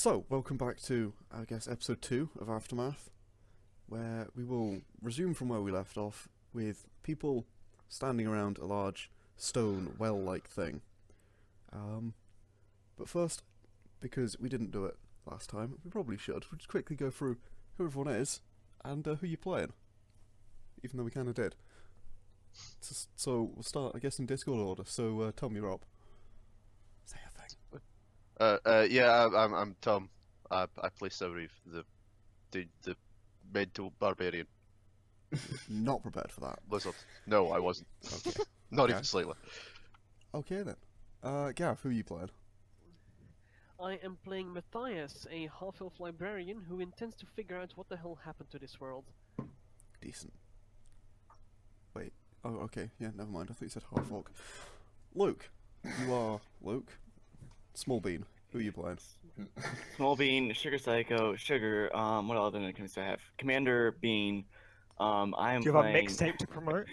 So, welcome back to, I guess, episode 2 of Aftermath, where we will resume from where we left off with people standing around a large stone well-like thing. But first, because we didn't do it last time, we probably should. We'll just quickly go through who everyone is and who you're playing, even though we kind of did. So, we'll start, I guess, in Discord order. So, tell me, Rob. Say a thing. Yeah, I'm Tom. I play Sauriv, the mental barbarian. Not prepared for that. Lizard. No, I wasn't. Okay. Not even slightly. Okay then. Gav, who are you playing? I am playing Mathias, a half-elf librarian who intends to figure out what the hell happened to this world. Decent. Wait. Oh, okay. Yeah, never mind. I thought you said half-orc. Luke. You are Luke. Small Bean. Who are you playing? Small Bean, Sugar Psycho, Sugar, what other nicknames do I have? Commander Bean, I am Do you have playing... a mixtape to promote?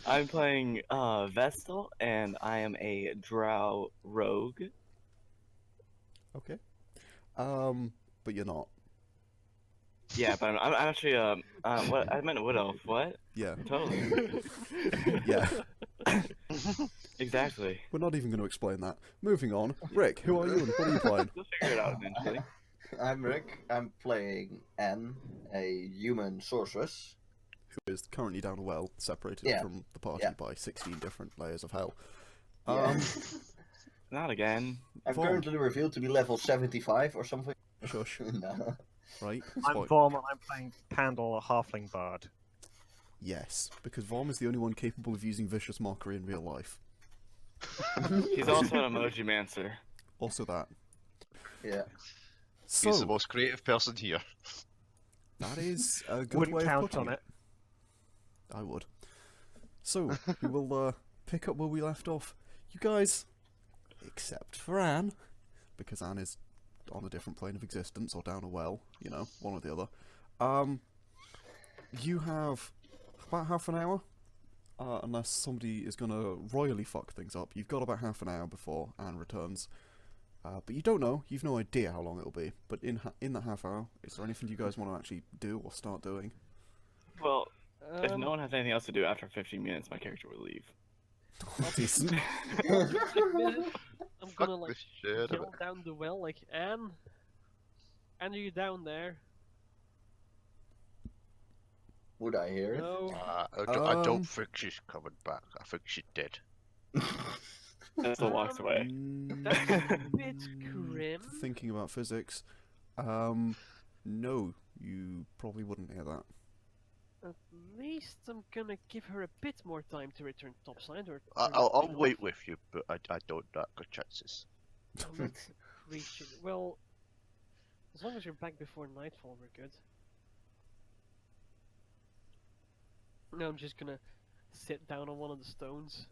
I'm playing, Vesztel, and I am a Drow rogue. Okay. But you're not. Yeah, but I'm actually, what? I meant a wood elf, what? Yeah. Totally. Yeah. Exactly. We're not even going to explain that. Moving on. Rick, who are you and what are you playing? We'll figure it out eventually. I'm Rick. I'm playing Anne, a human sorceress. Who is currently down a well, separated Yeah. from the party Yeah. by 16 different layers of hell. Yeah. Not again. I'm Vorm. currently revealed to be level 75 or something. Shush. No. Right? I'm Spoil- Vorm and I'm playing Pandal, a halfling bard. Yes, because Vorm is the only one capable of using vicious mockery in real life. He's also an emoji mancer. Also that. Yeah. So, He's the most creative person here. that is a good Wouldn't way of count putting on it. I would. So, we will pick up where we left off. You guys, except for Anne, because Anne is on a different plane of existence, or down a well, you know, one or the other. You have about half an hour, unless somebody is going to royally fuck things up. You've got about half an hour before Anne returns. But you don't know, you've no idea how long it'll be. But in that half hour, is there anything you guys want to actually do or start doing? Well, if no one has anything else to do after 15 minutes, my character will leave. Decent. I'm gonna Fuck like this shit. yell down the well, like, Anne, are you down there? Would I hear it? No. I don't think she's coming back. I think she did. Vesztel walks away. That's a bit grim. Thinking about physics. No, you probably wouldn't hear that. At least I'm gonna give her a bit more time to return topside, or... I'll wait with you, but I don't take good chances. I'm not reaching... Well, as long as you're back before nightfall, we're good. No, I'm just gonna sit down on one of the stones.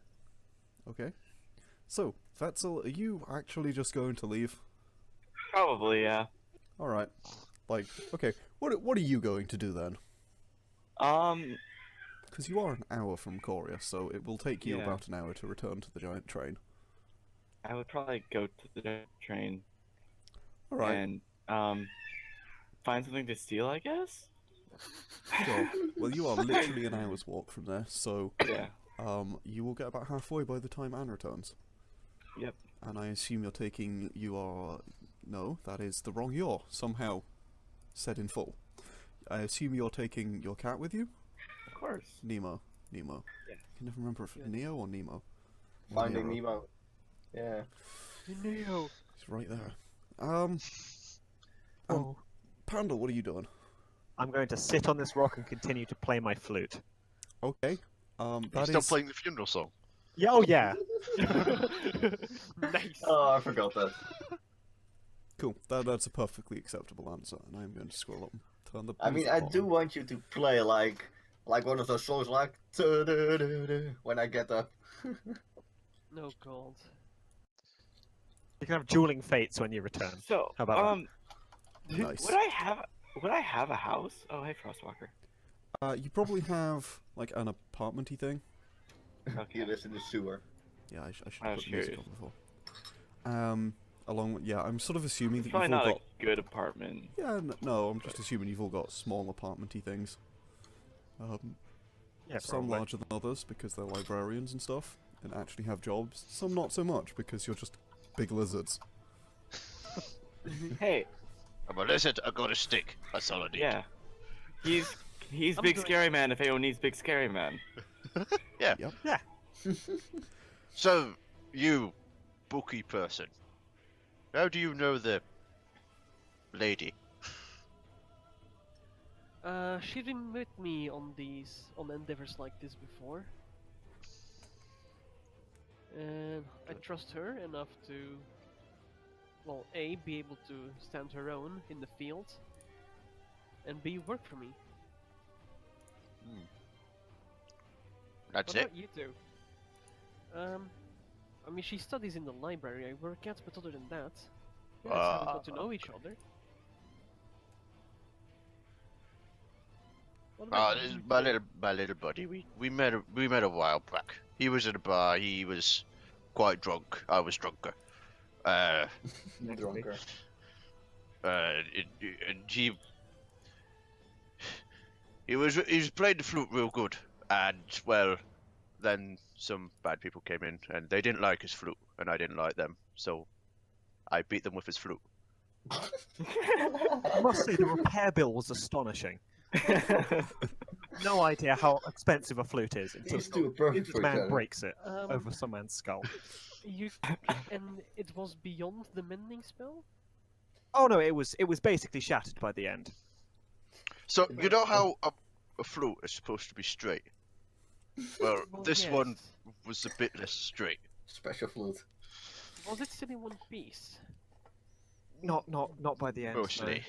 Okay. So, Vesztel, are you actually just going to leave? Probably, yeah. Alright. Like, okay, what are you going to do then? Because you are an hour from Coria, so it will take you Yeah. about an hour to return to the giant train. I would probably go to the train Alright, and, find something to steal, I guess? sure. Well, you are literally an hour's walk from there, so Yeah. you will get about halfway by the time Anne returns. Yep. And I assume no, that is the wrong you're, somehow said in full. I assume you're taking your cat with you? Of course. Nemo. Yeah. I can never remember if Neo or Nemo. Or Finding Nero. Nemo. Yeah. Neo! It's right there. Oh. Pandal, what are you doing? I'm going to sit on this rock and continue to play my flute. Okay. He's That still is playing the funeral song. Yeah, oh yeah. Nice! Oh, I forgot that. cool. That's a perfectly acceptable answer, and I'm going to scroll up and turn the. I mean, music I button. do want you to play like one of those songs like "Tu-du-du-du" when I get up. No god. You can have dueling fates when you return. So, How about Nice. would I have a house? Oh, hey, Frostwalker. You probably have like an apartmenty thing. He lives in the sewer. Yeah, I should I have was put music curious. on before. Along with, yeah, I'm sort of assuming It's that you've probably all not got. a good apartment. Yeah, no, I'm just assuming you've all got small apartmenty things. Yeah, Some probably. larger than others because they're librarians and stuff, and actually have jobs. Some not so much because you're just big lizards. Hey, I'm a lizard. I got a stick. That's all I need. yeah. He's I'm big doing- scary man if anyone needs big scary man. Yep. Yeah. So, you, bookie person, how do you know the lady? She's been with me on endeavors like this before. And I trust her enough to, well, A, be able to stand her own in the field, and B, work for me. That's What it. about you two? I mean, she studies in the library I work at, but other than that, we just haven't got to know each other. What Ah, about this you is two? my little buddy. We met a while back. He was at a bar. He was quite drunk. I was drunker. Drunker. And he was playing the flute real good, and well, then some bad people came in, and they didn't like his flute, and I didn't like them, so I beat them with his flute. I must say, the repair bill was astonishing. No idea how expensive a flute is until These two are perfect this for each man other. breaks it Um, over some man's skull. You and it was beyond the mending spell. Oh no, it was basically shattered by the end. So you know how a flute is supposed to be straight? Well, Well, this one yes. was a bit less straight. Special flute. Was it still in one piece? Not by the end. no. Mostly.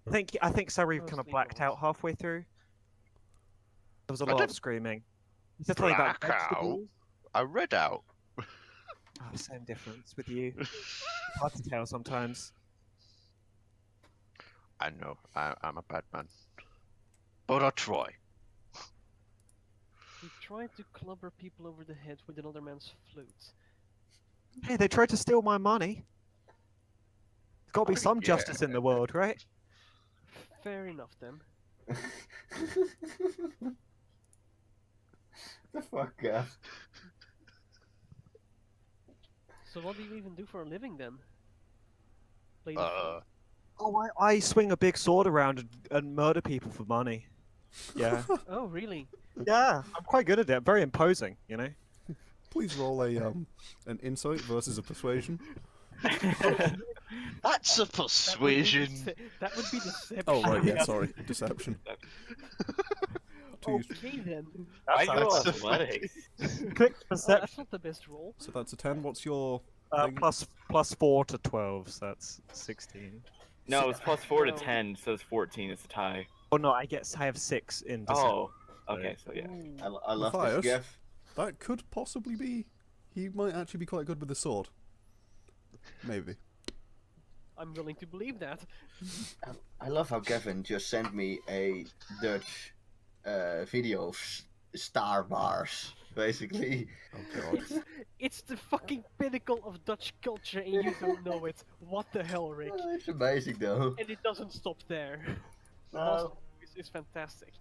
I think Sauriv kind of Mostly blacked not. out halfway through. There was a I lot of didn't screaming. He said something about black out? vegetables. I read out. Oh, same difference with you. Hard to tell sometimes. I know, I'm a bad man. But I'll try. He tried to clubber people over the head with another man's flute. Hey, they tried to steal my money. There's got to be Oh, some yeah. justice in the world, right? Fair enough then. The fuck, Gav? So what do you even do for a living then? Play the flute? Oh, I swing a big sword around and murder people for money. Yeah. Oh really? Yeah, I'm quite good at it. Very imposing, you know? Please roll a an insight versus a persuasion. That's a persuasion. That would be deception. Oh right, yeah, sorry, deception. Two, Okay then. I That's go how it's- athletics. Click That's perception. not the best roll. so that's a 10. What's your thing? Plus 4 to 12, so that's 16. No, it's plus 4 to No. 10, so it's 14. It's a tie. Oh no, I have 6 in deception. Oh, okay, so yeah. Ooh. I love Mathias? this, Gav. That could possibly be. He might actually be quite good with the sword. Maybe. I'm willing to believe that. I love how Gavin just sent me a Dutch video of star bars, basically. Oh god. It's the fucking pinnacle of Dutch culture and you don't know it. What the hell, Rick? It's amazing though. And it doesn't stop there. No. Also, it's fantastic.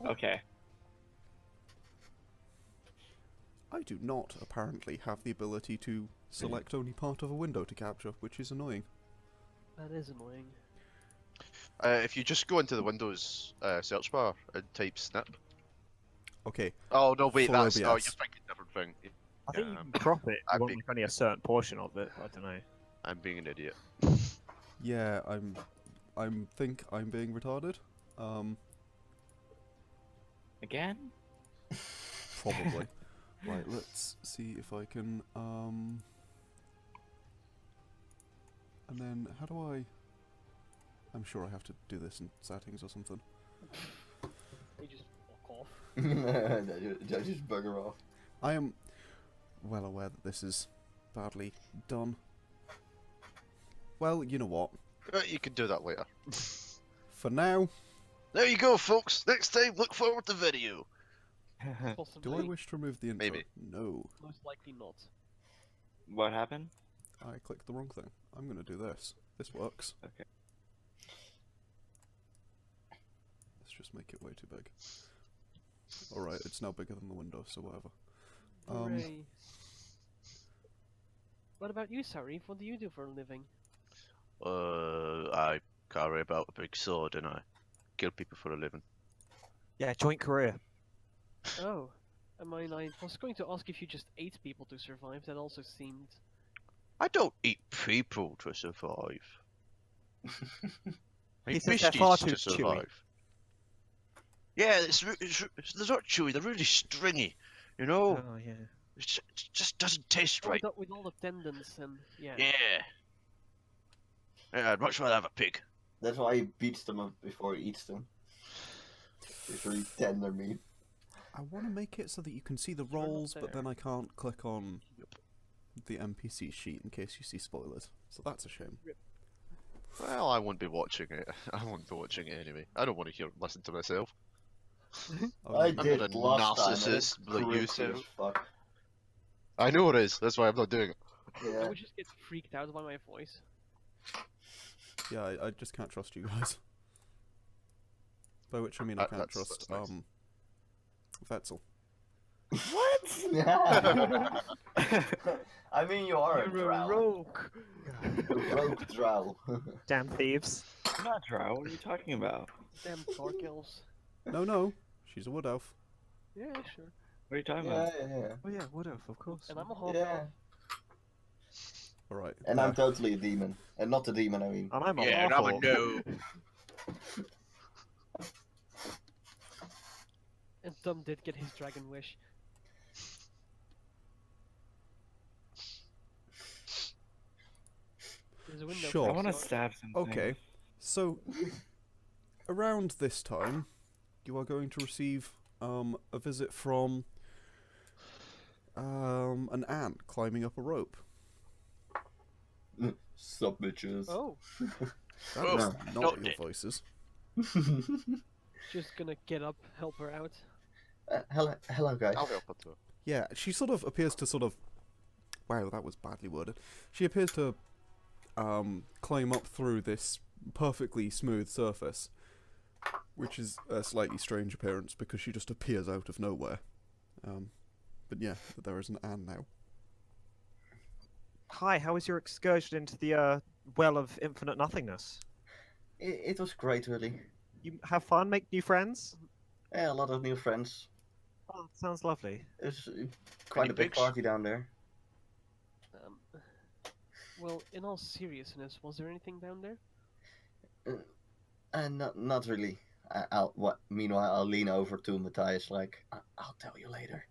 Okay. I do not apparently have the ability to select only part of a window to capture, which is annoying. That is annoying. If you just go into the Windows search bar and type snip. Okay, Oh no, wait, Full that's oh, you're OBS. thinking a different thing. I think you Um, can crop it. I'd You want be- like only a certain portion of it. I don't know. I'm being an idiot. yeah, I'm think I'm being retarded. Again? Probably. Right, let's see if I can and then how do I I'm sure I have to do this in settings or something. They just walk off. Just bugger off. I am well aware that this is badly done. Well, you know what? You can do that later. For now, There you go, folks. Next time, look forward to video. Possibly. do I wish to remove the intro? Maybe. No. Most likely not. What happened? I clicked the wrong thing. I'm gonna do this. This works. Okay. Let's just make it way too big. Alright, it's now bigger than the window, so whatever. Hooray. What about you, Sauriv? What do you do for a living? I carry about a big sword and I kill people for a living. Yeah, joint career. Oh, I mean, I was going to ask if you just ate people to survive. That also seemed. I don't eat people to survive. I He eat says they're far biscuits too to chewy. survive. Yeah, they're not chewy. They're really stringy. You know, Oh yeah. it just doesn't taste right. With all the tendons and yeah. Yeah. Yeah, I'd much rather have a pig. That's why he beats them up before he eats them. It's really tender meat. I want to make it so that you can see the You're not rolls, but there. then I can't click on the NPC sheet in case you see spoilers. So that's a shame. Well, I won't be watching it. I won't be watching it anyway. I don't want to listen to myself. Oh, I you- not did a last time. and narcissist it's like you cringe two. as fuck. I know it is. That's why I'm not doing it. I Yeah. would just get freaked out by my voice. Yeah, I just can't trust you guys. By which I mean I can't That's trust nice. Vesztel. What? I mean, you are a You're a drow. rogue. A rogue drow. Damn thieves. I'm not drow. What are you talking about? Damn dark elves. No, she's a wood elf. Yeah, sure. What are you talking yeah, about? yeah, Oh yeah, wood elf, of course. And I'm a half yeah. elf. Alright. And I'm totally a demon. And not a demon, I mean. And I'm a Yeah, and I'm a half-orc. no. And Tom did get his dragon wish. There's a window. Sure. I for want to sword. stab something. Okay. So around this time you are going to receive a visit from an ant climbing up a rope. Sup, bitches. Oh, That Oh, is no, not not your it. voices. just gonna get up, help her out. Hello, guys. I'll help her too. Yeah, she sort of appears to sort of. Wow, that was badly worded. She appears to climb up through this perfectly smooth surface, which is a slightly strange appearance because she just appears out of nowhere. But yeah, there is an Anne now. Hi, how was your excursion into the well of infinite nothingness? It was great, really. You have fun, make new friends? Yeah, a lot of new friends. Oh, sounds lovely. It's quite Any a big pigs? party down there. Well, in all seriousness, was there anything down there? And not really. Meanwhile, I'll lean over to Mathias like, I'll tell you later.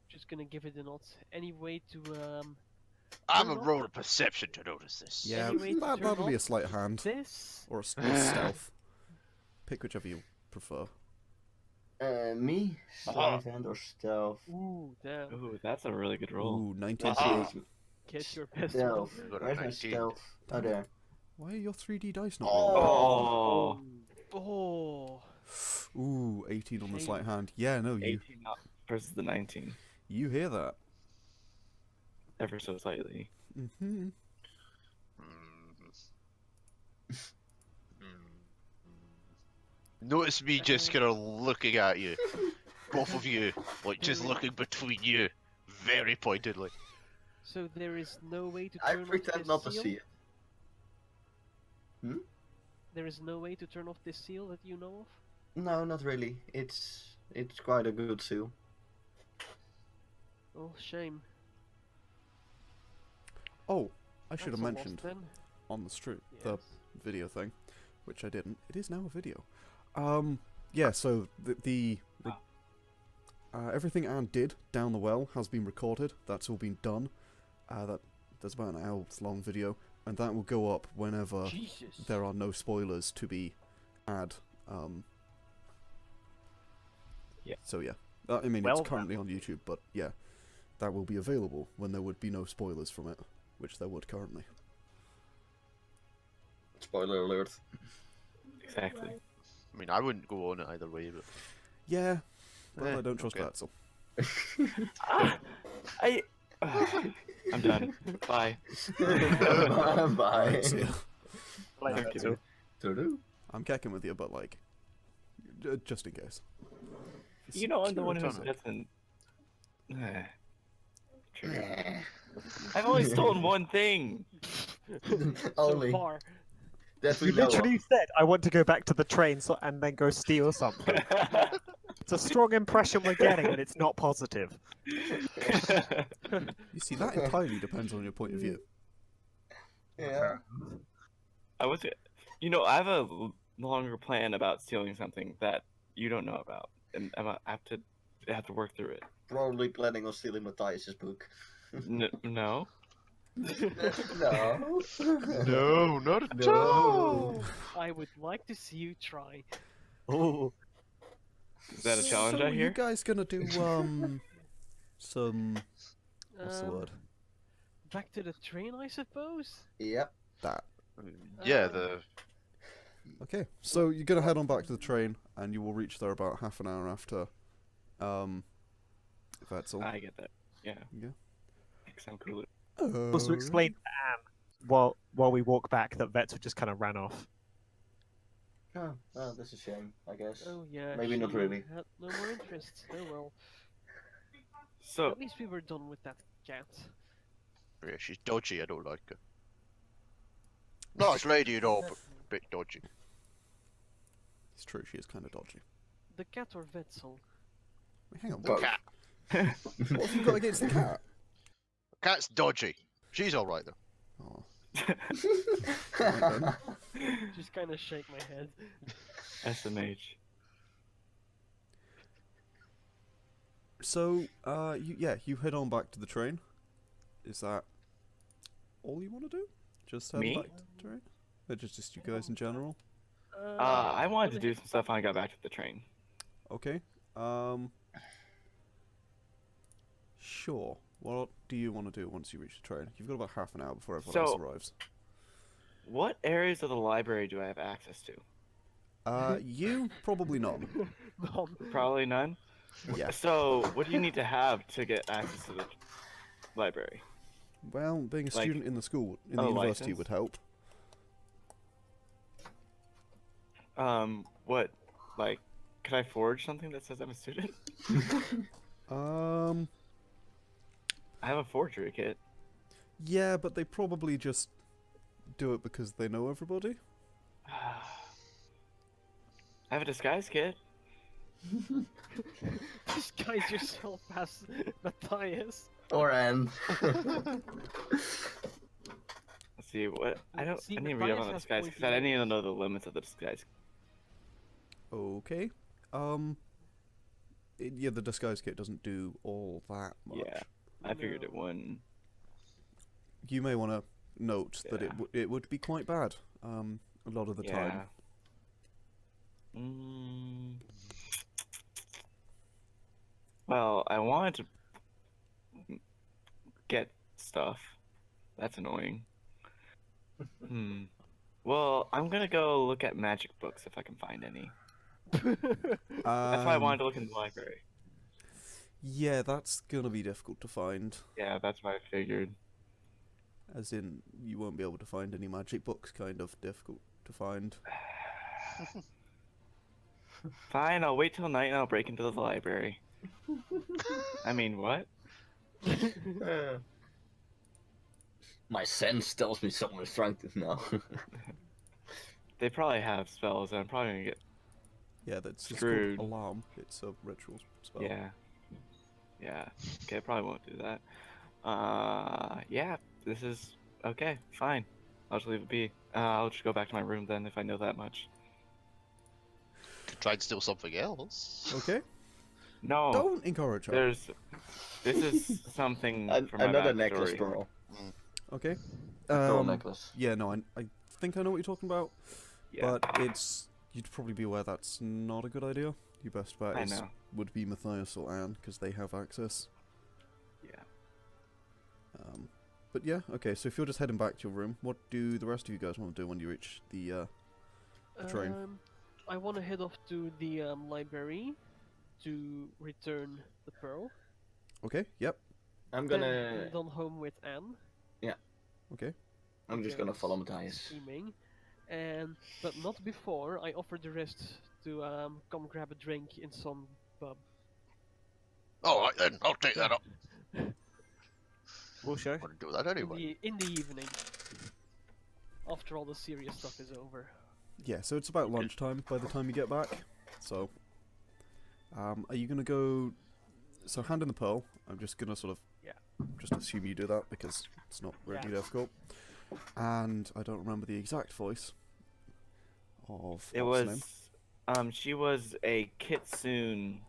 Just gonna give it a nod. Any way to I'm a Turn off- roll of perception to notice this. Yeah, Any way to turn that'll be a off sleight of hand this? or a stealth. Pick whichever you prefer. Me? Sleight of hand or stealth? Ooh, damn. Ooh, that's a really good roll. Ooh, 19. Ah. Get your best Stealth. one. Got a Where's my 19. stealth? Oh, there. Why are your 3D dice not Oh. Oh, Oh. rolling? Ooh, 18 on the Shame. sleight hand. Yeah, no, 18 versus the 19. you hear that. Ever so slightly. Mm-hmm. Notice me just kind of looking at you, both of you, like just looking between you, very pointedly. So there is no way to I turn off pretend this not to seal? see it. There is no way to turn off this seal that you know of? No, not really. It's quite a good seal. Oh, shame. Oh, I should That's have a loss mentioned then. on the Yes. video thing, which I didn't. It is now a video. Yeah, so everything Anne did down the well has been recorded. That's all been done. There's about an hour's long video, and that will go up whenever Jesus. there are no spoilers to be had. Yeah. So yeah, I mean Well it's currently on YouTube, but yeah, that will be available when there would be no spoilers from it, which there would currently. Spoiler alert. Exactly. I mean, I wouldn't go on it either way, but Yeah, well, Eh, I don't trust okay. that, so. Ah, I'm done. Bye. Bye. Alright, see ya. Blame Thank it you. to- Doo-doo. I'm kecking with you, but like, just in case. You know, I'm the one who Secure doesn't. Trigger. Nah. I've only stolen one thing. Only So far. that we You know of. literally said, I want to go back to the train and then go steal something. It's a strong impression we're getting, and it's not positive. You see, that entirely depends on your point of view. Yeah. I was, you know, I have a longer plan about stealing something that you don't know about, and I have to work through it. Probably planning on stealing Matthias's book. No. No. No, not at No. all. I would like to see you try. Oh, Is that a challenge So I are you hear? guys gonna do some what's the word? Back to the train, I suppose? Yep. That. Yeah, the Okay, so you're gonna head on back to the train, and you will reach there about half an hour after Vesztel. I get that. Yeah. Yeah. Because I'm cool. also explain to Anne while we walk back that Vets just kind of ran off. Oh, well, that's a shame, I guess. Oh yeah. Maybe not she really. Had no more interest. Oh well. So, At least we were done with that cat. yeah, she's dodgy. I don't like her. Nice lady and all, but a bit dodgy. It's true, she is kind of dodgy. The cat or Vesztel? Wait, hang on, Both. Cat. what have you got against the cat? Cat's dodgy. She's all right though. Oh, Just kind of shake my head. SMH. so you head on back to the train. Is that all you want to do? Just head Me? back to the train? Or just you guys in general? I wanted to do some stuff when I got back to the train. Okay. Sure. What do you want to do once you reach the train? You've got about half an hour before everyone else So- arrives. What areas of the library do I have access to? You probably none. Mom. Probably none. Yeah. So, what do you need to have to get access to the library? Well, being a Like, student in the school, in the a university license? would help. What? Like, could I forge something that says I'm a student? I have a forgery kit. Yeah, but they probably just do it because they know everybody. I have a disguise kit. Disguise yourself as Mathias. Or Anne. Let's see what I don't. See, I need to read up Mathias on the has disguise pointy because I need to nose. know the limits of the disguise. Okay. Yeah, the disguise kit doesn't do all that much. Yeah, I figured it No. wouldn't. You may want to note that Yeah. it would be quite bad. A lot of the time. Yeah. Mm. Well, I wanted to get stuff. That's annoying. Well, I'm gonna go look at magic books if I can find any. That's why I wanted to look in the library. Yeah, that's gonna be difficult to find. Yeah, that's what I figured. As in, you won't be able to find any magic books. Kind of difficult to find. Fine, I'll wait till night and I'll break into the library. I mean, what? My sense tells me someone's trying to know. They probably have spells, and I'm probably gonna get. Yeah, that's it's Screwed. called alarm. It's a ritual spell. Yeah. Yeah. Okay, I probably won't do that. Yeah, this is okay. Fine. I'll just leave it be. I'll just go back to my room then if I know that much. Could try and steal something else. Okay. No, Don't encourage her. there's. This is something from my Another necklace backstory. pearl. Okay. Pearl necklace. Yeah, no, I think I know what you're talking about, Yeah, but you'd probably be aware that's not a good idea. Your best bet I is, know. would be Mathias or Anne, because they have access. Yeah. But yeah, okay, so if you're just heading back to your room, what do the rest of you guys want to do when you reach the train? I want to head off to the library to return the pearl. Okay, yep. I'm then gonna. head on home with Anne, Okay. I'm just gonna because follow Mathias. scheming, but not before I offer the rest to come grab a drink in some pub. Alright then, I'll take that up. We'll show. I want to do that anyway. In the evening, after all the serious stuff is over. Yeah, so it's about lunchtime by the time you get back. So, are you gonna go? So hand in the pearl. I'm just gonna sort of just assume you do that because it's not really Yeah. difficult. And I don't remember the exact voice of It what's her was, name. she was a kitsune.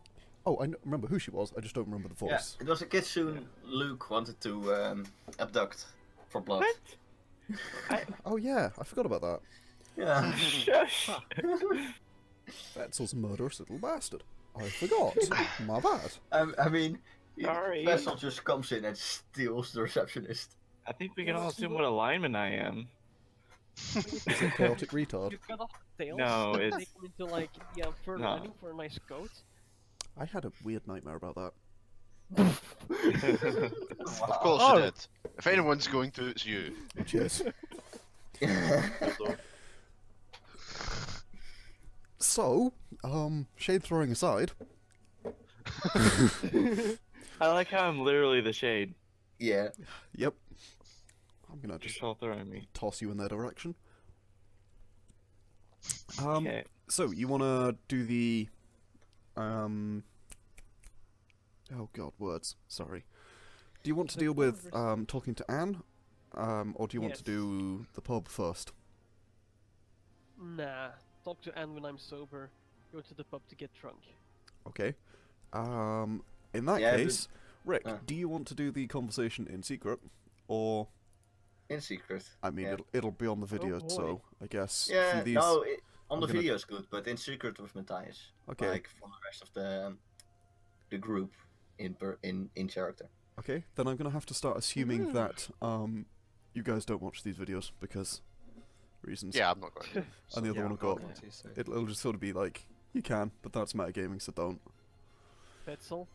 Oh, I remember who she was. I just don't remember the Yeah, voice. it was a kitsune Luke wanted to abduct for blood. What? Oh yeah, I forgot about that. Yeah. Shush. Vetzel's a murderous little bastard. I forgot. My bad. I mean, Sorry. Vesztel just comes in and steals the receptionist. I think we can all assume what alignment I am. Is it chaotic retard? You cut off the tails. No, and it's- make them into like fur No. lining for a nice coat. I had a weird nightmare about that. Of course Oh. you did. If anyone's going to, it's you. Cheers. So, shade throwing aside, I like how I'm literally the shade. Yeah. yep. I'm gonna Just just all throwing me. toss you in their direction. Okay. So you wanna do the oh god, words. Sorry. Do you want to The deal with conversation. talking to Anne, or do you want to Yes. do the pub first? Nah, talk to Anne when I'm sober. Go to the pub to get drunk. Okay. In that Yeah, case, Rick, uh. do you want to do the conversation in secret, or In secret. I mean, Yeah. it'll be on the video, boy. so I guess Yeah, for these. no, on I'm the gonna- video is good, but in secret with Mathias. Okay. Like from the rest of the group in character. Okay, then I'm gonna have to start assuming that you guys don't watch these videos because reasons. Yeah, I'm not going to. And the other one will go. going to, so- It'll just sort of be like, you can, but that's metagaming, so don't. Vesztel?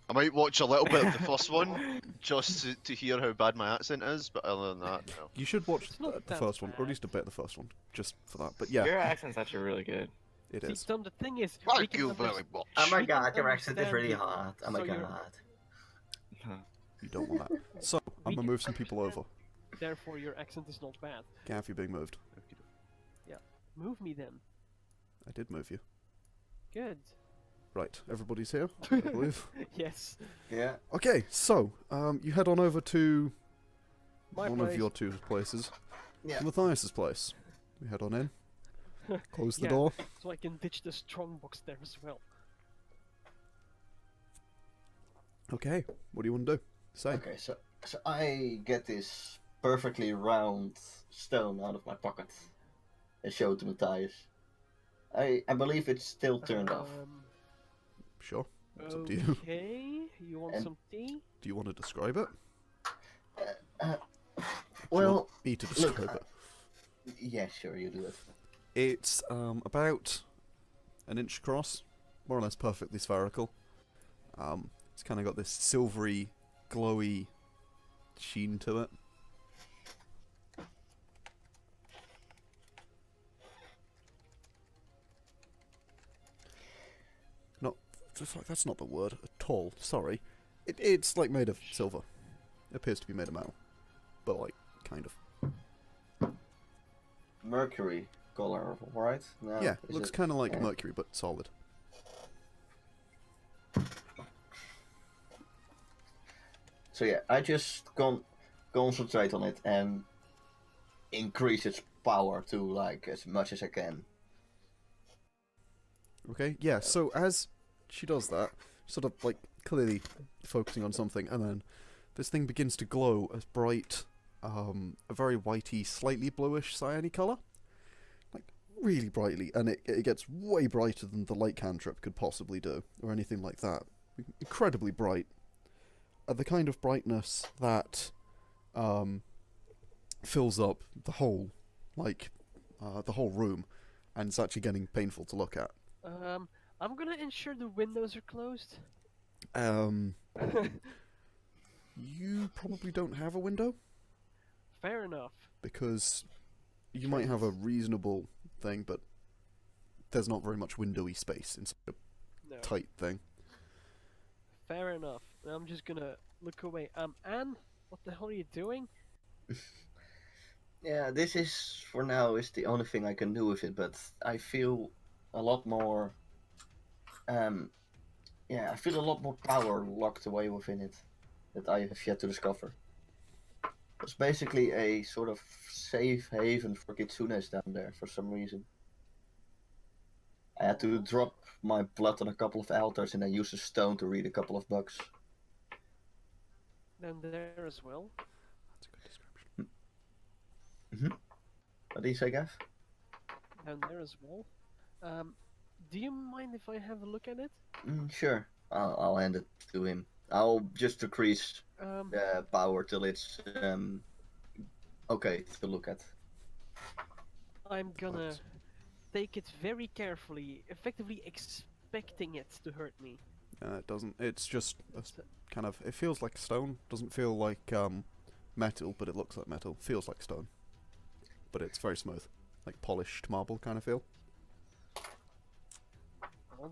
I might watch a little bit of the first one just to hear how bad my accent is, but other than that, no. You should watch It's not the that first one, or at bad. least a bit of the first one, just for that. But yeah, Your accent's actually really good. it See, is. Tom, the thing is, we Thank can you understand- very much. Oh my We can god, your accent is understand really you, hard. Oh my so you're- god. You don't want that. So, I'm We gonna can move some people over. understand, Therefore, your accent is not bad. Gav, you're being moved. Move me then. I did move you. Good. Right, everybody's here, I believe. Yes. Yeah. Okay, so, you head on over to My one place. of your two places. Yeah. Matthias's place. We head on in. Close the Yeah. door. So I can ditch the strong box there as well. Okay, what do you want to do? Say. Okay, so I get this perfectly round stone out of my pocket and show it to Mathias. I believe it's still turned off. Sure. It's up to you. Okay. You want And- some tea? Do you want to describe it? Do you Well, want me to describe look, it? yeah, sure, you do it. It's about an inch across, more or less perfectly spherical. It's kind of got this silvery, glowy sheen to it. Not, that's not the word at all. Sorry, it's like made of silver. It appears to be made of metal, but like kind of. Mercury color, right? No, Yeah, is looks it- kind of like yeah. mercury, but solid. So yeah, I just concentrate on it and increase its power to like as much as I can. Okay, yeah, so as she does that, sort of like clearly focusing on something, and then this thing begins to glow as bright, a very whitey, slightly bluish cyany colour. Like, really brightly, and it gets way brighter than the light cantrip could possibly do, or anything like that. Incredibly bright. The kind of brightness that fills up the whole, the whole room, and it's actually getting painful to look at. I'm gonna ensure the windows are closed. You probably don't have a window, Fair enough. because you might have a reasonable thing, but there's not very much windowy space in such a No. tight thing. Fair enough. I'm just gonna look away. Anne, what the hell are you doing? Yeah, this is for now is the only thing I can do with it, but I feel a lot more. Yeah, I feel a lot more power locked away within it that I have yet to discover. It's basically a sort of safe haven for kitsunes down there for some reason. I had to drop my blood on a couple of altars and then use a stone to read a couple of books. Down there as well. That's a good description. What do you say, Gav? Down there as well. Do you mind if I have a look at it? Sure, I'll hand it to him. I'll just decrease the power till it's okay to look at. I'm gonna Oops. take it very carefully, effectively expecting it to hurt me. It doesn't. It's just kind of. It feels like stone. Doesn't feel like metal, but it looks like metal. Feels like stone, but it's very smooth, like polished marble kind of feel. What?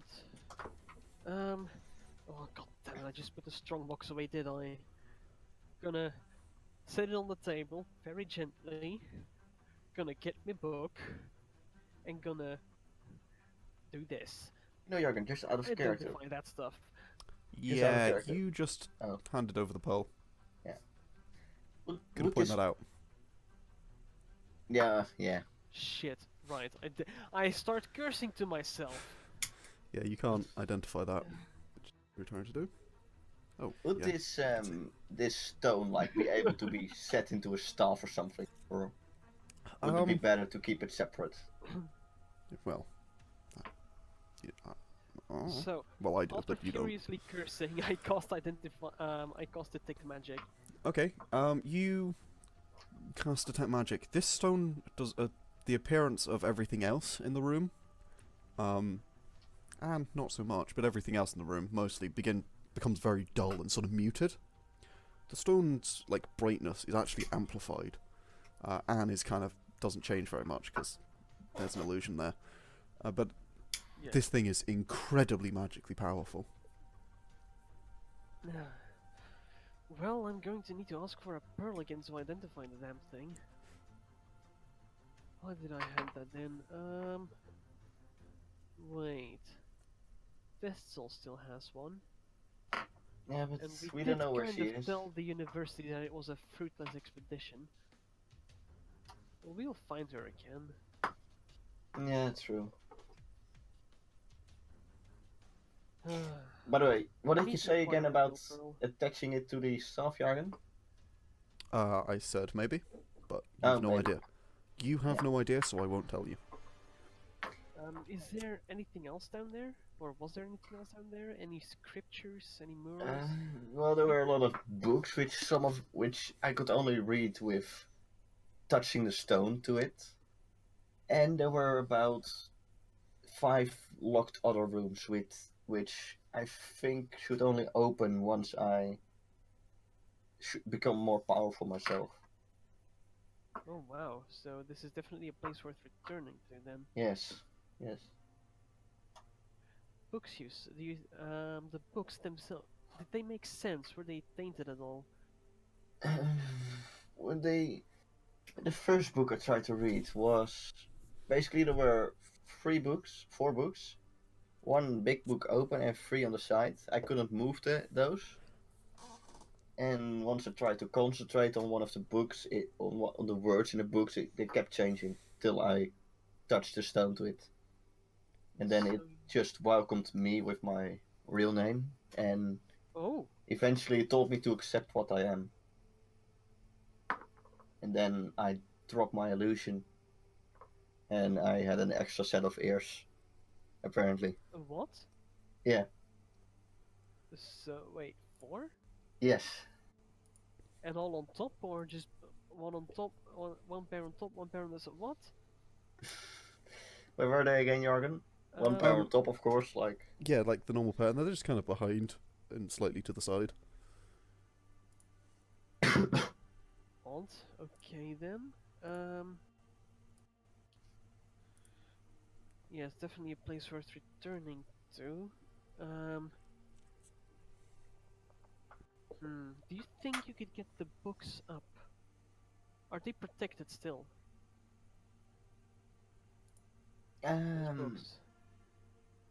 Oh god damn it! I just put the strong box away, did I? Gonna set it on the table very gently. Gonna get my book, and gonna do this. No, Yargon, just out of character. Identify that stuff. Just out of Yeah, character. you just Oh. handed over the pearl. Would, Gonna would point this... that out. Yeah. Shit. Right. I start cursing to myself. Yeah, you can't identify that. Which you're trying to do. Oh, Would yeah. this stone like be able to be set into a staff or something, or would it be better to keep it separate? Well. Yeah, oh. So Well, I do, after but you don't. furiously cursing, I cast identify. I cast detect magic. Okay. You cast detect magic. This stone does the appearance of everything else in the room. And not so much, but everything else in the room mostly becomes very dull and sort of muted. The stone's like brightness is actually amplified, and is kind of doesn't change very much because there's an illusion there. But Yeah. this thing is incredibly magically powerful. Well, I'm going to need to ask for a pearl again to identify the damn thing. Why did I hand that in? Wait. Vesztel still has one. Yeah, but And we did don't know where kind she of is. tell the university that it was a fruitless expedition. Well, we'll find her again. Yeah, that's true. By the way, what I did need you to say acquire again a about pearl. attaching it to the staff, Yargon? I said maybe, but you Oh, have no maybe. idea. You have no idea, so I won't tell you. Is there anything else down there? Or was there anything else down there? Any scriptures? Any murals? Well, there were a lot of books, some of which I could only read with touching the stone to it. And there were about 5 locked other rooms which I think should only open once I should become more powerful myself. Oh wow, so this is definitely a place worth returning to then. Yes. Books the books themselves, did they make sense? Were they tainted at all? When the first book I tried to read was basically there were 4 books, one big book open and 3 on the side. I couldn't move those. And once I tried to concentrate on one of the books, on the words in the books, they kept changing till I touched the stone to it. And then it just welcomed me with my real name, and Oh, eventually it told me to accept what I am. And then I dropped my illusion, and I had an extra set of ears, apparently. a what? Yeah. So wait, 4? Yes. And all on top, or just one on top, one pair on top, one pair on the side? What? Where were they again, Yargon? One pair on top, of course, like... Yeah, like the normal pair, and they're just kind of behind and slightly to the side. odd. Okay then. Yeah, it's definitely a place worth returning to. Do you think you could get the books up? Are they protected still? Those books.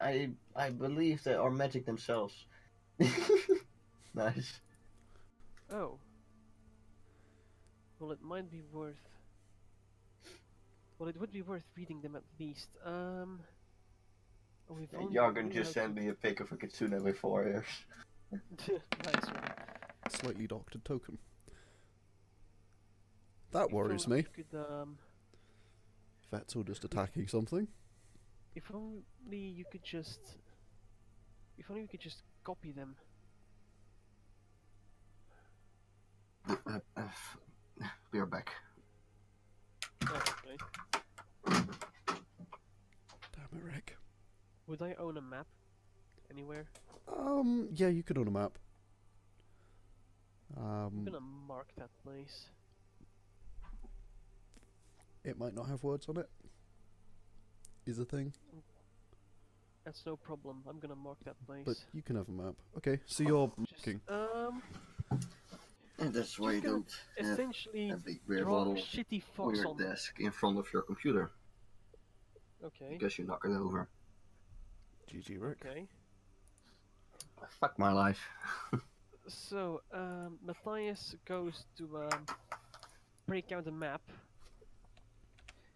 I believe they are magic themselves. Nice. Oh. Well, it might be worth. Well, it would be worth reading them at least. Oh, we've only Yargon knew just how sent me a pic of a kitsune with 4 ears. Nice one. Slightly doctored token. That If worries only me. you could, Vesztel just attacking something. if only you could just. If only we could just copy them. We are back. Oh, okay. Damn it, Rick. Would I own a map? Anywhere? Yeah, you could own a map. I'm gonna mark that place. It might not have words on it. Is a thing, That's no problem. I'm gonna mark that place. but you can have a map. Okay, so you're Just, looking. And that's why you Just gonna don't have essentially a big beer draw a bottle shitty on fox your on. desk in front of your computer. Okay. Because you knock it over. GG, Rick. Okay. Fuck my life. So, Mathias goes to break out the map,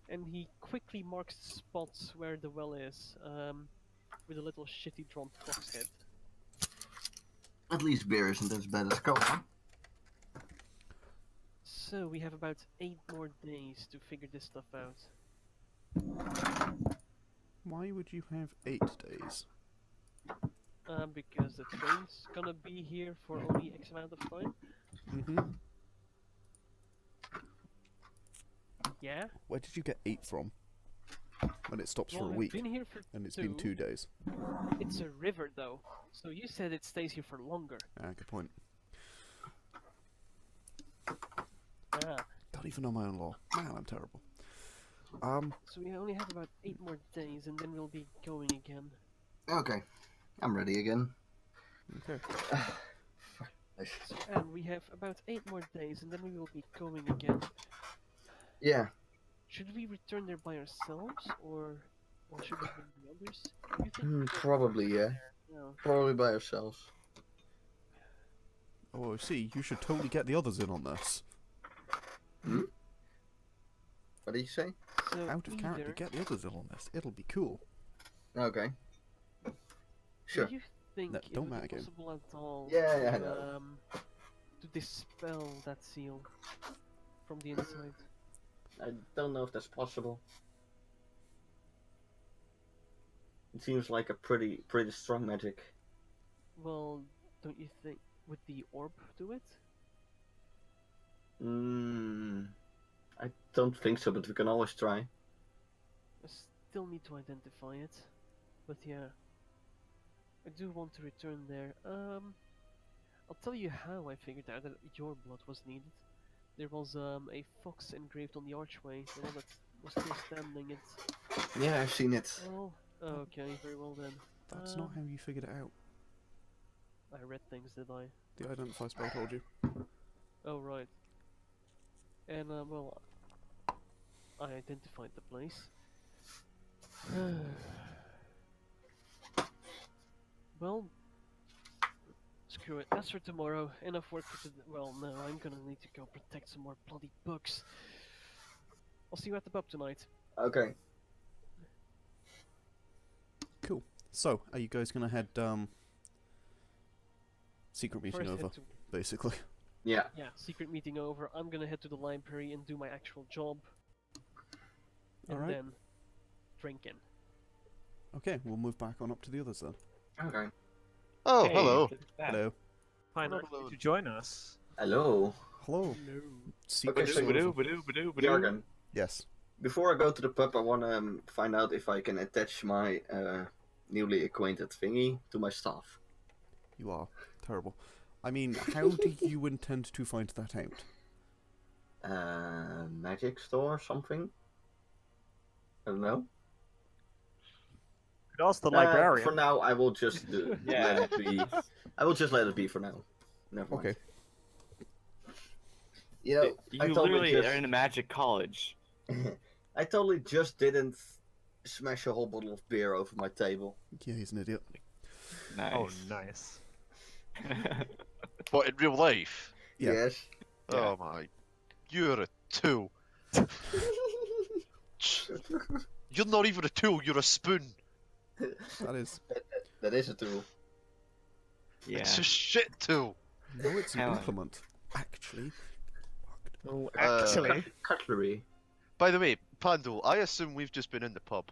and he quickly marks the spots where the well is, with a little shitty drawn fox head. At least beer isn't as bad as coke, huh? So we have about 8 more days to figure this stuff out. Why would you have 8 days? Because the train's gonna be here for only X amount of time. Mm-hmm. Yeah. Where did you get 8 from? When it stops Well, for a we've week, been here for and it's 2. been 2 days. It's a river though, so you said it stays here for longer. Ah, good point. Ah. Don't even know my own law. Man, I'm terrible. So we only have about 8 more days, and then we'll be going again. Okay. I'm ready again. Okay. So, and we have about 8 more days, and then we will be going again. Yeah. Should we return there by ourselves, or should we bring the others? Do you think we Probably, yeah. No. Probably by ourselves. Oh, I see. You should totally get the others in on this. What did you say? So Out of character, either- get the others in on this. It'll be cool. Okay. Sure. Do you think No, it don't would matter be again. possible at all Yeah, I to, know. to dispel that seal from the inside? I don't know if that's possible. It seems like a pretty strong magic. Well, don't you think would the orb do it? I don't think so, but we can always try. I still need to identify it, but yeah, I do want to return there. I'll tell you how I figured out that your blood was needed. There was a fox engraved on the archway, the one that was still standing. It's Yeah, I've seen it. well, okay, very well then. That's not how you figured it out. I read things, did I? The identify spell told you. Oh right. And well, I identified the place. Well, screw it. That's for tomorrow. Enough work for today. Well, no, I'm gonna need to go protect some more bloody books. I'll see you at the pub tonight. Okay. Cool. So, are you guys gonna head secret meeting First, over, head to, basically? Yeah. yeah, secret meeting over. I'm gonna head to the library and do my actual job. And Alright. then drinking. Okay, we'll move back on up to the others then. Okay. Oh, Hey, hello. look at that. Hello. Hi, nice of you to join us. Hello. Hello. No. Secret Okay, so meeting Badoo, over. badoo, badoo, badoo. Yargon, Yes. before I go to the pub, I want to find out if I can attach my newly acquainted thingy to my staff. You are terrible. I mean, how do you intend to find that out? magic store or something. I don't know. Could ask the librarian. For now, I will just let it be. I will just let it be for now. Never mind. Okay. You know, You I totally literally just, are in a magic college. I totally just didn't smash a whole bottle of beer over my table. Yeah, he's an idiot. Nice. Oh, nice. But in real life, Yeah. Yes. oh my, you're a tool. You're not even a tool. You're a spoon. That is. That is a tool. Yeah. It's a shit tool. No, it's an Helen. implement. Actually. Oh, Uh, actually. Cutlery. By the way, Pandal, I assume we've just been in the pub.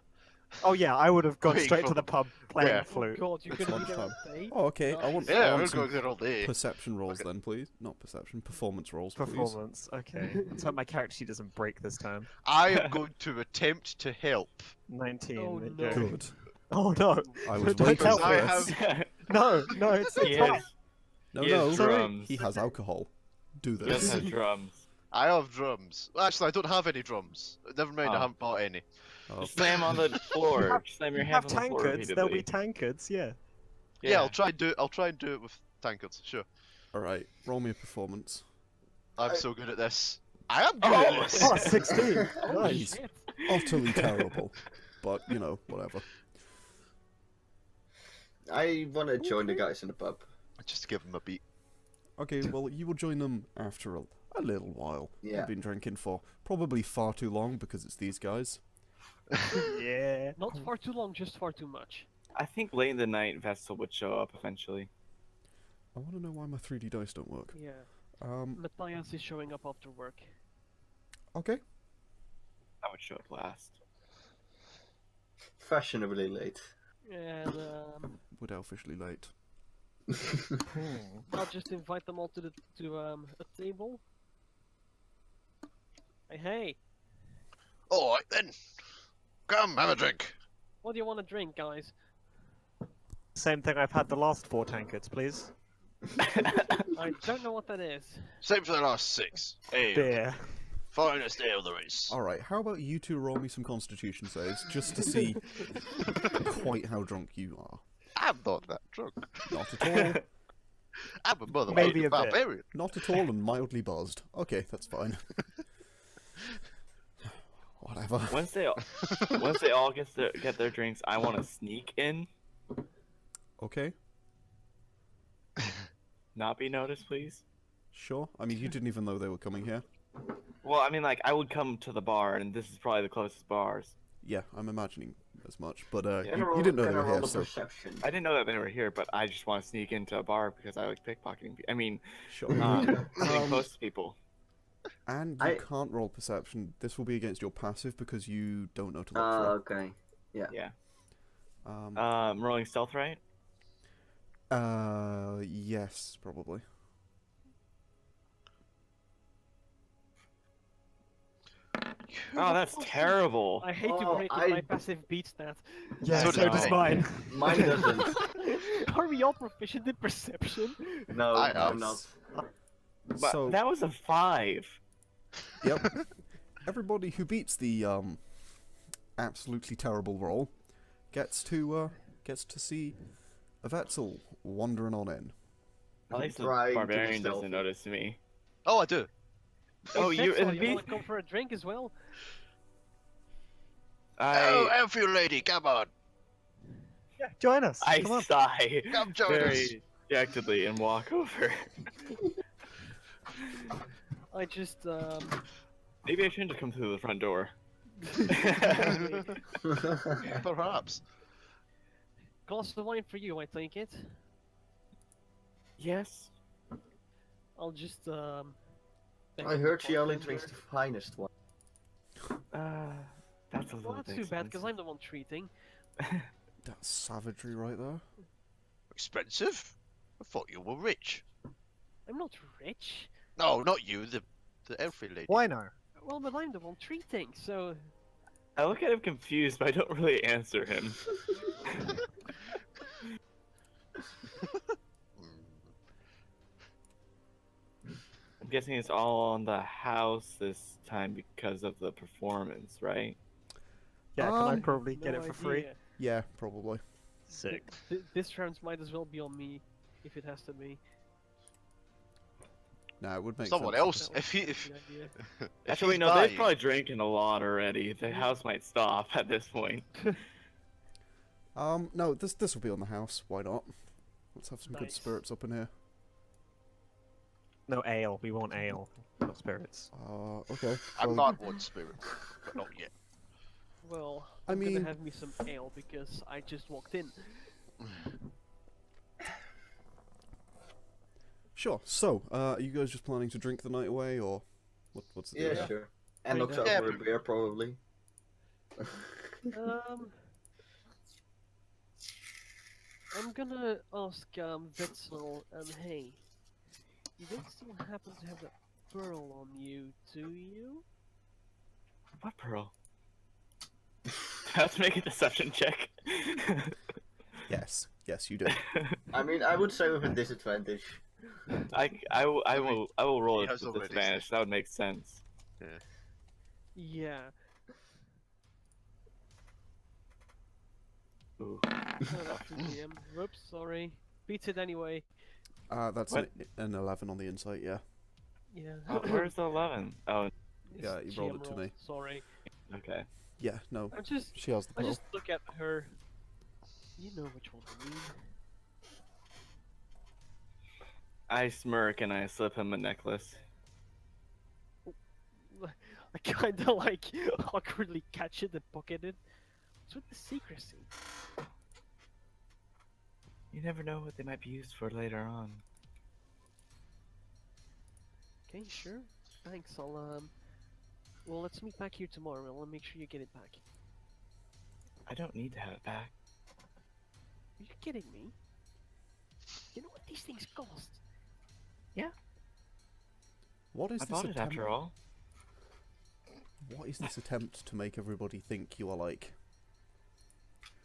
Oh yeah, I would have gone Wait straight for to the pub playing Yeah. the flute. God, you're It's gonna be there lunchtime. all day? Oh, okay. I want, I Yeah, want we're some going there all day. perception rolls then, please. Not perception, performance rolls, please. Performance. Okay. Let's hope my character sheet doesn't break this time. I am going to attempt to help. 19. Oh, it no. goes. Good. Oh no. I was Don't waiting help for I this. have- No, no, it's He fine. has, No, he no. has drums. He has alcohol. Do He does this. have drums. I have drums. Actually, I don't have any drums. Never mind, I Oh. haven't bought any. Oh, Just slam on the floor. Just slam your You hand have on the floor tankards, there'll be repeatedly. tankards, yeah. Yeah, I'll try and do it. I'll try and do it with tankards. Sure. Alright, roll me a performance. I'm so good at this. I am good at this. Oh, 16. Oh, Nice. shit. Utterly terrible. But, you know, whatever. I want to join the guys in the pub. Just to give him a beat. Okay, well, you will join them after a little while. Yeah. They've been drinking for probably far too long because it's these guys. Yeah. Not far too long, just far too much. I think late in the night, Vesztel would show up eventually. I want to know why my 3D dice don't work. Yeah. Um, Mathias is showing up after work. okay. I would show up last. Fashionably late. And We're officially late. I'll just invite them all to a table. Hey, Alright then. Come, have a drink. what do you want to drink, guys? Same thing I've had the last 4 tankards, please. I don't know what that is. Same for the last 6. Hey, Beer. finest ale there is. Alright, how about you two roll me some constitution saves just to see quite how drunk you are? I'm not that drunk. Not at all. I'm a motherfucking Maybe a bit. barbarian. Not at all and mildly buzzed. Okay, that's fine. Whatever. Once they all get their drinks, I want to sneak in, Okay, not be noticed, please. sure. I mean, you didn't even know they were coming here. Well, I mean, like, I would come to the bar, and this is probably the closest bars. Yeah, I'm imagining as much, but Yeah. you didn't know they Can I were roll here, the so perception? I didn't know that they were here, but I just want to sneak into a bar because I like pickpocketing. I mean, sure. getting close to people. And you I- can't roll perception. This will be against your passive because you don't know to look Okay. Yeah. for it. Rolling stealth, right? Yes, probably. Oh, that's terrible. I hate to Oh, break it, I- my passive beats that. Yeah, So so did does I. mine. Mine doesn't. Are we all proficient in perception? No, I I'm am. not. But So, that was a 5. yep. Everybody who beats the absolutely terrible roll gets to see a Vesztel wandering on in. At least the Trying to be barbarian stealthy. doesn't notice me. Oh, I do. Oh, Hey, you Vesztel, and you me? wanna come for a drink as well? Oh, I help you, lady. Come on. Yeah, join us. Come I on. Come sigh join us. very dejectedly and walk over. I just Maybe I shouldn't have come through the front door. Perhaps. glass of wine for you, I take it. Yes. I'll just I heard she only drinks the finest one. That's a little Well, that's bit too bad because expensive. I'm the one treating. That's savagery right there. Expensive? I thought you were rich. I'm not rich. No, not you, the elfie lady. Why no? Well, but I'm the one treating, so I look at him confused, but I don't really answer him. guessing it's all on the house this time because of the performance, right? Yeah, can I Um, probably get No it for free? idea. Yeah, probably. Sick. This round might as well be on me, if it has to be. Nah, it would make Someone sense. else. That If he, was if, a good idea. if Actually, he's no, they've buying- probably drinking a lot already. The house might stop at this point. No, this will be on the house. Why not? Let's have some good Nice. spirits up in here. No ale. We want ale, not spirits. Okay. I'm well, not one spirit, but not yet. Well, I I'm mean- gonna have me some ale because I just walked in. Sure. So, are you guys just planning to drink the night away, or what's the deal? Yeah, sure. And Wait, knocks no. over a beer, probably. I'm gonna ask Vesztel, hey, you don't still happen to have that pearl on you, do you? What pearl? I have to make a deception check. Yes, you do. I mean, I would say with a disadvantage. I will roll He it has with already disadvantage. That would make sense. Yeah. Ooh. Oh, that's the DM. Whoops, sorry. Beat it anyway. That's What? an 11 on the insight. Yeah. Yeah. Oh, where's the 11? Oh, Yeah, It's you rolled GM it to roll, me. Sorry. okay. Yeah. No. She has the I pearl. just look at her. You know which one I mean. I smirk and I slip him a necklace. I kinda like awkwardly catch it and pocket it. What's with the secrecy? You never know what they might be used for later on. Okay, sure. Thanks, I'll well, let's meet back here tomorrow. I'll make sure you get it back. I don't need to have it back. Are you kidding me? You know what these things cost? What is I this bought it attempt? after all. What is this attempt to make everybody think you are like?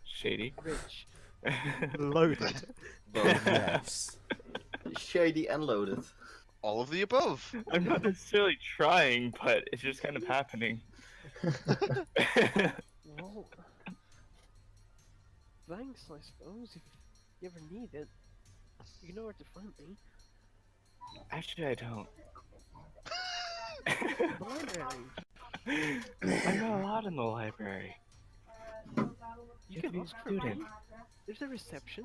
Shady. Rich. Loaded. Yes. Shady and loaded. All of the above. I'm not necessarily trying, but it's just kind of happening. Well, thanks, I suppose. If you ever need it, you know where to find me. Actually, I don't. The library. I know a lot in the library. You can ask for student. me. There's a reception.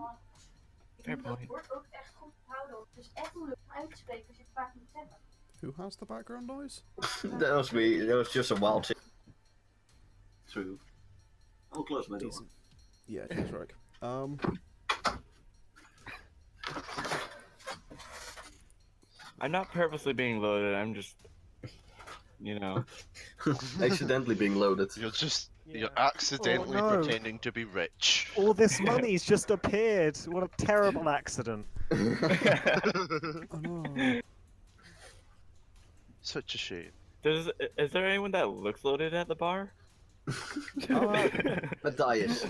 Fair point. wordt ook echt goed gehouden. Het is echt moeilijk om uit te spreken als je het vaak moet zeggen. Who has the background noise? That was me. That was just a wild thing. True. I'll close my door. Decent. Yeah, that's right. I'm not purposely being loaded. I'm just, you know. Accidentally being loaded. You're Yeah. accidentally Oh, no. pretending to be rich. All this money's just appeared. What a terrible accident. Oh no. Such a shame. Is there anyone that looks loaded at the bar? Mathias.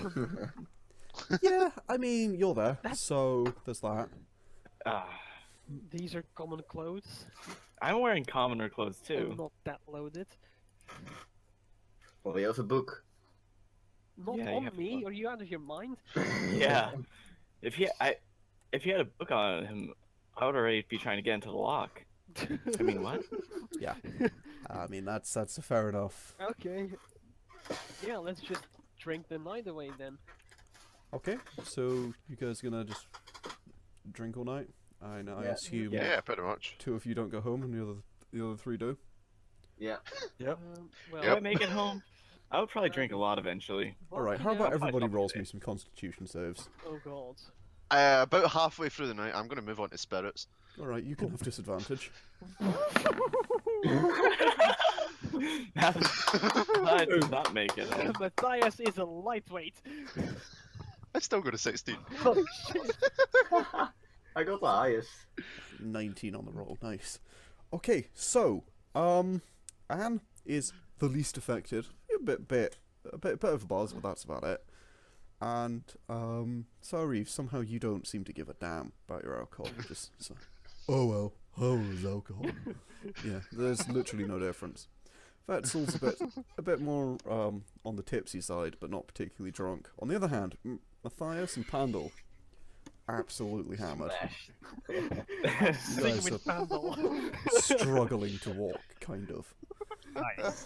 Yeah, I mean you're there, so there's that. Ah, These are common clothes. I'm wearing commoner clothes I'm too. not that loaded. Well, you have a book. Not Yeah, you on have a me. book. Are you out of your mind? Yeah. If he had a book on him, I would already be trying to get into the lock. I mean, what? Yeah. I mean that's fair enough. Okay. Yeah, let's just drink the night away then. Okay, so you guys gonna just drink all night? I Yeah. assume Yeah, pretty much. 2 of you don't go home and the other 3 do. Yeah. Yep. Well, If I make it home, I would probably drink a lot eventually. Alright, how you about know- everybody I'll rolls do me it. some constitution saves? Oh god. About halfway through the night, I'm going to move on to spirits. Alright, you can have disadvantage. I did not make it home. Mathias is a lightweight. I still got a 16. Holy shit. I got the highest. 19 on the roll, nice. Okay, so, Anne is the least affected. A bit of a buzz, but that's about it. And, Sauriv, somehow you don't seem to give a damn about your alcohol. Just so. oh well, hose alcohol. Yeah, there's literally no difference. Vesztel's a bit more on the tipsy side, but not particularly drunk. On the other hand, Mathias and Pandal, absolutely hammered. Smashed. You Sing guys with Pandal. struggling to walk, kind of. Nice.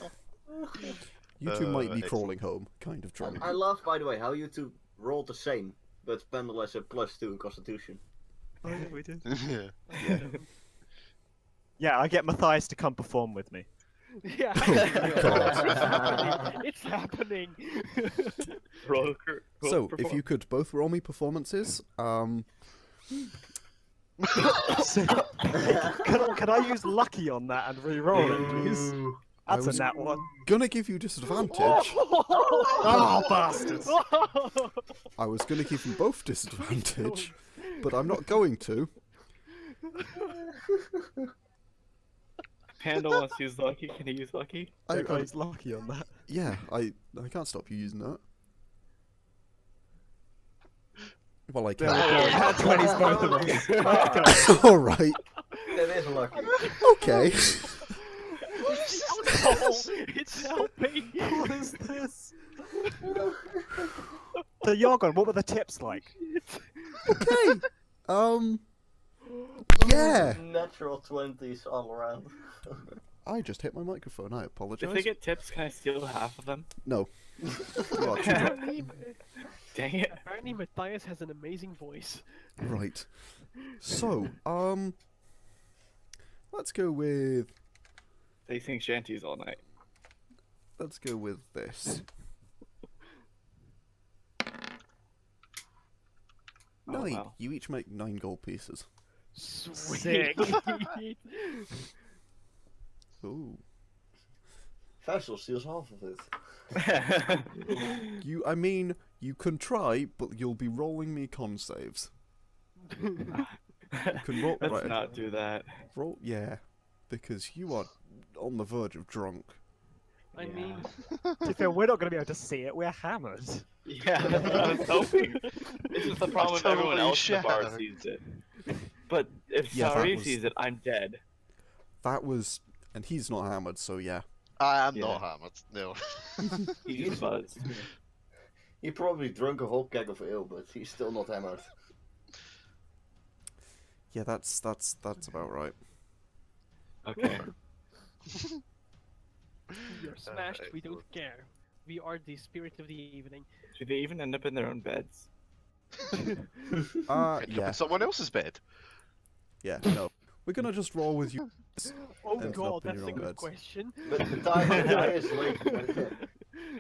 You two might be excellent. crawling home, kind of drunk. I love, by the way, how you two rolled the same, but Pendle has a +2 in Constitution. Oh, yeah, we did. Yeah. Yeah, I get Mathias to come perform with me. Yeah. God. It's happening. So, if you could both roll me performances, So, can I use lucky on that and re-roll it, please? That's a was- nat one. gonna give you disadvantage. Oh, bastards! I was gonna give you both disadvantage, but I'm not going to. Panda wants to use lucky. Can he use lucky? I He's lucky on that. yeah, I can't stop you using that. Well, I There we can. go. Nat 20s both of us. Let's go. All right. That is lucky. Okay. It's helping. What is this? So, Yargon, what were the tips like? Okay. Yeah. Natural 20s all around. I just hit my microphone. I apologize. If they get tips, can I steal half of them? No. You are too drunk. Apparently, Dang it. apparently Mathias has an amazing voice. Right. So, let's go with They sing shanties all night. this. Oh, 9. wow. You each make 9 gold pieces. Sweet. Sick. Ooh. Vesztel steals half of it. I mean, you can try, but you'll be rolling me con saves. You can roll. Let's right. not do that. Roll. Yeah. Because you are on the verge of drunk. I Yeah. mean, To be fair, we're not going to be able to see it. We're hammered. Yeah, that's what I was hoping. This is the problem if everyone totally else in the bar shattered. sees it. But if Yeah, that Sauriv was- sees it, I'm dead. That was. And he's not hammered, so yeah. I am Yeah. not hammered. No. He's just buzzed. He probably drunk a whole keg of ale, but he's still not hammered. Yeah, that's about right. Okay. you're smashed. We don't care. We are the spirit of the evening. Do they even end up in their own beds? End up Yeah. in someone else's bed. Yeah. No. We're gonna just roll with you. Oh Ended god, up in that's your a own good beds. question. But Mathias is late. I mean,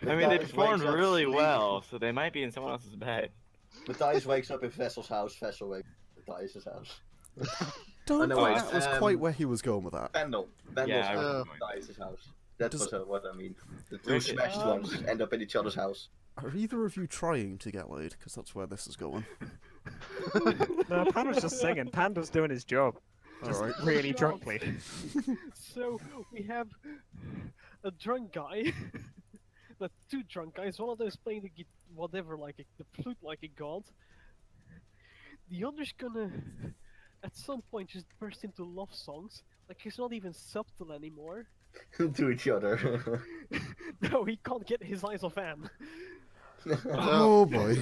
they Mathias performed wakes up really sleeping. well, so they might be in someone else's bed. Mathias wakes up in Vestel's house. Vesztel wakes up in Mathias' house. Don't no, think wait, that was quite where he was going with that. Pendle. Yeah, Pendel's I house. remember. Mathias' house. That Does- was what I mean. The two Wicked. smashed ones end up in each other's house. Are either of you trying to get laid? Because that's where this is going. No, Panda's just singing. Panda's doing his job. Just Alright. really Job. drunkly. So we have a drunk guy, but two drunk guys. One of them's playing the whatever, like the flute, like a god. The other's gonna, at some point, just burst into love songs. Like he's not even subtle anymore. To each other. No, he can't get his eyes off Anne. Oh boy.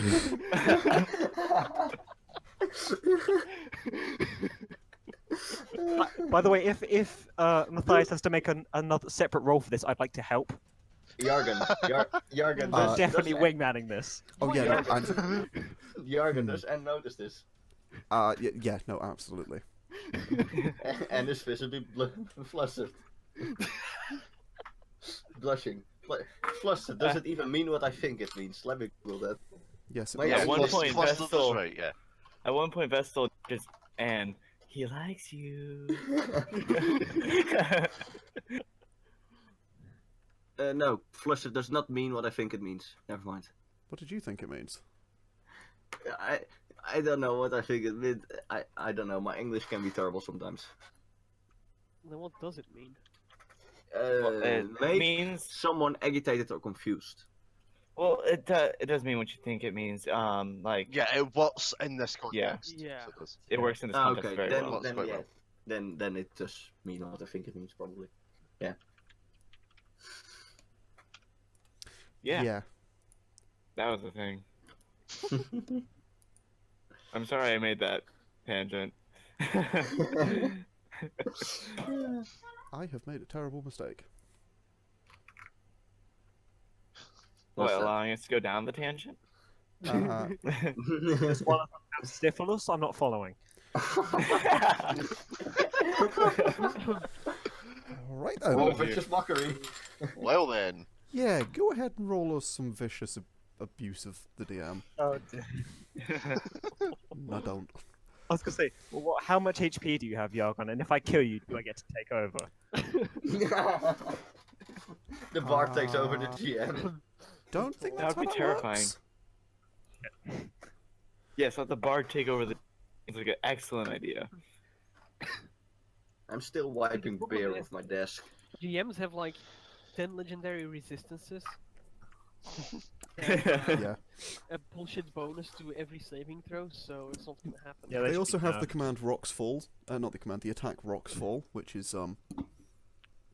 By the way, if Mathias has to make another separate roll for this, I'd like to help. Yargon. Yargon I'm does. definitely does wingmanning this. Oh yeah. No, and, Yargon does and notice this. yeah. No, absolutely. And is visibly flustered. Blushing. Flustered doesn't even mean what I think it means. Let me Google that. Yes. It Wait, was. At one point, Flustered is Vesztel. right, yeah. At one point, Vesztel just and he likes you. No, flustered does not mean what I think it means. Never mind. What did you think it means? I don't know what I think it means. I don't know. My English can be terrible sometimes. Then what does it mean? It Make means someone agitated or confused. well, it does mean what you think it means. Like Yeah, what's in this context. Yeah. so it does. it works in this Ah, context okay, very then, well. That's then quite yeah. well. then it does mean what I think it means probably. Yeah. Yeah. That was the thing. I'm sorry I made that tangent. I have made a terrible mistake. What's What, that? allowing us to go down the tangent? Does one of them have syphilis? I'm not following. Alright then. Oh, vicious mockery. Well then. Yeah, go ahead and roll us some vicious abuse of the DM. Oh, dear. No, don't. I was gonna say, well, how much HP do you have, Yargon? And if I kill you, do I get to take over? The bard takes over the GM. Don't think That that's would be how that terrifying. works. Yes, let the bard take over the. It's like an excellent idea. I'm still wiping beer off my desk. GMs have like 10 legendary resistances. Yeah. A bullshit bonus to every saving throw, so it's not gonna happen. Yeah, They should also be have the nerfed. command rocks fall. Not the command, the attack rocks fall, which is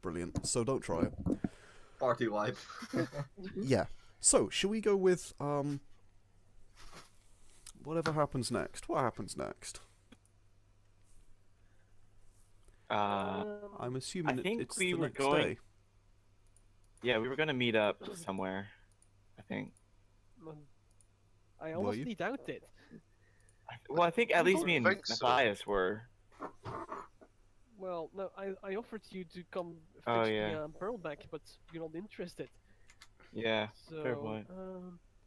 brilliant. So don't try it. Party wipe. Yeah. So, shall we go with whatever happens next? What happens next? I'm assuming think it's we the were next going- day. Yeah, we were gonna meet up somewhere. I think. I Were you? honestly doubt it. Well, I think at least me and think so. Mathias were. Well, no, I offered you to come fetch Oh, yeah. the pearl back, but you're not interested. Yeah. So, Fair point.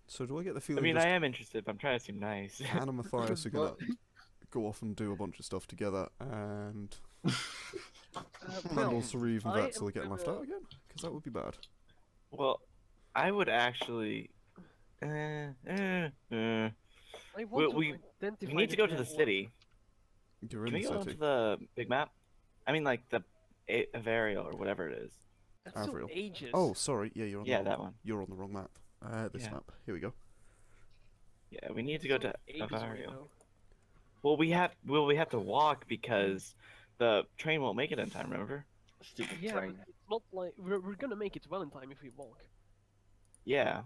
So do I get the I feeling mean, just I am interested, but I'm trying to seem nice. Anne and Mathias are gonna go off and do a bunch of stuff together, and Pandal, Sauriv, and I Vesztel am are getting left gonna- out again? Because that would be bad. Well, I would actually. I want to we identify need to the go to the damn city. You're Can in we the go city. onto the big map? I mean, like the Avarial or whatever it is. one. That's Avril. so ages. Oh, sorry. Yeah, you're on Yeah, the that wrong, one. You're on the wrong map. This Yeah. map. Here we go. Yeah, we need to go to Ages away, Avarial. though. Well, we have to walk because the train won't make it in time. Remember? Stupid Yeah, train. but it's not like we're gonna make it well in time if we walk. Yeah.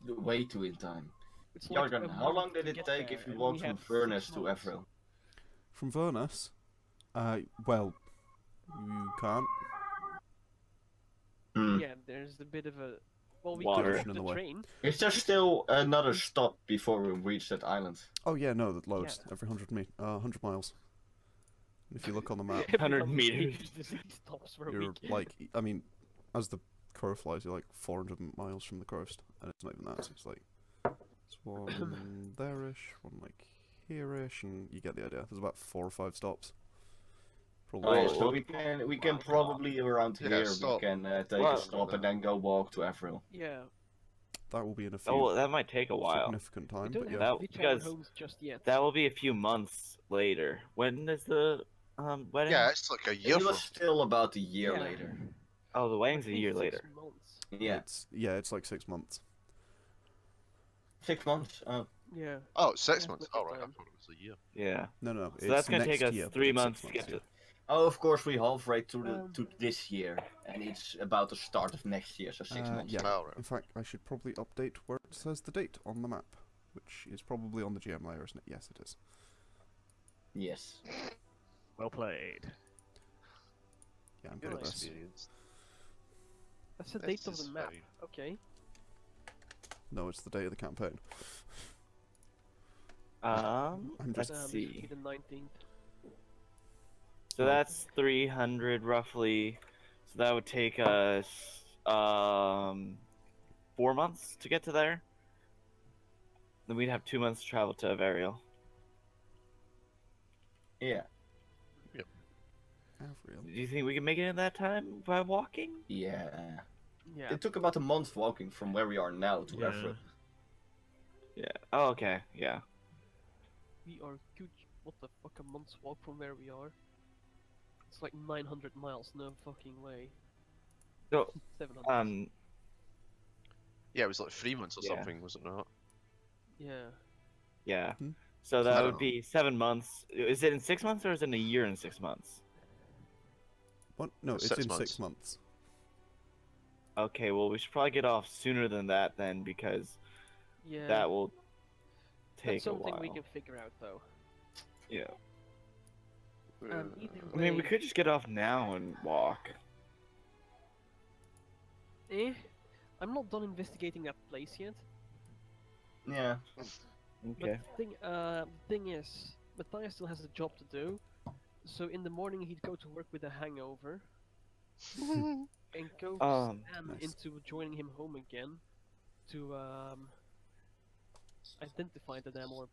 Way too in time. It's like Yargon, a how month long did to it get take there, if you and walked we from have 6 Furnace to months. Evril? From Vernus, well, you can't. Yeah, there's a bit of a. Well, we Water. could Ocean take in the the way. train. Is there still another stop before we reach that island? Oh yeah, no, that loads Yeah. every 100 miles. And if you look on the map, Every 100 time meters. the city stops for a you're week. like, I mean, as the crow flies, you're like 400 miles from the coast, and it's not even that. So it's like, it's one there-ish, one like here-ish, and you get the idea. There's about 4 or 5 stops. Oh, Probably. yeah, so we can probably around Yeah, here stop. we can take Well- a stop and then go walk to Evril. Yeah, That will be in a few Oh, well, that might take a while. significant we time, don't but have yeah. to That- ditch our because homes just yet. That will be a few months later. When is the wedding? Yeah, it's like a year It from. was still about a year Yeah. later. Oh, the wedding's I a think year 6 later. months. Yeah, It's like 6 months. 6 months. Oh, Yeah. Oh, 6 Yeah, months. look at Oh, right. I time. thought it was a year. Yeah. No, So it's that's gonna next take us year, but 3 it's 6 months to get to. oh, of course we halfway to the Um, to this year, and it's about the start of next year, so 6 months. Yeah. Oh, right. In fact, I should probably update where it says the date on the map, which is probably on the GM layer, isn't it? Yes, it is. Yes. Well played. Yeah, I'm good at this. Experienced. That's the This date of the is map. fine. Okay. No, it's the date of the campaign. I'm Let's just- It should be see. the 19th. So that's 300 roughly. So that would take us 4 months to get to there. Then we'd have 2 months to travel to Avarial. Yeah. Avril. Do you think we can make it in that time by walking? Yeah. Yeah. It took about a month walking from where we are now to Yeah. Evril. Yeah. Oh, okay. Yeah. We are good. What the fuck? A month's walk from where we are. It's like 900 miles. No fucking way. So, 700. Yeah, it was like 3 months or Yeah. something, was it not? Yeah. yeah. Hmm. So I that don't would know. be 7 months. Is it in 6 months or is it in a year and 6 months? What? No, it's 6 in months. 6 months. Okay, well we should probably get off sooner than that then, because Yeah. that will That's take a something while. we can figure out though. Yeah. Either I mean, we way- could just get off now and walk. I'm not done investigating that place yet. Yeah. Okay. But the thing is, Mathias still has a job to do. So in the morning he'd go to work with a hangover and go Um, Sam nice. into joining him home again to identify the damn orb.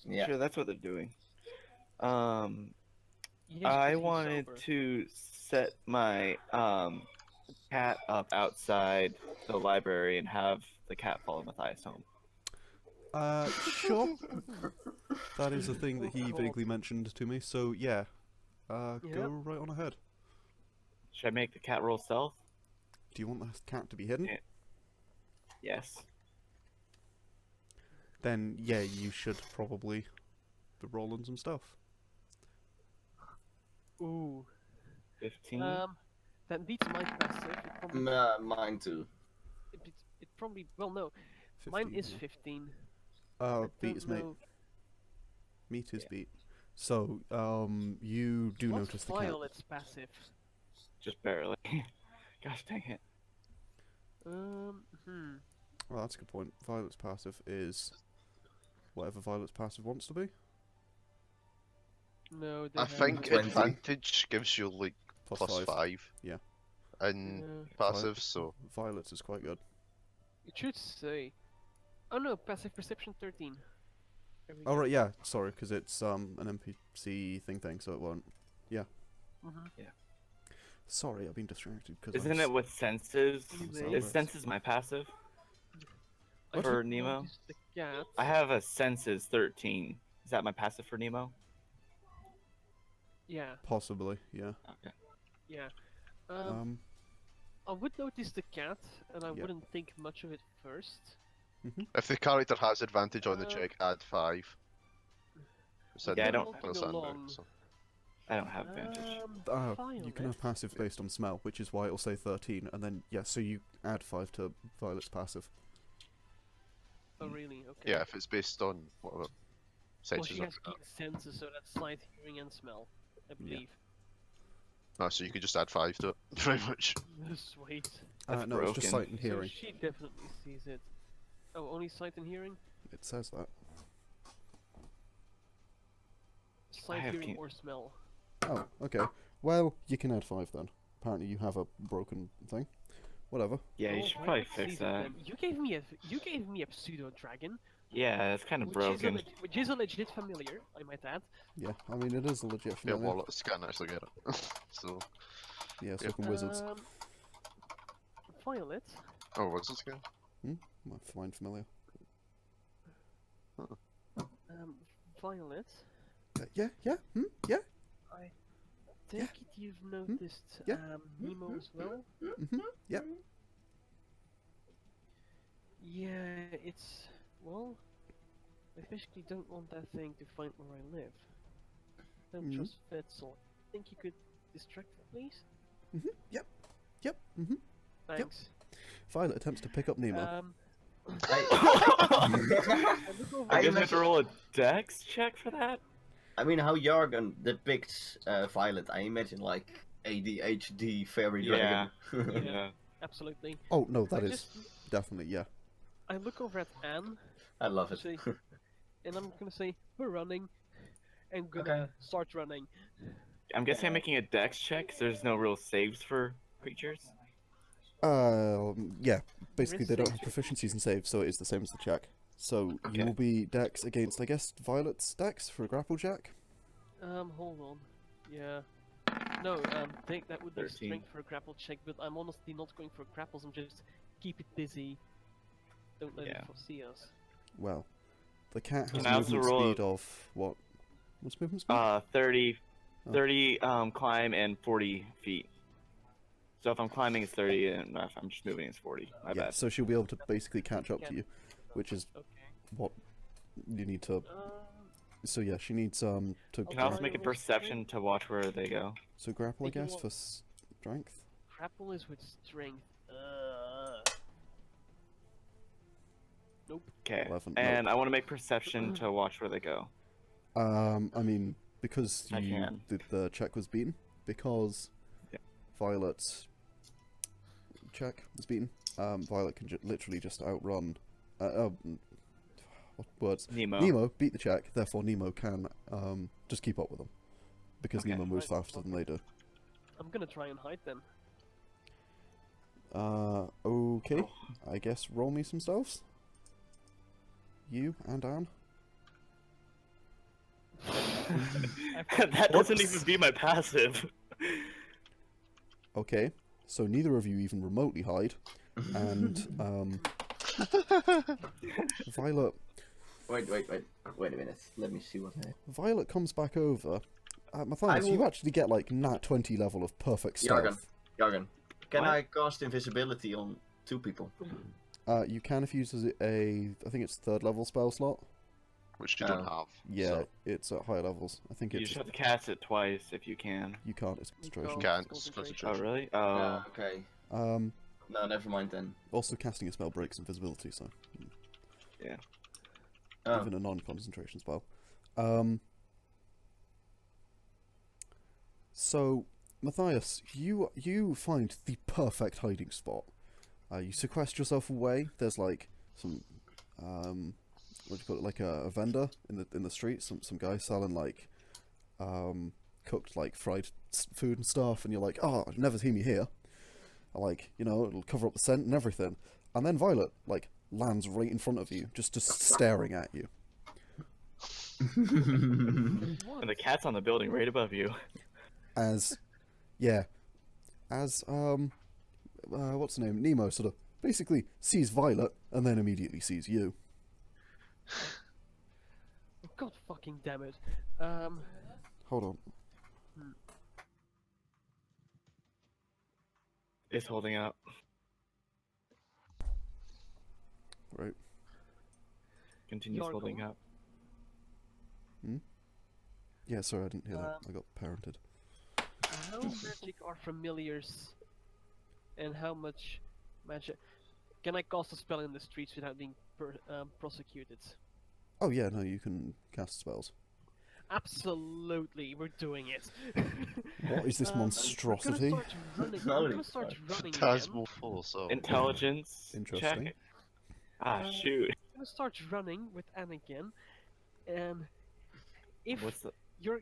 Yeah. Sure, that's what they're doing. Yes, I 'cause he's wanted sober. to set my cat up outside the library and have the cat follow Mathias home. Sure. That is a thing that Oh, he God. vaguely mentioned to me, so yeah. Go Yep. right on ahead. Should I make the cat roll stealth? Do you want the cat to be hidden? Yeah. Yes. Then, yeah, you should probably be rolling some stuff. Ooh. 15. That beats my passive. It probably, Mine too. it probably well no. Mine 15, is yeah. 15. Beat Don't is mate. know- Meat is Yeah. beat. So, you do What's notice the cat. Violet's passive? Just barely. Gosh dang it. Well, that's a good point. Violet's passive is whatever Violet's passive wants to be. No, they I have- think 20. advantage gives you like Plus plus 5. 5. Yeah. And Yeah. passive, so Violet's is quite good. It should say. Oh no, passive perception 13. There we Oh go. right, yeah. Sorry, because it's an NPC thing, so it won't. Mhm. Sorry, I've been distracted because. Isn't it with senses? Anyway. Is senses my passive? I For did Nemo? notice the cat. I have a senses 13. Is that my passive for Nemo? Yeah, Possibly, yeah. Okay. yeah. Um, I would notice the cat, and I Yeah. wouldn't think much of it first. if the character has advantage on the Uh, check, add 5. Instead Yeah, I of don't- plus Walking under, along. so. I don't have advantage. you can have Violet. passive based on smell, which is why it'll say 13, and then yeah, so you add 5 to Violet's passive. Oh really? Okay. Yeah, if it's based on whatever Well, senses. she I has forgot. keen senses, so that's sight, hearing, and smell. I believe. No, so you could just add 5 to it, pretty much. Sweet. That's No, it's just broken. sight and So hearing. she definitely sees it. Oh, only sight and hearing? It says that. Sight, have hearing, keen- or smell. Oh, okay. Well, you can add 5 then. Apparently, you have a broken thing. Whatever. Yeah, you Oh, should why probably not fix season that. them? You gave me a pseudo dragon, Yeah, it's kind of broken. which is a legit familiar, I might add. Yeah, I mean, it is a legit Yeah, familiar. wallets can't actually get it. So, Yeah, so yeah. can wizards. Violet. oh, what's this again? My fine familiar. Violet. Yeah. I take it you've noticed Yeah. Nemo as well. Yeah. Yeah, it's well. I basically don't want that thing to find where I live. Don't Mhm. trust Vesztel. Think you could distract it, please? Yep. Thanks. Violet attempts to pick up Nemo. I look over I I guess we have imagine- to roll a dex check for that? I mean, how Yargon depicts Violet, I imagine like ADHD fairy Yeah. dragon. Yeah. Absolutely. Oh no, that I is just- definitely yeah. I look over at Anne, I love it. say, and I'm gonna say, "We're running," and gonna Okay. start running. I'm guessing I'm making a dex check 'cause there's no real saves for creatures. Yeah. Basically, is they don't have save proficiencies in saves, so it is the same as the check. So you Okay. will be dex against, I guess, Violet's dex for a grapple jack. Hold on. Yeah. No, think that would be 13. strength for a grapple check, but I'm honestly not going for grapples. I'm just keep it busy. Don't let Yeah. it foresee us. Well, the cat has Can I also movement roll a- speed of what? What's movement speed? 30, Oh. 30 climb and 40 feet. So if I'm climbing it's 30 and if I'm just moving it's 40. My yeah, bad. so she'll be able to basically catch up Yeah. to you, which is Okay. what you need to So yeah, she needs to. Can I also try make a and roll perception to watch where they go? So grapple, I Think you guess, want- for strength. Grapple is with strength. Nope. Okay. 11, And I want to make perception to watch where they go. I mean, because I can. the check was beaten, because Yeah. Violet's check was beaten. Violet can literally just outrun. What words? Nemo. Nemo beat the check, therefore Nemo can just keep up with them, because Okay. Nemo moves Right, faster than they do. I'm gonna try and hide them. Okay. I guess roll me some stealths. You and Anne. That doesn't even be my passive. Okay. So neither of you even remotely hide, and Violet. Wait a minute. Let me see what I... Violet comes back over. Mathias, you actually get like nat 20 level of perfect stealth. Yargon, can What? I cast invisibility on 2 people? You can if you use I think it's 3rd level spell slot. Which you don't have. Yeah, so it's at higher levels. I think You it's just have to cast it twice if you can. you can't. It's concentration. can't. It's It's concentration. Oh, concentration. really? Yeah, Oh. okay. Um, No, never mind then. also casting a spell breaks invisibility, so Oh. even a non-concentration spell. So Mathias, you find the perfect hiding spot. You sequester yourself away. There's like some what do you call it? Like a vendor in the street. Some guy selling like cooked like fried food and stuff, and you're like, oh, I've never seen me here. Like, you know, it'll cover up the scent and everything. And then Violet like lands right in front of you, just staring at you. And the cat's on the building right above you. As what's the name? Nemo sort of basically sees Violet and then immediately sees you. Oh, God fucking damn it. Hold on. It's holding up. Right. Continues Yargon. holding up. Yeah, sorry, I didn't hear that. Um, I got parented. How magic are familiars, and how much magic can I cast a spell in the streets without being prosecuted? Oh yeah, no, you can cast spells. Absolutely, we're doing it. What is this monstrosity? I'm gonna start running Taz again. will fall, so. Intelligence. Interesting. Check. Ah, shoot. I'm gonna start running with Anne again, and if What's the?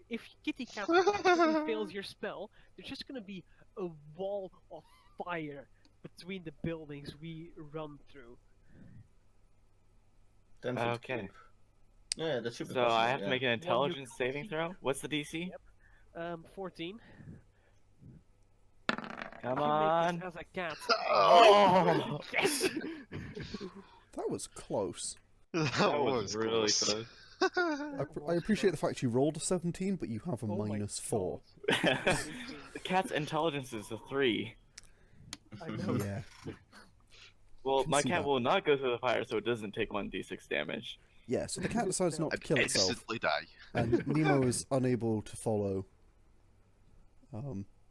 if Kitty Cat actually fails your spell, there's just gonna be a wall of fire between the buildings we run through. 10 feet Okay. cube. Yeah, that should be So possible, I have to yeah. make an intelligence saving throw. What's the DC? 14. Come You on. make this as a cat. Oh, Yes. That was close. that was really close. I appreciate the fact you rolled a 17, but you have a Oh my -4. God. The cat's intelligence is a 3. I know. Yeah. Well, Can my see cat that. will not go through the fire, so it doesn't take 1d6 damage. Yeah, so the cat decides not to I'd kill itself, instantly die. and Nemo is unable to follow.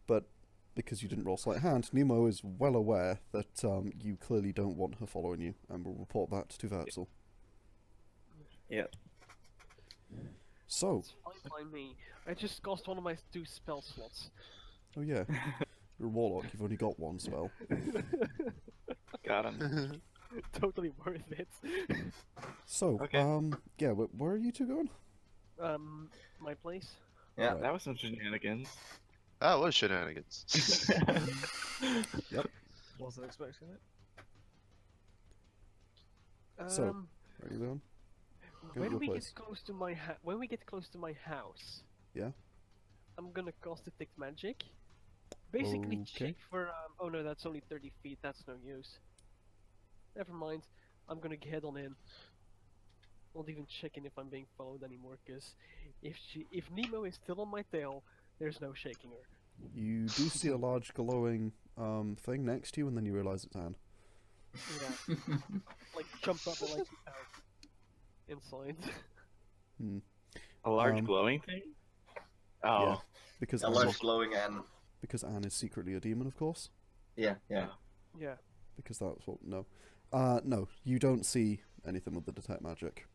But because you didn't roll sleight of hand, Nemo is well aware that you clearly don't want her following you, and will report that to Vesztel. Yeah. So, It's fine by me. I just cost one of my 2 spell slots. oh yeah, you're a warlock. You've only got 1 spell. Got him. Totally worth it. So, Okay. yeah, where are you two going? My place. Yeah. That was some shenanigans. That was shenanigans. Wasn't expecting it. So, Um, Where are you going? Go to when your we place. get close to my when we get close to my house, Yeah? I'm gonna cast detect magic. Basically, Okay. check for. Oh no, that's only 30 feet. That's no use. Never mind. I'm gonna head on in. Not even checking if I'm being followed anymore, because if Nemo is still on my tail, there's no shaking her. You do see a large glowing thing next to you, and then you realise it's Anne. Yeah. Like jump up and like out inside. A large Um, glowing thing? Yeah, Oh. because A Anne, large glowing and because Anne is secretly a demon, of course. yeah. Yeah. Because that's what no, no, you don't see anything with the detect magic.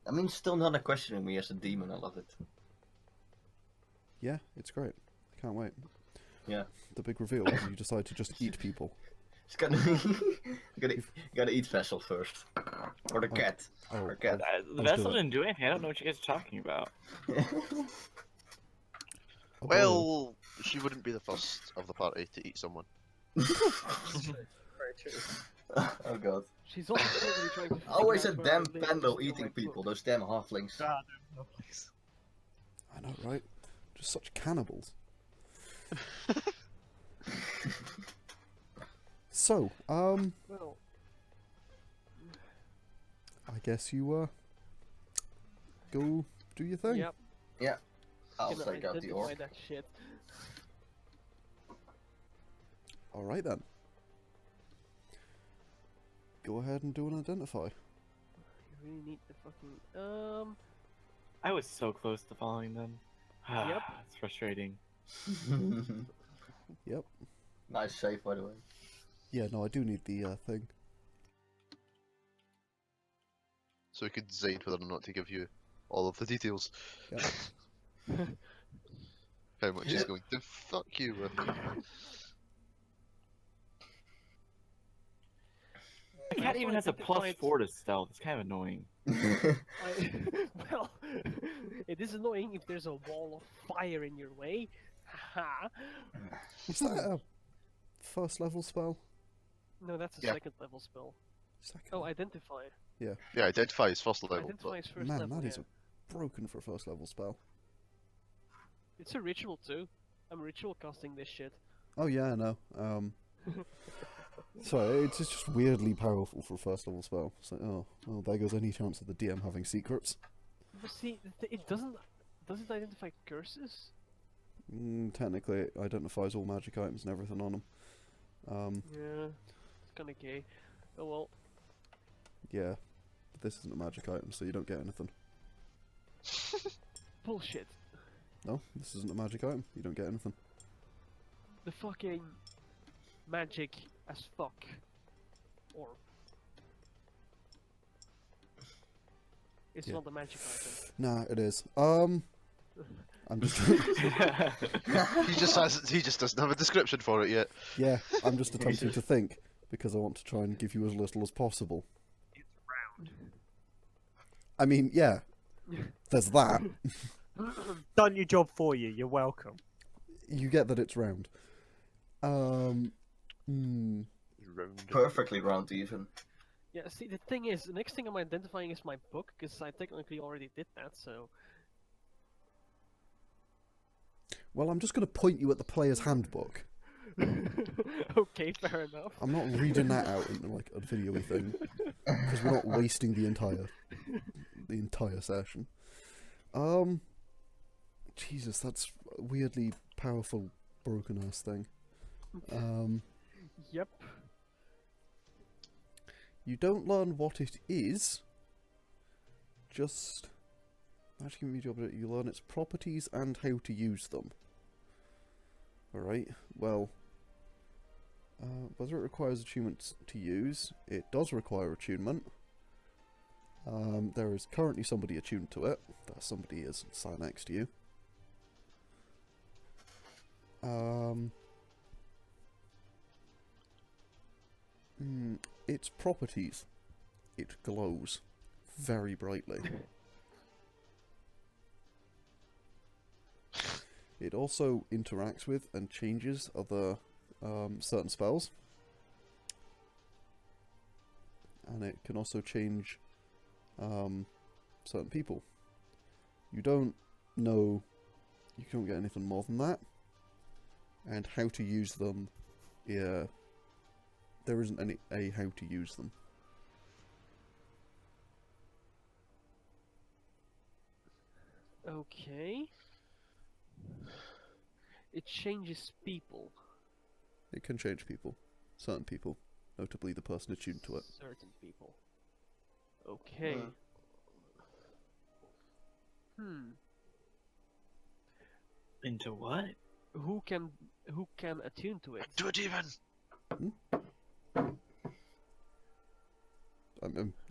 I mean, still not a questioning me as a demon. I love it. Yeah, it's great. I can't wait. Yeah. The big reveal when you decide to just eat people. It's gonna gotta eat Vessel first, or the cat. Oh, Or cat. The I'll do Vessel it. didn't do anything. I don't know what you guys are talking about. oh, Well, she wouldn't be the first of the party to eat someone. Very true. Oh god. She's also probably trying to figure Always a out where damn I live to Pandal steal eating my people, book. those damn halflings. God, no, please. I know, right? Just such cannibals. So, Well, I guess you go do your thing. yep. I'll Gonna take out the identify orc. that shit. All right then. Go ahead and do an identify. You really need the fucking I was so close to following them. Yep. It's frustrating. Yep. Nice save, by the way. Yeah, no, I do need the thing. So we could decide whether or not to give you all of the details. Yeah. How much he's going to fuck you with. The cat even has a identified- +4 to stealth. It's kind of annoying. Well, it is annoying if there's a wall of fire in your way. Haha. Is that a first level spell? No, that's a Yeah. second level spell. Second. Oh, identify. Yeah, identify is first level. Identify is first Man, level. that is Yeah. broken for a first level spell. It's a ritual too. I'm ritual casting this shit. Oh yeah, I know. So it's just weirdly powerful for a first level spell. So oh, well, there goes any chance of the DM having secrets. But see, it doesn't. Does it identify curses? Technically, it identifies all magic items and everything on them. Yeah, it's kind of gay. Oh well. Yeah, but this isn't a magic item, so you don't get anything. Bullshit. No, this isn't a magic item. You don't get anything. The fucking magic as fuck. Or it's Yeah. not a magic item. Nah, it is. I'm just He just doesn't have a description for it yet. yeah, I'm just attempting to think because I want to try and give you as little as possible. It's round. I mean, yeah, there's that. Done your job for you. You're welcome. You get that it's round. Round. Perfectly round even. Yeah, see, the thing is, the next thing I'm identifying is my book, because I technically already did that, so... Well, I'm just going to point you at the player's handbook. Okay, fair enough. I'm not reading that out in like a video-y thing because we're not wasting the entire session. Jesus, that's a weirdly powerful broken ass thing. Yep. You don't learn what it is. Just magic immediate object. You learn its properties and how to use them. All right. Well, whether it requires attunement to use, it does require attunement. There is currently somebody attuned to it. That somebody is sat next to you. Its properties. It glows very brightly. It also interacts with and changes other certain spells. And it can also change certain people. You don't know, you can't get anything more than that. And how to use them, yeah, there isn't any how to use them. Okay. It changes people. It can change people, certain people, notably the person attuned to it. Certain people. Okay. Into what? Who can attune to it? To a demon. You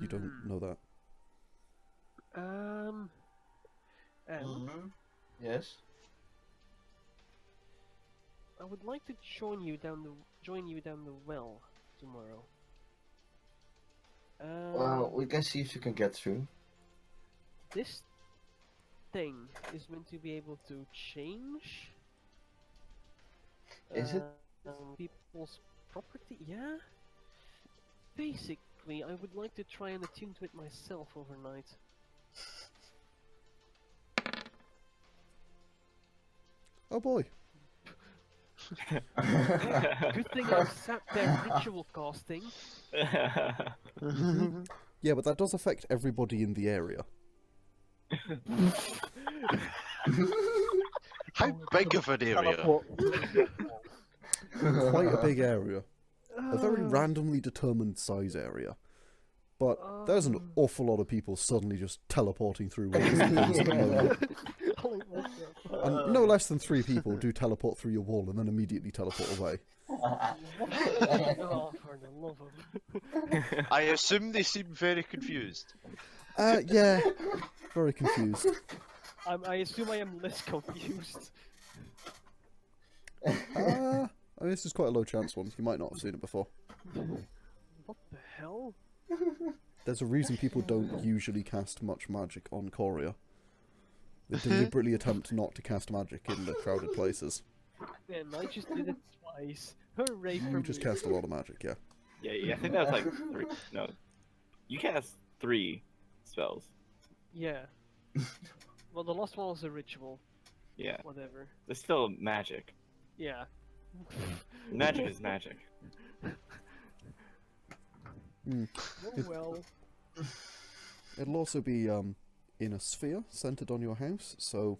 don't know that. And Yes. I would like to join you down the well tomorrow. Well, we can see if you can get through. This thing is meant to be able to change. Is it? People's property? Yeah. Basically, I would like to try and attune to it myself overnight. Oh boy. Good thing I sat there ritual casting. Yeah, but that does affect everybody in the area. How big of an area? Quite a big area. A very randomly determined size area. But there's an awful lot of people suddenly just teleporting through walls and things at the moment. And no less than 3 people do teleport through your wall and then immediately teleport away. Oh, for the love of... I assume they seem very confused. Yeah. Very confused. I assume I am less confused. I mean, this is quite a low chance one. You might not have seen it before. What the hell? There's a reason people don't usually cast much magic on Coria. They deliberately attempt not to cast magic in the crowded places. Man, I just did it twice. Hooray for You me. just cast a lot of magic, yeah. Yeah, I think that was like 3. No. You cast 3 spells. Yeah. Well, the last one was a ritual. Yeah. Whatever. It's still magic. Yeah. Magic is magic. Mm. Oh well. It'll also be in a sphere centered on your house, so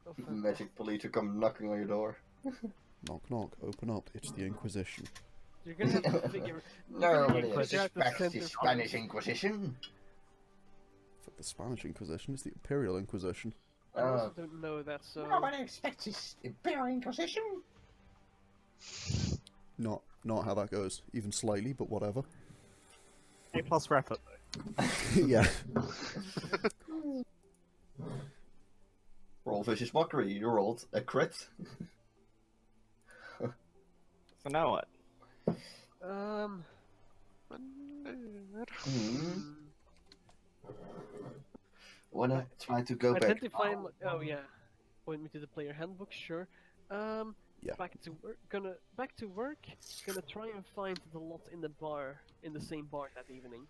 Oh, fuck. Magic police are come knocking on your door. knock knock, open up, it's the Inquisition. You're gonna have to figure. Nobody figure out the suspects the center Spanish point. Inquisition. Fuck the Spanish Inquisition, it's the Imperial Inquisition. I also don't know that, so. Nobody expects the Imperial Inquisition. Not how that goes, even slightly, but whatever. A+ for effort though. Yeah. Roll vicious mockery. You rolled a crit. So now what? Wanna try to go back? Identify. Oh yeah. Point me to the player handbook. Sure. Yeah. Back to work. Gonna try and find the lot in the bar, in the same bar that evening.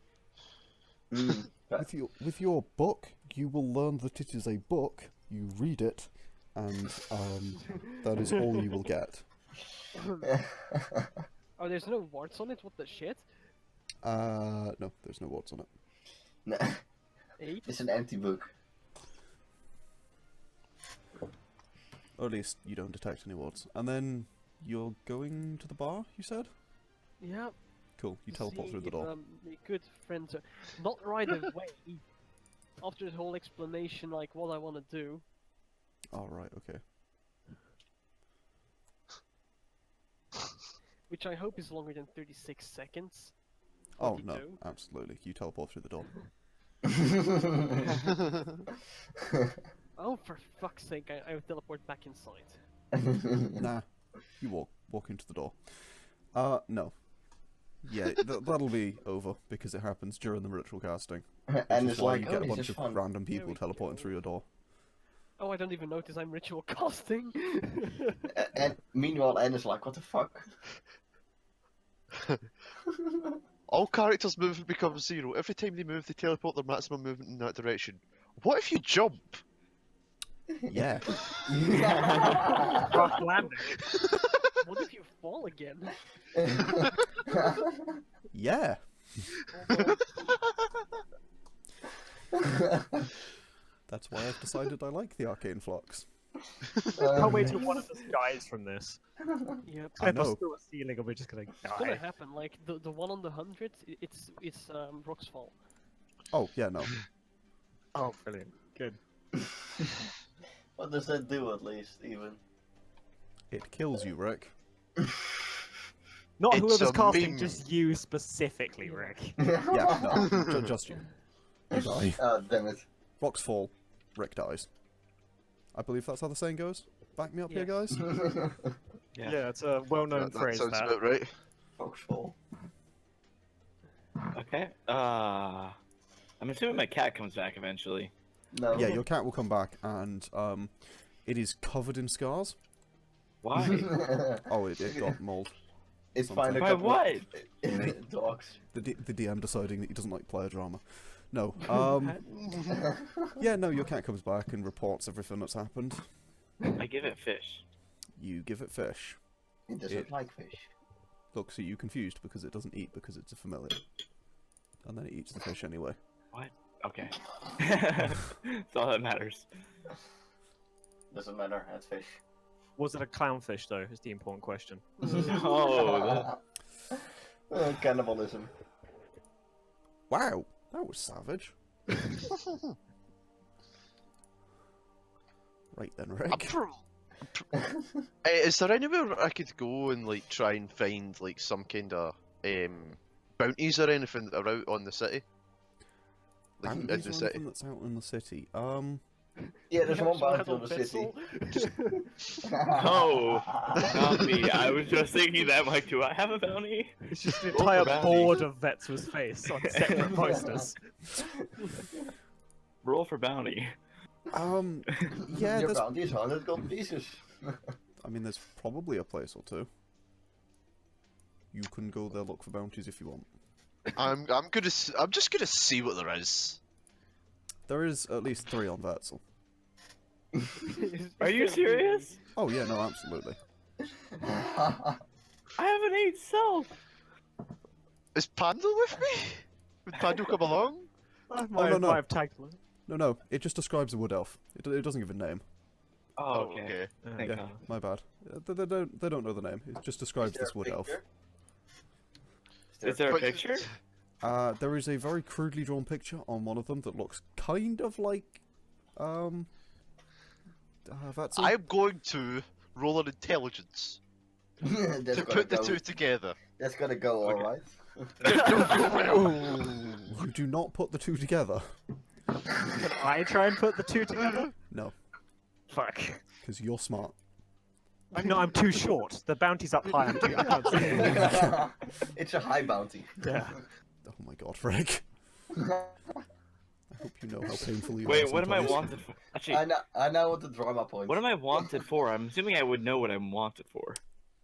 With your book, you will learn that it is a book, you read it, and that is all you will get. Oh, there's no warts on it. What the shit? No, there's no words on it. No, 8. it's an empty book. Or at least you don't detect any words. And then you're going to the bar, you said? Yeah. Cool, you teleport See through the if, door. my good friends are not right away. After the whole explanation, like what I want to do. Alright, okay. Which I hope is longer than 36 seconds. Oh, no, 42. absolutely. You teleport through the door. Oh, for fuck's sake, I would teleport back inside. Nah, you walk into the door. No. Yeah, that'll be over, because it happens during the ritual casting. And Which it's is why like, you get oh, a this bunch is of fun. random people we teleporting go. through your door. Oh, I don't even notice I'm ritual casting. And meanwhile, Anne is like, what the fuck? All characters' movement becomes 0. Every time they move, they teleport their maximum movement in that direction. What if you jump? Yeah. Rough landing. What if you fall again? Yeah. That's why I've decided I like the Arcane Flux. Can't wait till one of us dies from this. Yep. I Clip us know. through a ceiling and we're just gonna It's gonna die. happen. Like the one on the 100, it's Rock's fault. Oh, yeah, no. Oh, brilliant. Good. What does that do, at least, even? It kills you, Rick. Not It's whoever's a casting, meme. just you specifically, Rick. Yeah, no, just you. You die. Oh, damn it. Rocks fall. Rick dies. I believe that's how the saying goes. Back me up here, Yes. guys. Yeah, it's a well-known That phrase. sounds That. about right. Foxfall. Okay. I'm assuming my cat comes back eventually. No. Yeah, your cat will come back, and it is covered in scars. Why? Oh, it got mold. It's Something. fine. a By couple what? of dogs. The DM deciding that he doesn't like player drama. No. Yeah, no, your cat comes back and reports everything that's happened. I give it fish. You give it fish. It doesn't like fish. Looks at you confused because it doesn't eat because it's a familiar. And then it eats the fish anyway. What? Okay. That's all that matters. Doesn't matter, that's fish. Was it a clownfish, though, is the important question. No. Cannibalism. Wow, that was savage. Right then, Rick. Is there anywhere I could go and like try and find like some kind of bounties or anything that are out on the city? Like in Bounties the or city. anything that's out in the city. Yeah, there's one Actual bounty on the Vesztel. city. No, not me. I was just thinking that, like, do I have a bounty? It's just an Roll entire for bounty. board of Vets's face on separate posters. Roll for bounty. Yeah, Your there's, bounty is 100 gold pieces. I mean, there's probably a place or two. You can go there look for bounties if you want. I'm just gonna see what there is. There is at least 3 on Vesztel. Are you serious? Oh yeah, no, absolutely. I have an 8 self. Is Pandal with me? Would Pandal come along? I no, no. might have tagged one. No, it just describes a wood elf. It doesn't give a name. Oh, okay. Thank Yeah, God. my bad. They don't know the name. It just describes this wood elf. Is there a But- picture? There is a very crudely drawn picture on one of them that looks kind of like Vesztel. I'm going to roll an intelligence That's to gonna put the go. two together. That's gonna go Okay. alright. You do not put the two together. Can I try and put the two together? No, Fuck. because you're smart. No, I'm too short. The bounty's up high. I can't see it. It's a high bounty. Yeah. Oh my god, Rick. I hope you know how painful you are. Wait, what am I sometimes. wanted for? Actually, I know what the drama point. what am I wanted for? I'm assuming I would know what I'm wanted for.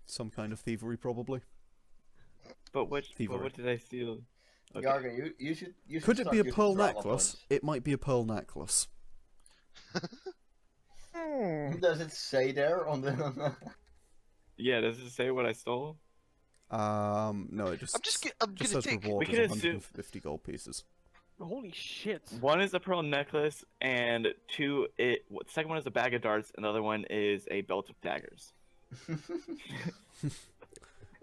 Some kind of thievery, probably. But Thievery. what did I steal? Okay. Yargon, you should. Could it start be a using pearl drama necklace? It might be a pearl necklace. points. Does it say there on the? Yeah, does it say what I stole? No, it I'm just gonna says take. reward We is could assume- 150 gold pieces. Holy shit. One is a pearl necklace, and the second one is a bag of darts, and the other one is a belt of daggers.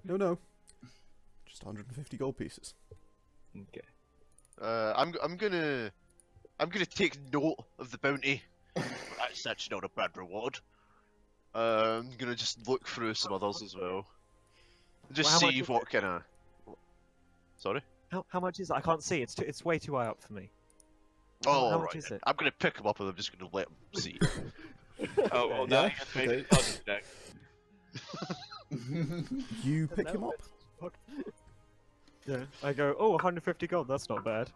No, just 150 gold pieces. Okay. I'm gonna take note of the bounty. That's not a bad reward. I'm gonna just look through some others as well. Just Well, how much see is what kind of. Sorry. How much is it? I can't see. It's way too high up for me. Oh, how much right. is it? I'm gonna pick them up and I'm just gonna let them see. Oh, well, Yeah, now you have to make okay. an intelligence check. You pick him up. Yeah. I go, oh, 150 gold. That's not bad.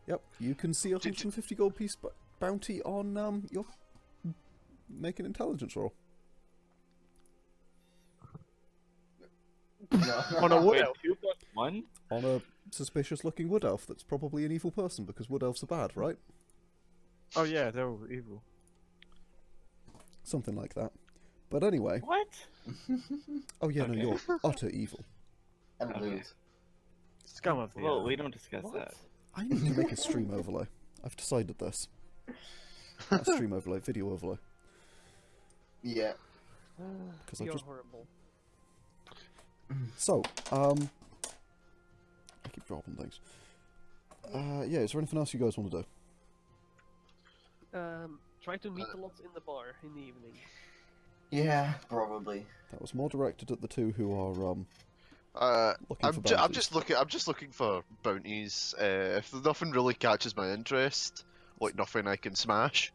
Yep, you can see a 150 gold piece bounty on your make an intelligence roll. On a wood Wait, elf. 2 plus 1? On a suspicious looking wood elf that's probably an evil person because wood elves are bad, right? Oh yeah, they're all evil. Something like that. But anyway, What? oh yeah, Okay. no, you're utter evil. And Okay. loot. Scum of the Well, earth. we don't discuss that. I need to make a stream overlay. I've decided this. Not a stream overlay, video overlay. Yeah. 'Cause I You're just- horrible. So, I keep dropping things. Yeah, is there anything else you guys want to do? Try to meet the lots in the bar in the evening. Yeah, probably. That was more directed at the two who are looking I'm for just bounties. I'm just looking for bounties. If nothing really catches my interest, like nothing I can smash.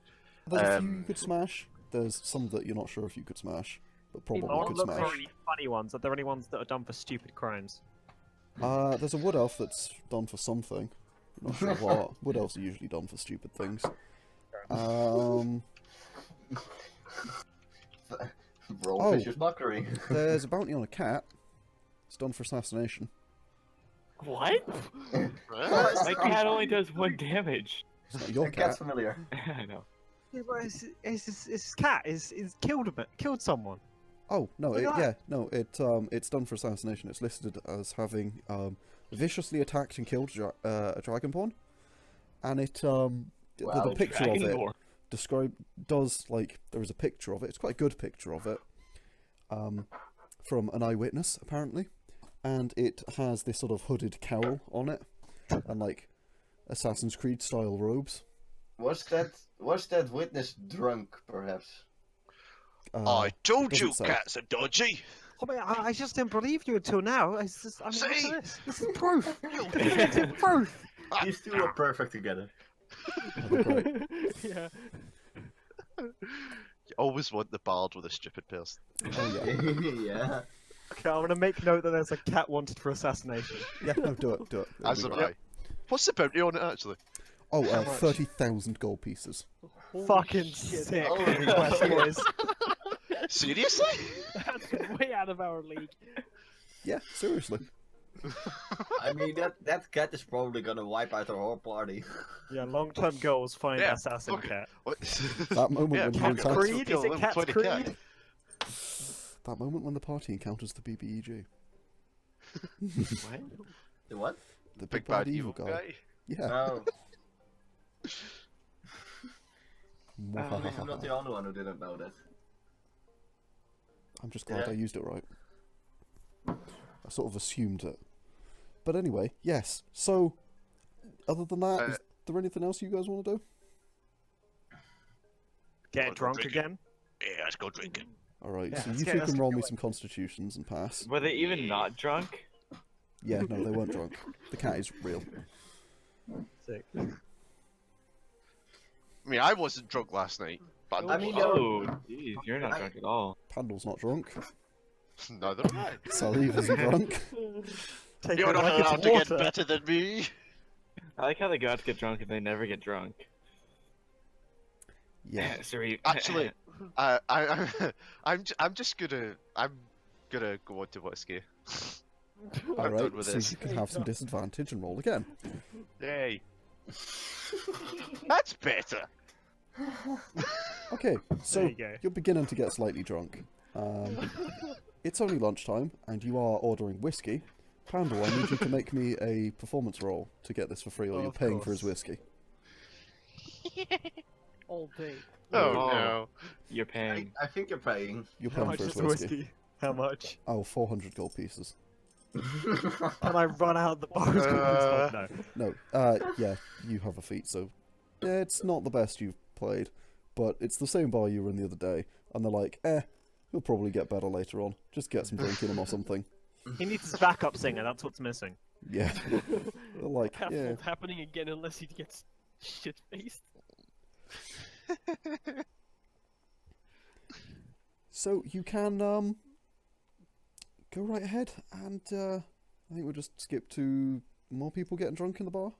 There's a few you could smash. There's some that you're not sure if you could smash, but probably I want could to look for smash. any funny ones. Are there any ones that are done for stupid crimes? There's a wood elf that's done for something. I'm not sure what. Wood elves are usually done for stupid things. Rollfish's mockery. There's a bounty on a cat. It's done for assassination. What? Right? My cat only does 1 damage. It's not your The cat's cat. familiar. I know. Yeah, but his cat is killed someone. Oh no! Look at It's done for assassination. It's listed as having viciously attacked and killed a dragonborn, and the picture of it there is a picture of it. It's quite a good picture of it, from an eyewitness apparently, and it has this sort of hooded cowl on it, and like Assassin's Creed style robes. Was that witness drunk, perhaps? I told you, doesn't say. cats are dodgy. I mean, I just didn't believe you until now. I mean, look See? at this. This is proof. This is proof. These two are perfect together. Great. Yeah. You always want the bard with a stupid person. Oh yeah, Yeah. Okay, I'm gonna make note that there's a cat wanted for assassination. yeah. No, do it. It'll As be am great. I. What's the bounty on it actually? Oh, How much? 30,000 gold pieces. Holy Fucking shit. sick. Holy request, shit. boys. Seriously? That's way out of our league. Yeah, seriously. I mean, that cat is probably gonna wipe out our whole party. Yeah, long-term goals find Yeah, assassin fuck it. cat. What? That moment Yeah, when you fuck it, encounter let's Creed? kill Is it them, Cat's 20 Creed? cat. that moment when the party encounters the BBEG, What? The what? the Big bad evil guy. Yeah. Oh. At least I'm not the only one who didn't know that. I'm just glad Yeah. I used it right. I sort of assumed it. But anyway, yes. So, other than that, is there anything else you guys want to do? Get Go drunk drinking. again? Yeah, let's go drinking. Alright, Yeah, so let's you get- two let's can get roll me going. some constitutions and pass. Were they even not drunk? Yeah, no, they weren't drunk. The cat is real. Sick. I mean, I wasn't drunk last night, but I mean, Oh, jeez, you're not I- drunk at all. Pandal's not drunk. neither am I. Sauriv isn't drunk. Take You're it not like allowed it's to water. get better than me. I like how they go out to get drunk and they never get drunk. Yeah. Sorry. Actually, I'm just gonna go on to whiskey. I'm Alright, done with so this. you can have some disadvantage and roll again. Yay. That's better. Okay, There so you go. you're beginning to get slightly drunk. It's only lunchtime, and you are ordering whiskey. Pandal, I need you to make me a performance roll to get this for free, or you're Of paying for his course. whiskey. All day. Oh, Oh. no. You're paying. I think you're paying. You're How paying much for is his the whiskey. whiskey? How much? Oh, 400 gold pieces. And I run out the bar. No. No, yeah, you have a feat, so yeah, it's not the best you've played, but it's the same bar you were in the other day, and they're like, you'll probably get better later on. Just get some drink in him or something. He needs his backup singer, that's what's missing. Yeah. They're like, That's yeah. not happening again unless he gets shit faced. So you can go right ahead, and I think we'll just skip to more people getting drunk in the bar.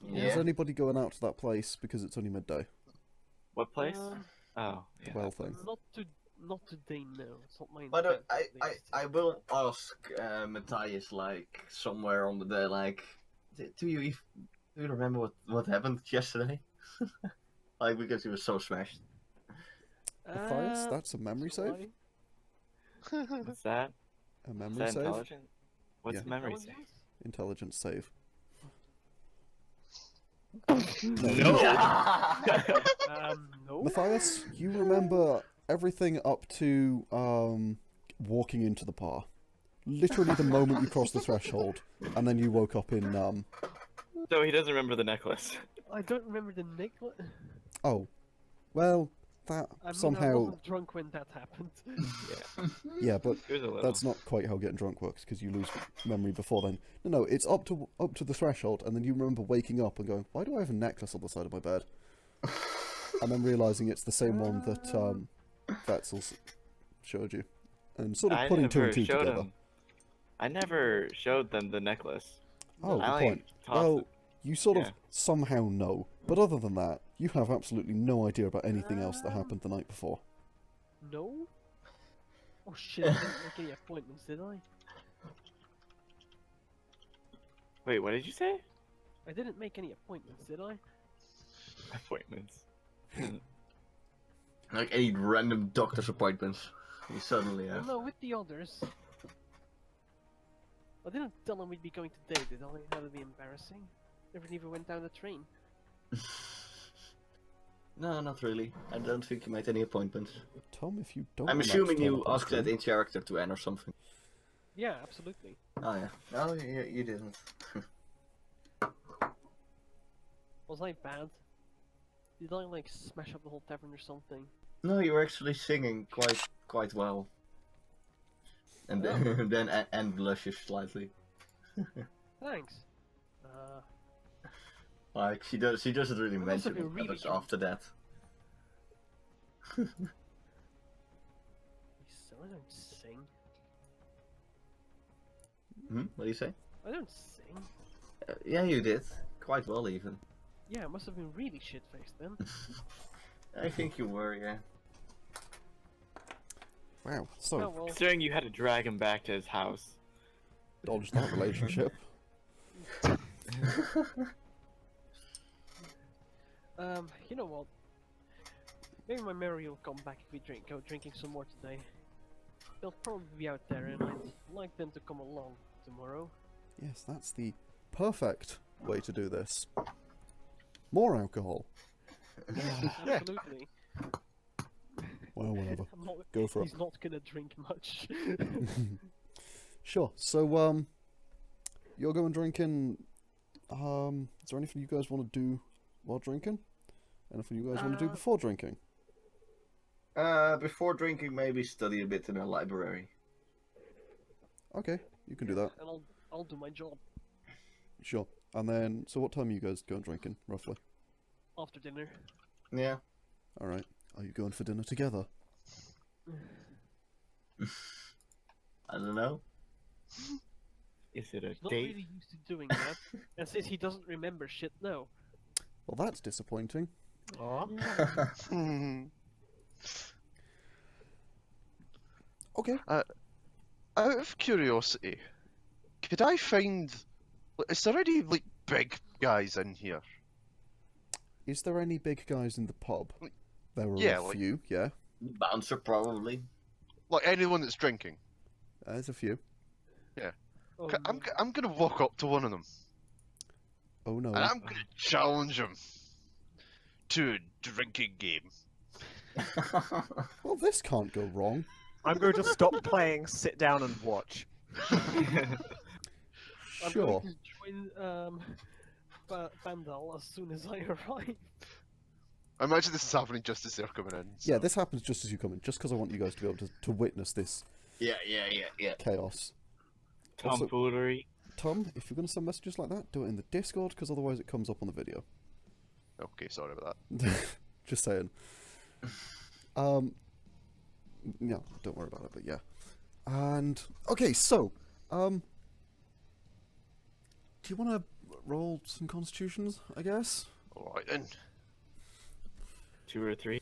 Is Yeah. anybody going out to that place because it's only midday? What place? Um, Oh, yeah. Well thing. Not today, no. It's not my But intent, at least. I will ask Mathias, like, somewhere on the day, like, do you remember what happened yesterday? Like, because he was so smashed. Mathias, that's a memory save? why? What's that? A Is memory that save? intelligent? What's Yeah. memory save? Intelligence save. No. Mathias, you remember everything up to walking into the bar. Literally the moment you crossed the threshold, and then you woke up in So he doesn't remember the necklace. I don't remember the necklace. Oh, well, that I mean, I somehow. wasn't drunk when that happened. Yeah, but He was a little. that's not quite how getting drunk works because you lose memory before then. No, it's up to the threshold, and then you remember waking up and going, "Why do I have a necklace on the side of my bed?" And then realizing it's the same one that Vesztel showed you, and sort of I putting two never and two showed together. him. I never showed them the necklace. Oh, I good only point. tossed Well, it. you sort of yeah. somehow know, but other than that, you have absolutely no idea about anything else that happened the night before. No? Oh shit, I didn't make any appointments, did I? Wait, what did you say? I didn't make any appointments, did I? Appointments. Like any random doctor's appointments. You suddenly Well, have. no, with the others. I didn't tell them we'd be going today, did I? That would be embarrassing. Never even went down the train. No, not really. I don't think you made any appointments. Tom, if you don't. I'm relax, assuming Tom, you up on asked that stream. in character to Anne or something. Yeah, absolutely. Oh yeah. No, you didn't. Was I bad? Did I like smash up the whole tavern or something? No, you were actually singing quite well. And then, then Anne blushes slightly. Thanks. Like she doesn't really must have mention been it really much drunk. after that. So I don't sing. What do you say? I don't sing. Yeah, you did. Quite well even. Yeah, I must have been really shit-faced then. I think you were, yeah. Wow. So Oh well. Considering you had to drag him back to his house. dodge that relationship. You know what? Maybe my memory will come back if we go drinking some more today. They'll probably be out there, and I'd like them to come along tomorrow. Yes, that's the perfect way to do this. More alcohol. Absolutely. Well, whatever. I'm not, Go for it. he's not gonna drink much. Sure. So, you're going drinking. Is there anything you guys want to do while drinking? Anything you guys want to do before drinking? Before drinking, maybe study a bit in a library. Okay, you can do that. And I'll do my job Sure. And then, so what time are you guys going drinking, roughly? after dinner. Yeah. All right. Are you going for dinner together? I don't know. Is it a He's not date? really used to doing that, and since he doesn't remember shit, no. Well, that's disappointing. Aw. Okay. Out of curiosity, could I find? Is there any like big guys in here? Is there any big guys in the pub? There are Yeah, a like- few. Yeah, Bouncer, probably. Like anyone that's drinking? there's a few. Oh, I'm gonna walk up to one of them Oh no. and I'm gonna challenge him to a drinking game. Well, this can't go wrong. I'm going to stop playing, sit down and watch. I'm Sure. going to join Pandal as soon as I arrive. I imagine this is happening just as they're coming in. Yeah, this happens just as you come in, just because I want you guys to be able to witness this yeah. chaos. Also- Tomfoolery. Tom, if you're going to send messages like that, do it in the Discord, because otherwise it comes up on the video. Okay, sorry about that. Just saying. Yeah, don't worry about it, but yeah. And, okay, so, do you want to roll some constitutions, I guess? Alright then. 2 or 3.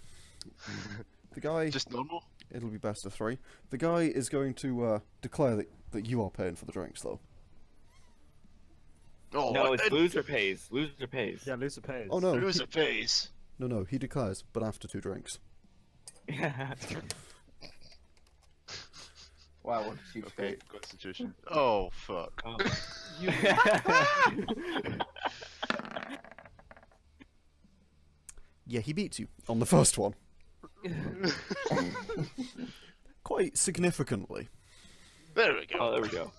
The guy, Just normal? it'll be best of 3. The guy is going to declare that you are paying for the drinks, though. Oh, No, it's then. loser pays. Loser pays. Yeah, loser pays. Oh no, Loser pays. no, he declares, but after 2 drinks. Wow, what did you Okay, Constitution. Oh, fuck. Oh. Yeah, he beats you on the first one. Quite significantly. There we go. Oh, there we go.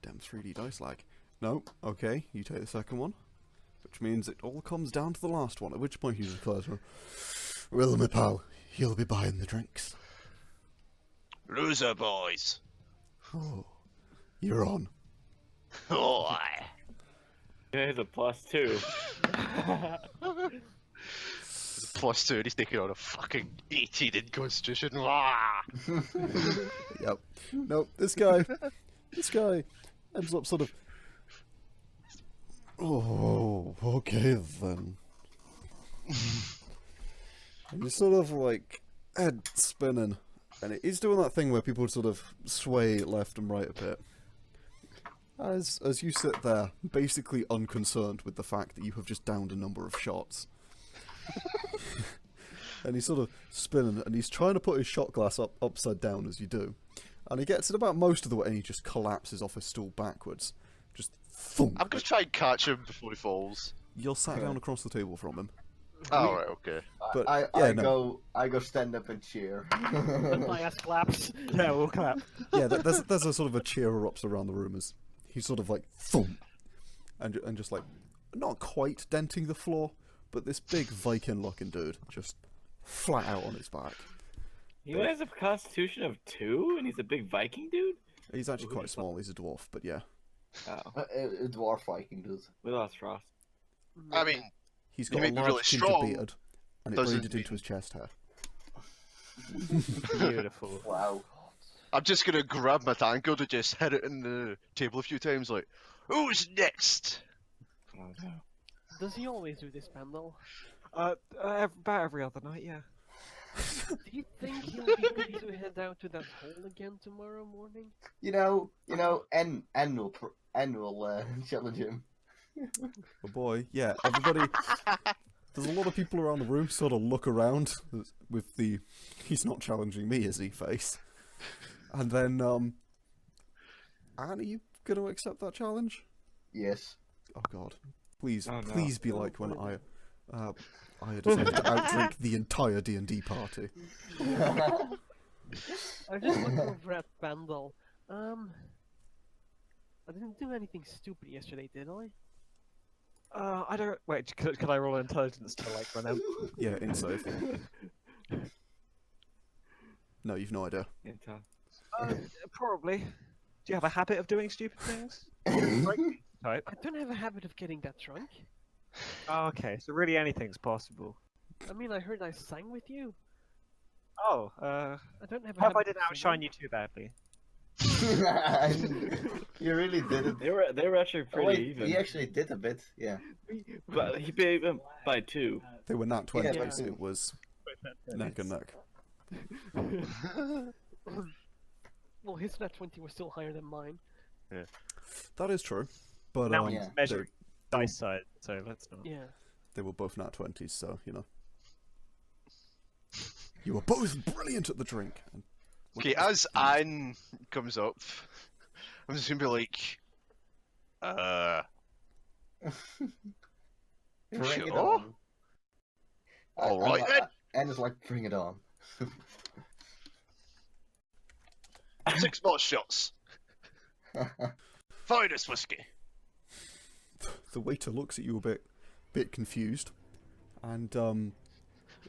Damn 3D dice lag. No, okay, you take the second one. Which means it all comes down to the last one, at which point he declares, well, my pal, you'll be buying the drinks. Loser boys. Oh, you're on. Oh, aye. Yeah, he's a +2. +2, and he's taking on a fucking 18 in Constitution. Wah! Yep. No, this guy ends up sort of. Oh, okay then. And he's sort of like head spinning, and he's doing that thing where people sort of sway left and right a bit. As you sit there, basically unconcerned with the fact that you have just downed a number of shots. And he's sort of spinning, and he's trying to put his shot glass upside down as you do. And he gets it about most of the way, and he just collapses off his stool backwards. Just thump. I'm gonna try and catch him before he falls. You're sat down across the table from him. Oh, right, okay. But I go stand up and cheer. Mathias claps. Yeah, we'll clap. Yeah, there's a sort of a cheer erupts around the room as he's sort of like thump, and just like not quite denting the floor, but this big Viking-looking dude just flat out on his back. He has a constitution of 2, and he's a big Viking dude? He's actually quite small. He's a dwarf, but yeah, Oh, A dwarf Viking dude. we lost Ross. I mean, he's He got may a be large really ginger strong, beard, and it doesn't braided into his chest hair. Beautiful. Wow. I'm just gonna grab my tankard and just hit it in the table a few times, like, who's next? Oh, no. Does he always do this, Pandal? About every other night, yeah. Do you think he'll be ready to head out to that hole again tomorrow morning? You know, N will challenge him. Oh boy, yeah, everybody. There's a lot of people around the room sort of look around with the "he's not challenging me, is he?" face. And then, Anne, are you going to accept that challenge? Yes. Oh God, please, Oh, no. please be like when I decided to outdrink the entire D&D party. I just looked over at Pandal. I didn't do anything stupid yesterday, did I? I don't. Wait, could I roll intelligence to like remember? Yeah, inside. No, you've no idea. Probably. Do you have a habit of doing stupid things? Type. I don't have a habit of getting that drunk. Oh, okay, so really anything's possible. I mean, I heard I sang with you. Oh, I don't have a hope habit I didn't of outshine singing. you too badly. You really did it. They were actually Oh, pretty wait, even. he actually did a bit, yeah. But he beat him by 2. They were nat 20s. Yeah. It was neck and neck. Well, his nat 20 was still higher than mine. That is true, but Now yeah. we measure dice side, so let's not. Yeah. they were both nat 20s, so you know. You were both brilliant at the drink. And Okay, as Anne comes up, I'm just gonna be like, Bring it sure? on. Alright then. And it's like, bring it on. 6 more shots. Finest whiskey. the waiter looks at you a bit confused, and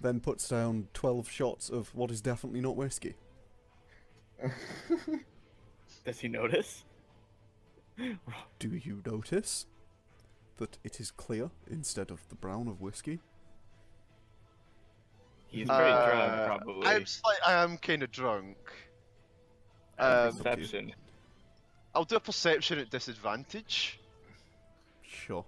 then puts down 12 shots of what is definitely not whiskey. Does he notice? Do you notice that it is clear instead of the brown of whiskey? He's very drunk, probably. I am kind of drunk. Perception. I'll do a perception at disadvantage. Sure.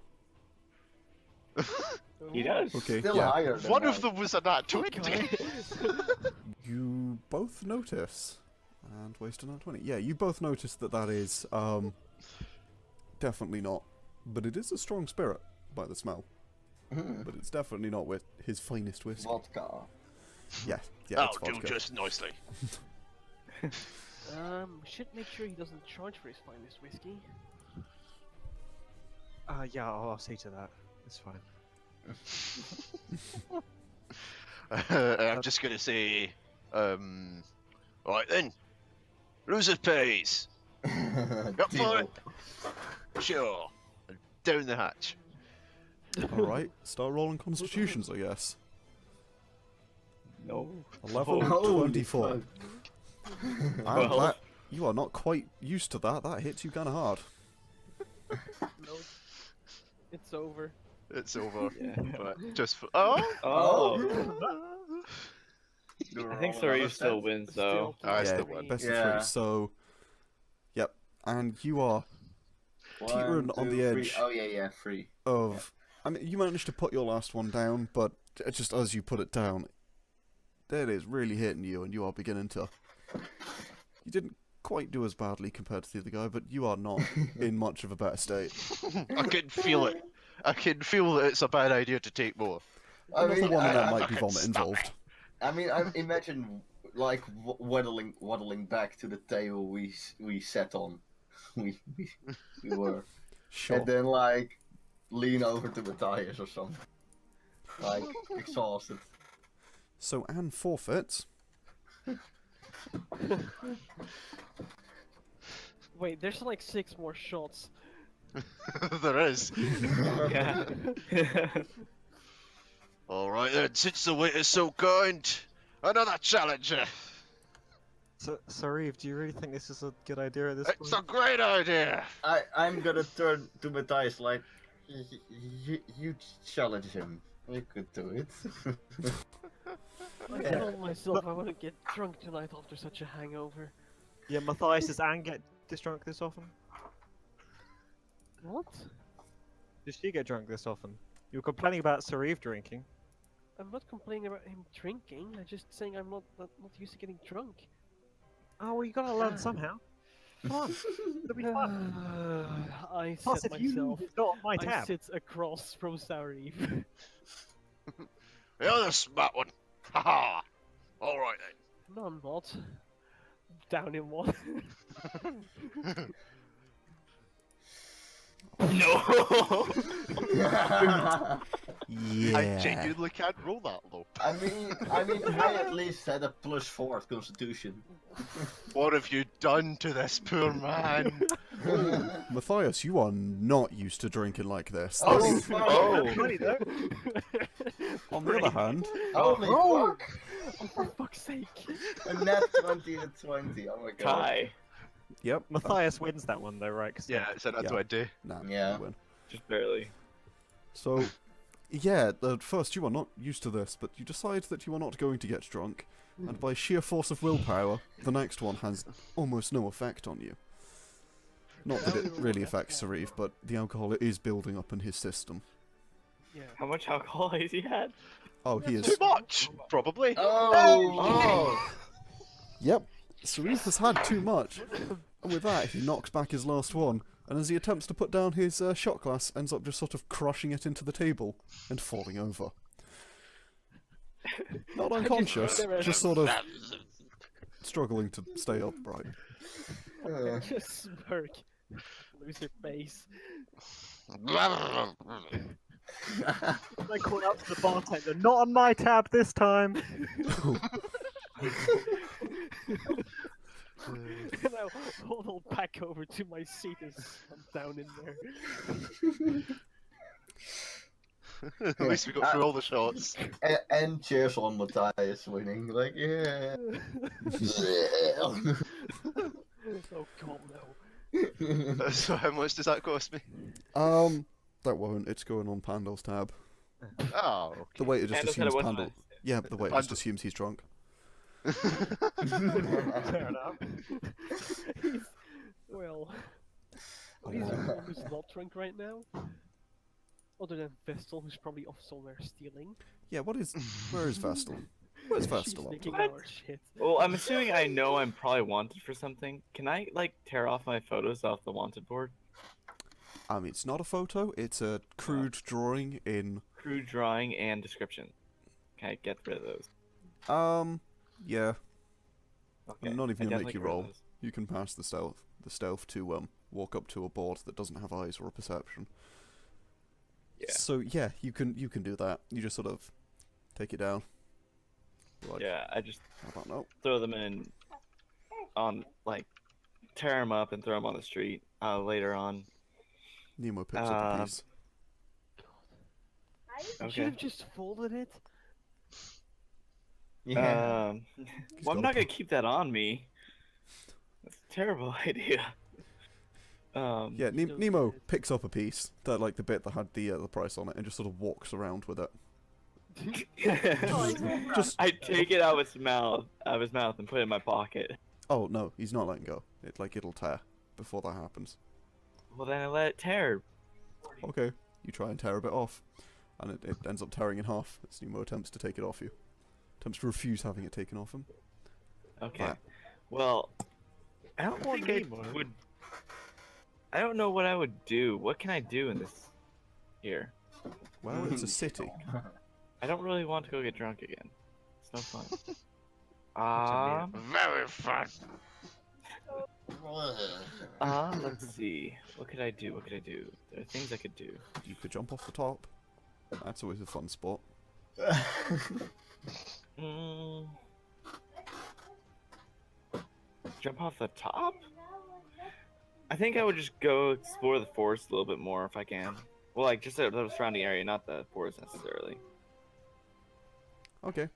He does. Okay. Still yeah. higher than One of mine. them was a nat 20. You both notice, and waste a nat 20. Yeah, you both notice that is definitely not, but it is a strong spirit by the smell. But it's definitely not with his finest whiskey. Vodka. Yeah, it's I'll do vodka. just nicely. We should make sure he doesn't charge for his finest whiskey. Yeah, I'll see to that. It's fine. I'm just gonna say, alright then. Loser pays. Up for it. Sure. And down the hatch. Alright, start rolling constitutions, I guess. No. 11, Holy 24. fuck. And Well. that, you are not quite used to that. That hits you kind of hard. Nope. It's over. It's over. Yeah. But just for. Oh! Oh. Do I think roll another Sauriv still set? wins though. I yeah, still win. best Yeah. of 3. So, yep. And you are teetering on the 3. edge. Oh yeah, 3. of. I mean, you managed to put your last one down, but just as you put it down, it is really hitting you, and you are beginning to. You didn't quite do as badly compared to the other guy, but you are not in much of a better state. I can feel it. I can feel that it's a bad idea to take more. I Another mean, one of them I might be fucking vomit stop involved. I mean, I imagine like waddling back to the table we sat on. we were, Sure. and then like lean over to Mathias or something. Like exhausted. So Anne forfeits. Wait, there's like 6 more shots. There is. Yeah. Alright then, since the wait is so kind, another challenger. So, Sauriv, do you really think this is a good idea at this It's point? a great idea. I'm gonna turn to Mathias like, you challenge him. You could do it. I told myself I wouldn't get drunk tonight after such a hangover. Yeah, Mathias, does Anne get this drunk this often? What? Does she get drunk this often? You were complaining about Sauriv drinking. I'm not complaining about him drinking. I'm just saying I'm not used to getting drunk. Oh, well, you gotta learn somehow. Come on, it'll be fun. I Plus, set if you myself. lose, it's not on my I tab. sit across from Sauriv. You're the smart one. Haha. Alright then. No, I'm not. Down in one. No. Yeah. I genuinely can't roll that low. I mean, I at least had a +4 at Constitution. What have you done to this poor man? Matthias, you are not used to drinking like this. Oh, This- fuck. Oh. Funny though. on the other hand, Holy Oh. fuck! Oh, for fuck's sake. A net 20 and 20. Oh my god. Tie. yep. Matthias wins that one though, right? 'Cause Yeah, it's an Yeah. 20. Nah, Yeah. you win. Just barely. So, yeah, at first you are not used to this, but you decide that you are not going to get drunk, and by sheer force of willpower, the next one has almost no effect on you. Not that it really affects Sauriv, but the alcohol is building up in his system. Yeah. How much alcohol has he had? Oh, he Too is. much, probably. Oh! Yep, Sauriv has had too much. And with that, he knocks back his last one, and as he attempts to put down his shot glass, ends up just sort of crushing it into the table and falling over. Not unconscious, just sort of struggling to stay upright. Just smirk. Lose your face. I call out to the bartender. Not on my tab this time. And I'll hold back over to my seat as I'm down in there. At least we got through all the shots. And cheers on Mathias winning. Like, yeah. Oh god, no. So how much does that cost me? That won't. It's going on Pandal's tab. Oh, The waiter just Pandal said it assumes wasn't Pandal. us. Yeah, the waiter just assumes he's drunk. Fair enough. He's, well, he's the one who's not drunk right now. Other than Vesztel, who's probably off somewhere stealing. Yeah, where is Vesztel? Where's She's Vesztel? nicking What? our shit. Well, I'm assuming I know I'm probably wanted for something. Can I, like, tear off my photos off the wanted board? I mean, it's not a photo, it's a crude drawing in... Crude drawing and description. Can I get rid of those? Yeah. Okay. I'm not even I gonna make definitely you get rid of roll. those. You can pass the stealth to, walk up to a board that doesn't have eyes or a perception. Yeah. So, yeah, you can do that. You just sort of take it down. Like, Yeah, I just I don't know. throw them in on, like, tear him up and throw him on the street later on. Nemo picks up a Um, piece. You should Okay. have just folded it. Yeah. Well, I'm got not a gonna keep that on me. That's a terrible idea. Yeah, You don't Nemo get it. picks up a piece, that like the bit that had the price on it, and just sort of walks around with it. Just I take it out of his mouth, and put it in my pocket. oh no, he's not letting go. It'll tear before that happens. Well, then I let it tear. Okay, you try and tear a bit off, and it ends up tearing in half as Nemo attempts to take it off you. Attempts to refuse having it taken off him. Okay. That- Well, I don't More think I Nemo. would. I don't know what I would do. What can I do in this here? Well, it's a city. I don't really want to go get drunk again. It's no fun. Very fun. Let's see. What could I do? What could I do? There are things I could do. You could jump off the top. That's always a fun spot. Mm. Jump off the top? I think I would just go explore the forest a little bit more if I can. Well, like just the surrounding area, not the forest necessarily. Okay.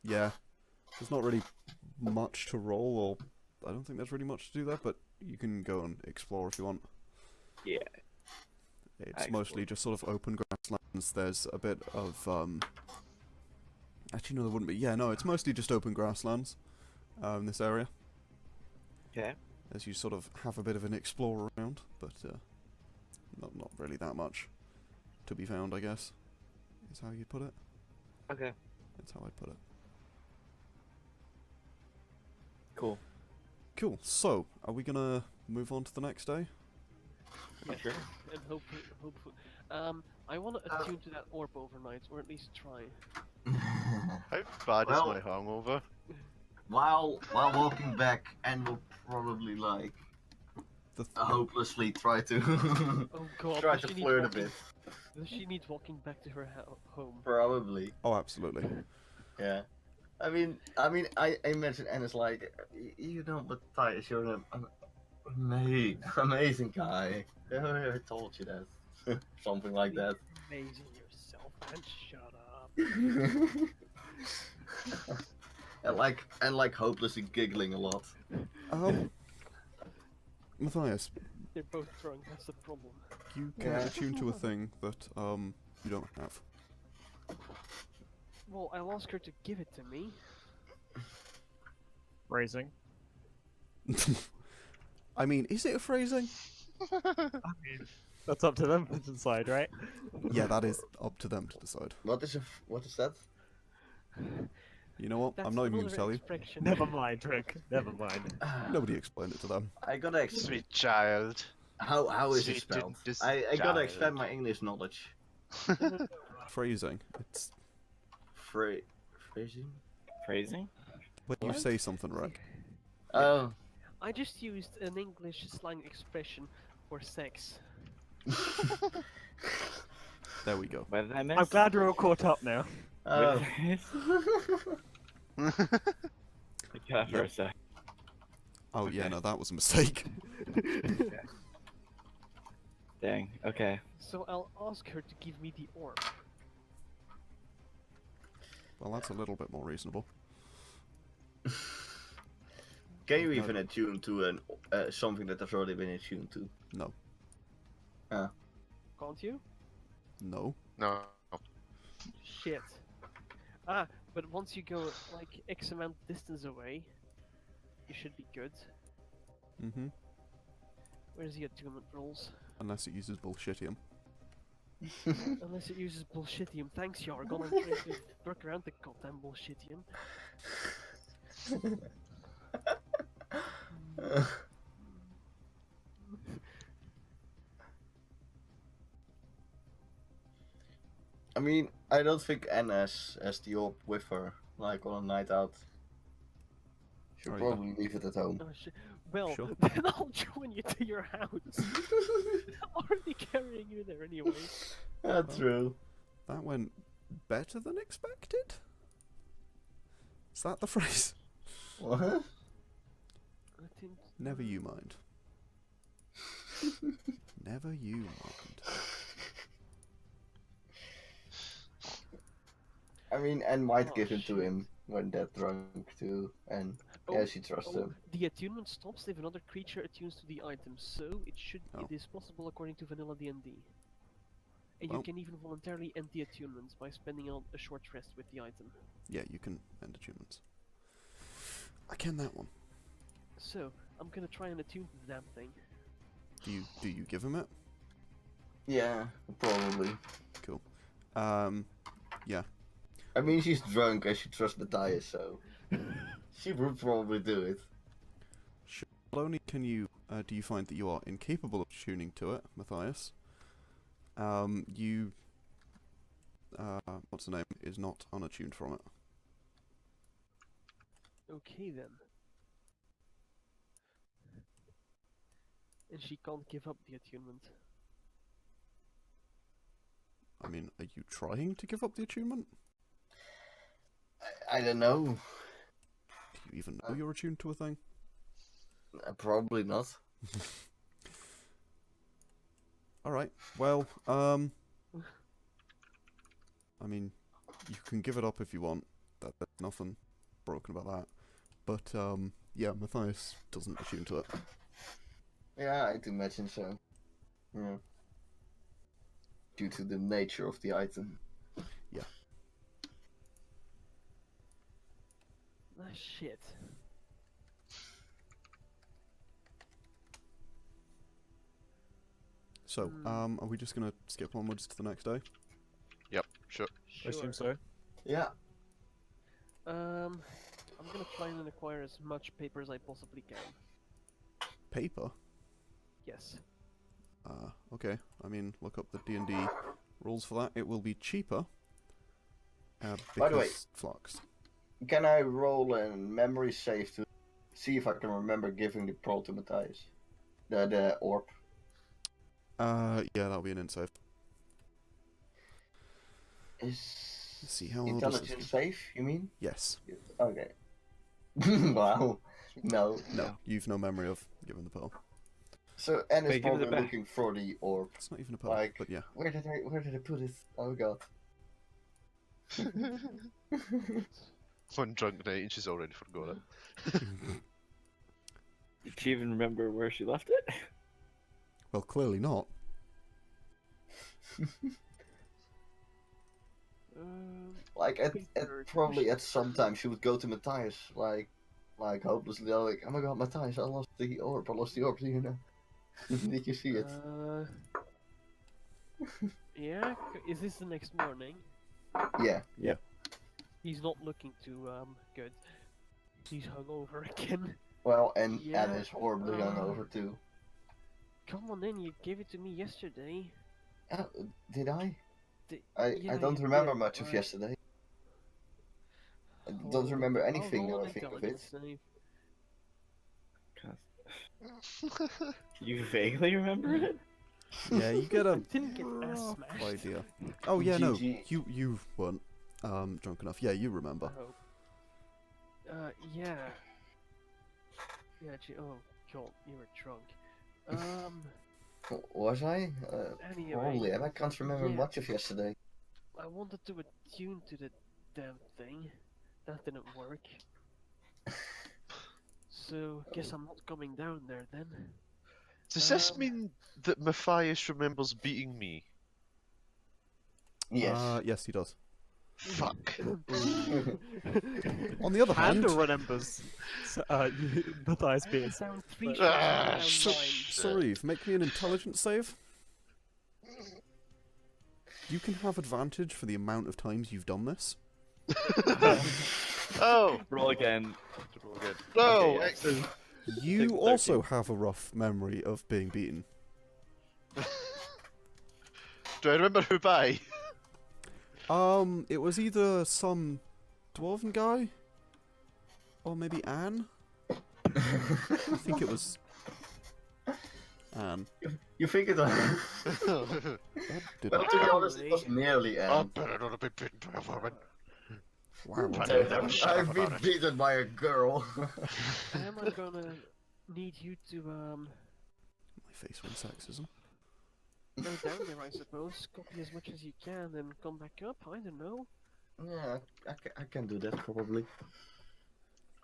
Yeah. There's not really much to roll, or I don't think there's really much to do there, but you can go and explore if you want. Yeah. It's I mostly explore. just sort of open grasslands. There's a bit of, actually, no, there wouldn't be. Yeah, no, it's mostly just open grasslands, in this area. Okay. As you sort of have a bit of an explore around, but, not really that much to be found, I guess, is how you'd put it. Okay. That's how I'd put it. Cool. Cool, so, are we gonna move on to the next day? Yes, Sure. and hopefully, I want to attune to that orb overnight, or at least try. How bad Well- is my hangover? while walking back, and will probably like hopelessly try to Oh god, try does to she need flirt a walking- bit. Does she need walking back to her home? Probably. Oh, absolutely. Yeah. I mentioned Anna's like, you know, Mathias, you're an amazing guy. I told you that. Something like that. Amazing yourself, and shut up. and like hopelessly giggling a lot. Matthias, They're both drunk, that's the problem. you can attune to a thing that, you don't have. Well, I'll ask her to give it to me. Phrasing. I mean, is it a phrasing? That's up to them to decide, right? Yeah, that is up to them to decide. What is that? You know what? That's I'm not even going to another tell you. expression. Never mind, Rick. Never mind. Nobody explained it to them. I gotta expand. Sweet child. How is it Sweet spelled? dis- I gotta child. expand my English knowledge. Phrasing. It's Phrasing? Phrasing? when you say something right. Oh. I just used an English slang expression for sex. There we go. What did I miss? I'm glad we're all caught up now. Oh. What did I miss? I got for a sec. Oh yeah, Okay. no, that was a mistake. Dang. Okay. So I'll ask her to give me the orb. Well, that's a little bit more reasonable. Can you even attune to something that has already been attuned to? No. Can't you? No. No. Shit. Ah, but once you go like X amount distance away, you should be good. Mm-hmm. Where's the attunement rules? Unless it uses bullshitium. Unless it uses bullshitium. Thanks, Yargon. I'm trying to work around the goddamn bullshitium. I mean, I don't think Anna has the orb with her, like on a night out. She'll Oh, yeah. probably leave it at home. Oh, well, Sure. then I'll join you to your house. I'm already carrying you there anyway. True. That went better than expected? Is that the phrase? What? attuned. Never you mind. Never you mind. I mean, Anne might Oh, give it to shit. him when they're drunk too, and yeah, she trusts him. The attunement stops if another creature attunes to the item, so Oh. it is possible according to vanilla D&D. And Well. you can even voluntarily end the attunements by spending a short rest with the item. Yeah, you can end attunements. I can that one. So, I'm gonna try and attune to the damn thing. Do you give him it? Yeah, probably. Cool. Yeah. I mean, she's drunk and she trusts Mathias, so she would probably do it. Not only can you do you find that you are incapable of tuning to it, Mathias. You what's the name? Is not unattuned from it. Okay then. And she can't give up the attunement. I mean, are you trying to give up the attunement? I don't know. Do you even know you're attuned to a thing? Probably not. Alright, well, I mean, you can give it up if you want. There's nothing broken about that. But, yeah, Mathias doesn't attune to it. Yeah, I'd imagine so. Yeah. Due to the nature of the item. Yeah. Ah, shit. So, are we just gonna skip onwards to the next day? Yep, sure. I assume so. Yeah. I'm gonna try and acquire as much paper as I possibly can. Paper? Yes. Okay. I mean, look up the D&D rules for that. It will be cheaper. By the way- because flux. Can I roll a memory save to see if I can remember giving the pearl to Mathias? The orb. Yeah, that'll be an insight. Is Let's see, how old is intelligence this? safe, you mean? Yes. Okay. Wow. No. No, you've no memory of giving the pearl. So Anne is Wait, give it probably back. looking for the orb. It's not even a pearl, Like- but yeah. Where did I put it? Oh god. One drunk night and she's already forgot it. Did she even remember where she left it? Well, clearly not. Like probably at some time she would go to Mathias, like hopelessly, like, oh my god, Mathias, I lost the orb, do you know? Did you see it? Yeah? Is this the next morning? Yeah. He's not looking too, good. He's hungover again. Well, and Yeah, Anne is horribly hungover too. Come on in, you gave it to me yesterday. Oh, did I? Yeah, I don't you remember did, much of right. yesterday. I don't remember anything I'll now roll I an think of it. intelligence save. You vaguely remember it? Yeah, you get a Didn't get ass rough smashed. idea. Oh yeah, no, GG. you weren't drunk enough. Yeah, you remember. Yeah. Yeah, oh god, you were drunk. Was I? Anyway. Probably, and I can't remember yeah. much of yesterday. I wanted to attune to the damn thing. That didn't work. So, guess I'm not coming down there then. Does this mean that Mathias remembers beating me? Yes. Yes, he does. Fuck. On the other hand, Panda remembers Mathias being. Down 3 Ah, shots, so- down 9. Sauriv, make me an intelligence save. You can have advantage for the amount of times you've done this. Oh! Roll again. Roll again. No! Okay, yeah. Excellent. You 13. also have a rough memory of being beaten. Do I remember who by? It was either some dwarven guy, or maybe Anne. I think it was Anne. You think it was? What did Well, I... to be honest, it was nearly I Anne. better not have been bitten by a woman. Wow. Trying to have a shut I've up been about it. beaten by a girl. Am I gonna need you to My face when sexism. go down there, I suppose. Copy as much as you can, and come back up. I don't know. Yeah, I can do that probably.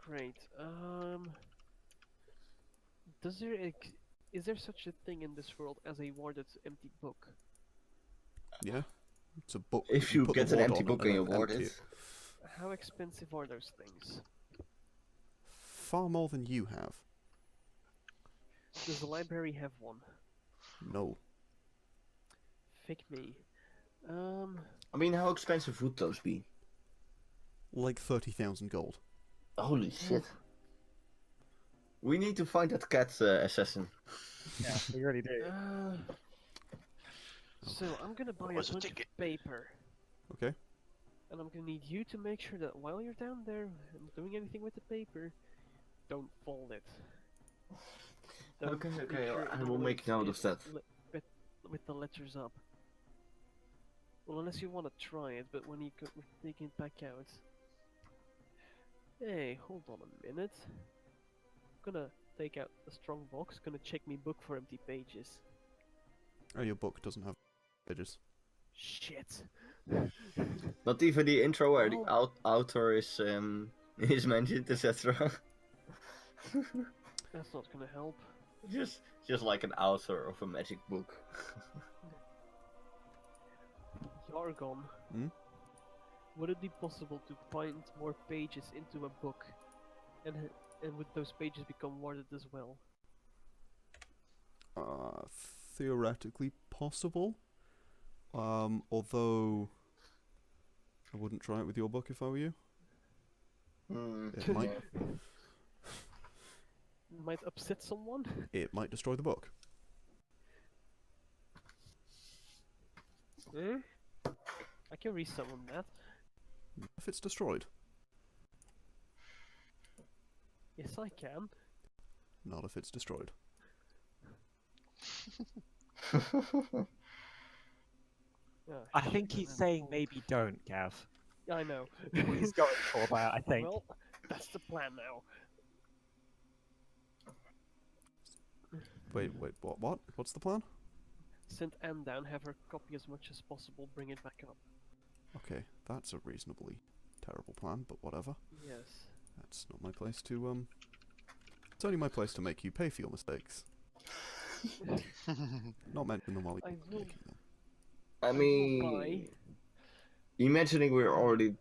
Great. Is there such a thing in this world as a warded empty book? Yeah, it's a book. If you put get the an ward empty on book and and you then ward empty it, How expensive are those things? Far more than you have. Does the library have one? No. Fick me. I mean, how expensive would those be? Like 30,000 gold. Holy shit. We need to find that cat assassin. Yeah, we already do. So I'm gonna buy a What's the bunch ticket? of paper, Okay. and I'm gonna need you to make sure that while you're down there and doing anything with the paper, don't fold it. Don't Okay, make okay, sure I the will make weight note of is that. with the letters up. Well, unless you want to try it, but when you take it back out. Hey, hold on a minute. Gonna take out a strong box, gonna check me book for empty pages. Oh, your book doesn't have pages. Shit. Not even the intro where the Well- author is is mentioned, etc. That's not gonna help. just like an author of a magic book. Yargon. Hmm? Would it be possible to bind more pages into a book, and would those pages become worded as well? Theoretically possible. Although I wouldn't try it with your book if I were you. It might. Might upset someone. It might destroy the book. Eh? I can resummon that. If it's destroyed. Yes, I can. Not if it's destroyed. Ah, I think shit, he's man. saying maybe don't, Gav. Yeah, I know. What he's going for that, I think. Well, that's the plan now. Wait, what? What's the plan? Send Anne down, have her copy as much as possible, bring it back up. Okay, that's a reasonably terrible plan, but whatever. Yes. That's not my place to, It's only my place to make you pay for your mistakes. Not mention them while I you're will- making them. I mean, imagining we're already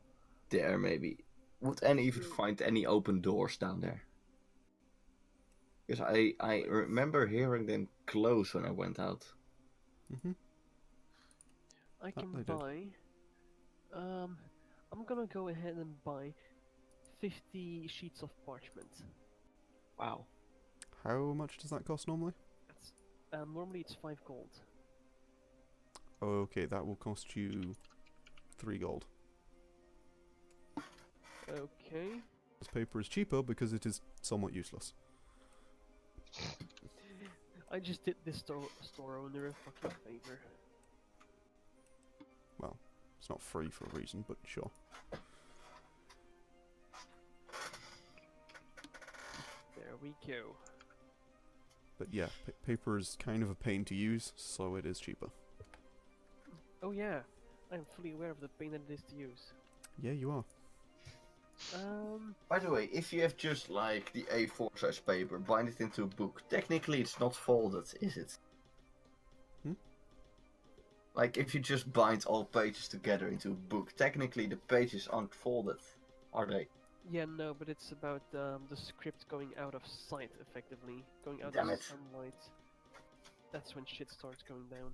there, maybe. Would Anne even find any open doors down there? Because I remember hearing them close when I went out. Mm-hmm. I can they did. buy. I'm gonna go ahead and buy 50 sheets of parchment. Wow. How much does that cost normally? That's normally it's 5 gold. Okay, that will cost you 3 gold. Okay. This paper is cheaper because it is somewhat useless. I just did this store owner a fucking favor. Well, it's not free for a reason, but sure. There we go. But yeah, paper is kind of a pain to use, so it is cheaper. Oh yeah, I'm fully aware of the pain that it is to use. Yeah, you are. By the way, if you have just like the A4 size paper, bind it into a book, technically it's not folded, is it? Hmm? Like if you just bind all pages together into a book, technically the pages aren't folded, are they? Yeah, no, but it's about the script going out of sight, effectively. Going out Damn of it. sunlight. That's when shit starts going down.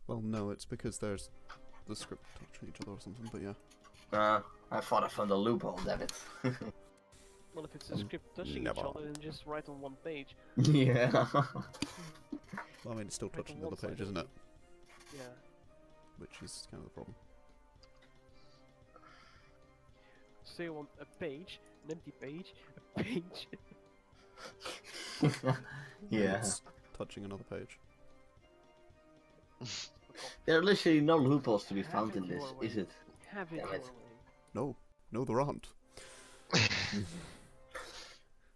Well, no, it's because there's the script touching each other or something, but yeah. I thought I found a loophole, damn it. Well, if it's a script touching never. each other, then just write on one page. Yeah. Well, I mean, it's still Right on touching the one other page, side isn't it? Yeah. Which is kind of the problem. So you want a page, an empty page, a page. And Yeah. it's touching another page. There are literally no loopholes to be Have found it in this, your way. is it? Have it Damn your it. way. No, there aren't.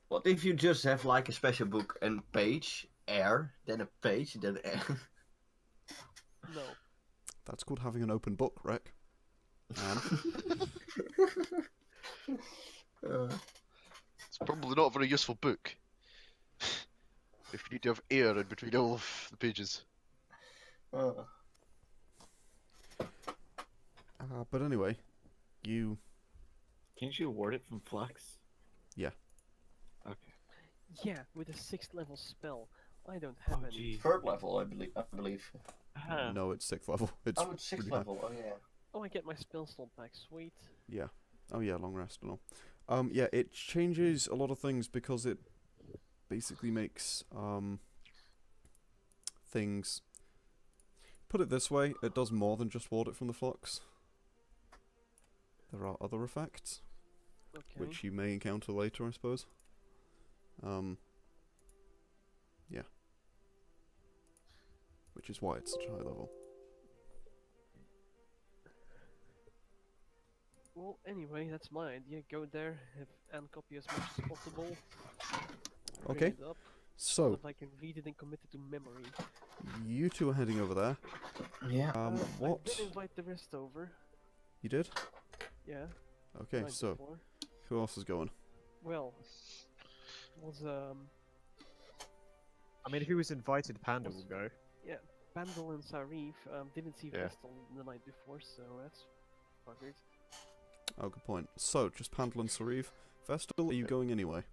What if you just have like a special book and page, air, then a page, then air? No. That's called having an open book, Rick. And It's probably not a very useful book. If you need to have air in between all of the pages. but anyway, you Can't you ward it from flux? Yeah. Okay. Yeah, with a 6th level spell. I don't have Oh, any. geez. third level, I believe. no, it's 6th level. It's Oh, it's 6th really high. level. Oh yeah. Oh, I get my spell slot back. Sweet. Yeah. Oh yeah, long rest and all. Yeah, it changes a lot of things because it basically makes things. Put it this way, it does more than just ward it from the flux. There are other effects, Okay. which you may encounter later, I suppose. Yeah. Which is why it's such a high level. Well, anyway, that's my idea. Go there, have Anne copy as much as possible. Bring Okay. it up, so So, that I can read it and commit it to memory. you two are heading over there. Yeah. I What? did invite the rest over. You did? Yeah. Okay, night so, before. who else is going? Well, was I mean, who was invited, Panda will go. Pandal and Sauriv didn't see Yeah. Vesztel the night before, so that's buggered. Oh, good point. So, just Pandal and Sauriv. Vesztel, are you going anyway?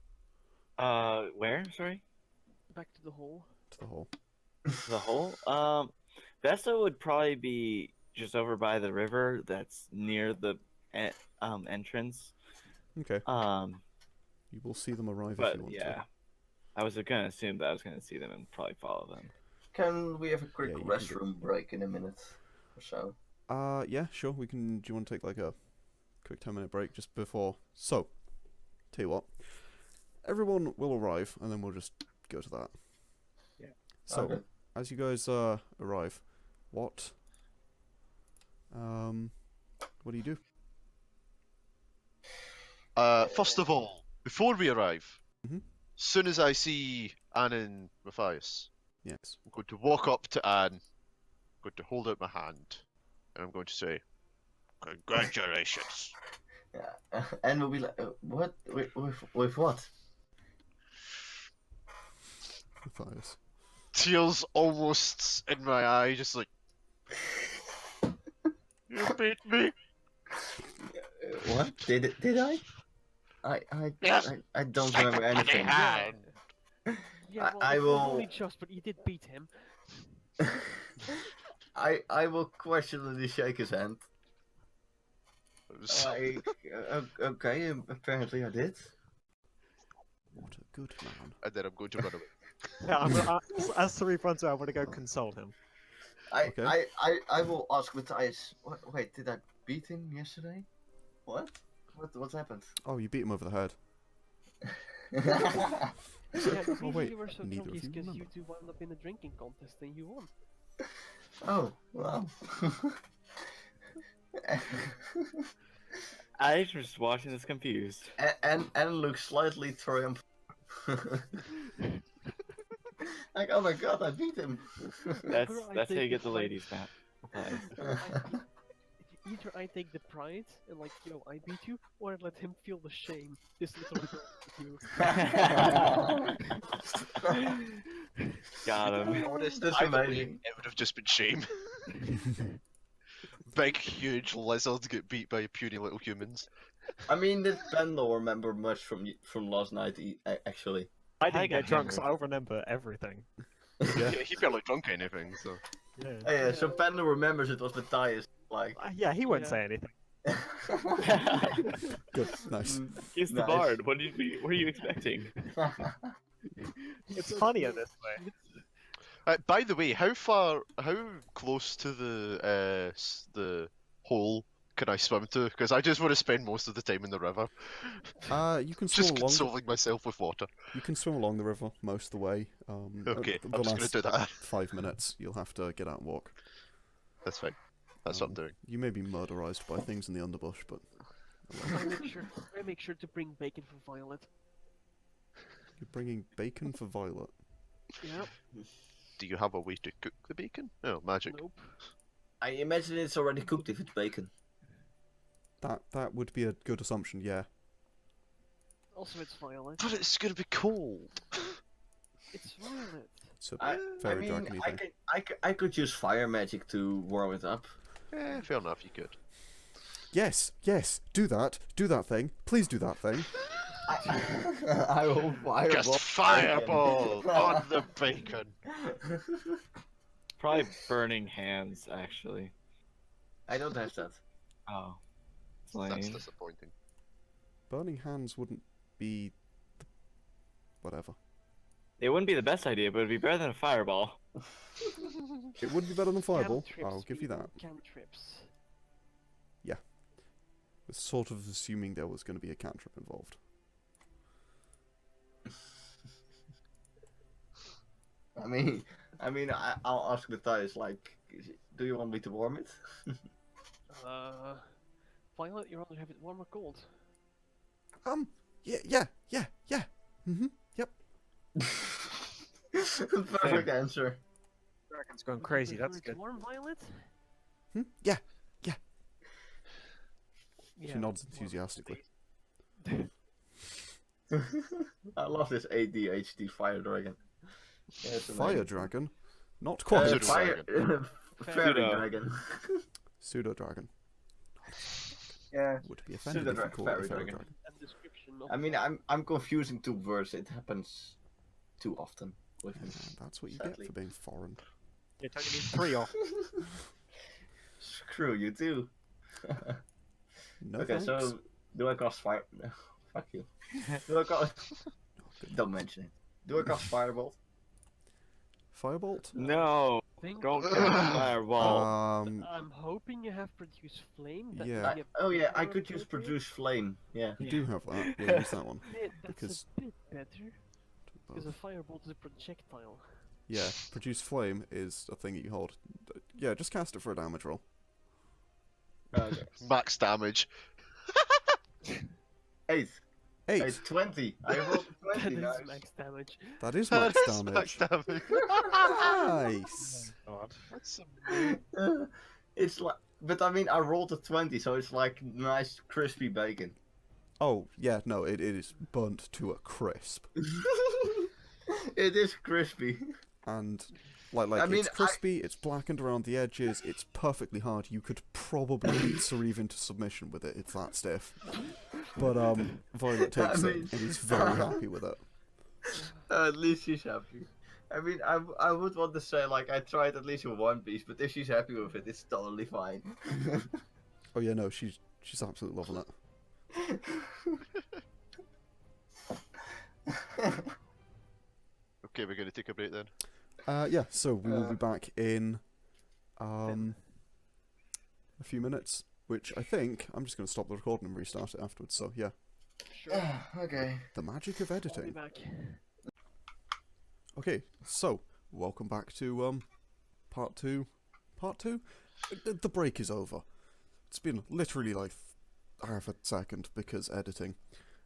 Where? Sorry? Back to the hall. To the hall. The hole? Vesta would probably be just over by the river that's near the entrance. Okay. Um, You will see them arrive if but you want yeah. I was gonna assume that I was gonna see them and probably follow them. Can we have a quick Yeah, you can do- restroom break in a minute or so? to. Yeah, sure. We can. Do you want to take like a quick 10-minute break just before? So, tell you what. Everyone will arrive, and then we'll just go to that. Yeah. So, Okay. as you guys arrive, what do you do? First of all, before we arrive, Mhm. soon as I see Anne and Mathias, Yes. I'm going to walk up to Anne, going to hold out my hand, and I'm going to say, "Congratulations." Yeah. And we'll be like, what? With what? Mathias. Tears almost in my eye, just like, "You beat me." What? Did I? Yes. I don't Shake remember the bloody anything. hand. Yeah, well, I it was will- only just, but you did beat him. I will questionably shake his hand. Okay, apparently I did. What a good man. And then I'm going to run away. Yeah, as Sauriv runs away, I want to go console him. Okay. I will ask Mathias. Wait, did I beat him yesterday? What? What happened? Oh, you beat him over the head. Yeah, the Oh, reason wait, you were so neither drunk of is you because you remember. two wound up in a drinking contest and you won. Oh, wow. I just watching this confused. and looks slightly triumphant. Like, oh my god, I beat him. That's Either I how you take get the the ladies, Matt. Either I take the pride and like, yo, I beat you, or I let him feel the shame. This little girl with you. Got him. Honest, That's either way, amazing. it would have just been shame. Big, huge lizards get beat by puny little humans. I mean, did Pandal remember much from last night? Actually, I I didn't got get drunk, so hammered. I'll remember everything. Yeah. He barely drunk anything, so. Yeah, oh, yeah. So Pandal remembers it was Mathias. Like, yeah, he won't Yeah. say anything. Good. Nice. He's the Nice. bard. What were you expecting? It's funnier this way. By the way, how close to the hole can I swim to? Because I just want to spend most of the time in the river, You can swim just along. consoling myself with water. You can swim along the river most of the way. Okay, the I'm just gonna last do that. 5 minutes, you'll have to get out and walk. That's fine. That's what I'm doing. You may be murderized by things in the underbush, but I make sure to bring bacon for Violet. You're bringing bacon for Violet. Yep. Do you have a way to cook the bacon? Oh, magic. Nope. I imagine it's already cooked if it's bacon. That would be a good assumption, yeah. Also, it's violet. But it's gonna be cold. It's violet. It's a I very mean, dragony thing. I could use fire magic to warm it up. Fair enough, you could. Yes, do that thing. Please do that thing. I will fireball. Just fireball on the bacon. Probably burning hands, actually. I don't have that. Oh. That's Lame. disappointing. Burning hands wouldn't be... whatever. It wouldn't be the best idea, but it'd be better than a fireball. It would be better than Fireball, Cantrips, I'll give you that. Cantrips. Was sort of assuming there was going to be a cantrip involved. I'll ask Mathias, like, do you want me to warm it? Violet, you'd rather have it warm or cold? Yeah. Yep. Perfect answer. Dragon's going crazy. That's Prefer it good. Warm, Violet? Yeah. Yeah. She nods enthusiastically. I love this ADHD fire dragon. Yeah, it's Fire amazing. dragon? Not quite. Pseudo Fire fairy Pseudo. dragon. Pseudo dragon. Yeah. Would be offended Pseudo if you called it a fairy fairy dragon. dragon. And description of I mean, I'm confusing two words. It happens too often with me. Yeah, that's what you Sadly. get for being foreign. It only means 3 off. Screw you too. No Okay, thanks. so do I cast fire? No, fuck you. Do I cast? Don't mention it. Do I cast firebolt? Firebolt? No! Think Don't get a fireball. I'm hoping you have produced flame. That Yeah. would be a Oh yeah, I bit could use appropriate. produce flame. Yeah. You do have that. Yeah, use that one. That's because- a bit better. Because a firebolt is a projectile. Yeah, produce flame is a thing that you hold. Yeah, just cast it for a damage roll. Okay. Max damage. 8. 8. 20. I rolled a That 20. is Nice. max damage. That is That max is max damage. damage. Nice. God. That's It's like, but I mean, I rolled a 20, so it's like nice crispy bacon. Oh, yeah, no, it is burnt to a crisp. It is crispy. And, like I mean, it's crispy, it's blackened around the edges, it's perfectly hard. You could probably beat Sauriv into submission with it, it's that stiff. But, Violet takes mean- it and is very happy with it. At least she's happy. I mean, I would want to say, like, I tried at least in one piece, but if she's happy with it, it's totally fine. Oh yeah, no, she's absolutely loving it. Okay, we're gonna take a break then. Yeah, so we will be back in a few minutes, which I think I'm just going to stop the recording and restart it afterwards. So yeah, Sure. Okay. the magic of I'll be editing. back. Okay, so welcome back to part two. Part two. The break is over. It's been literally like half a second because editing.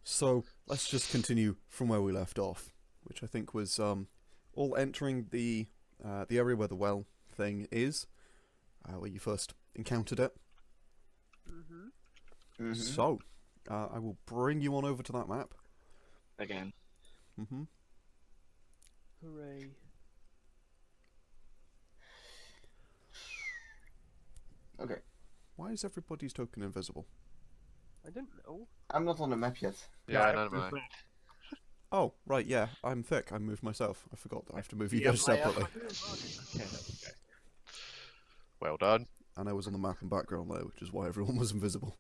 So let's just continue from where we left off, which I think was all entering the area where the well thing is, where you first encountered it. Mm-hmm. So I will bring you on over to that map. Again. Mm-hmm. Hooray. Okay. Why is everybody's token invisible? I don't know. I'm not on the map yet. Yeah, no, no. Oh, right, yeah, I'm thick. I moved myself. I forgot that I have to move you Yeah, guys I am. separately. Well done. And I was on the map and background there, which is why everyone was invisible.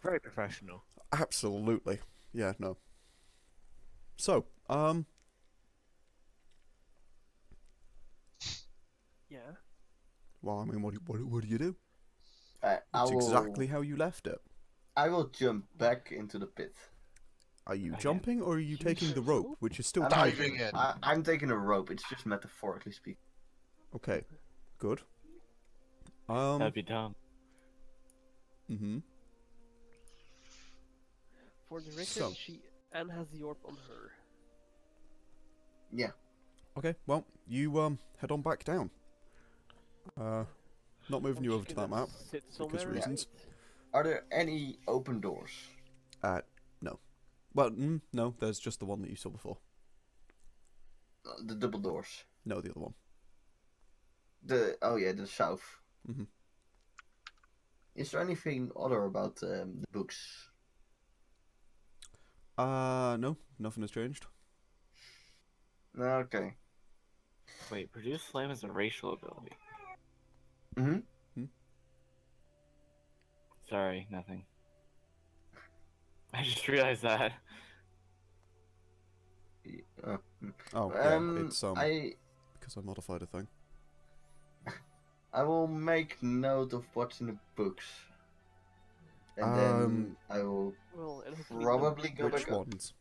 Very professional. Absolutely. Yeah, no. So, Yeah. well, I mean, what do you do? I It's will, exactly how you left it. I will jump back into the pit. Are you Again. jumping or are you Use taking the the rope, rope? which is still I'm tied? Diving in. I'm taking a rope. It's just metaphorically speaking. Okay, good. That'd be dumb. Mm-hmm. For the record, So. Anne has the orb on her. Yeah. Okay, well, you head on back down. Not moving you I'm over just to that gonna map. sit somewhere and reasons. wait. Are there any open doors? No. Well, no, there's just the one that you saw before. The double doors. No, the other one. The south. Mhm. Is there anything other about the books? No, nothing has changed. Okay. Wait, produce flame is a racial ability. Mm-hmm. Sorry, nothing. I just realized that. Oh, yeah, it's because I modified a thing. I will make note of what's in the books. And then I will Well, and hopefully probably go Which back up. ones?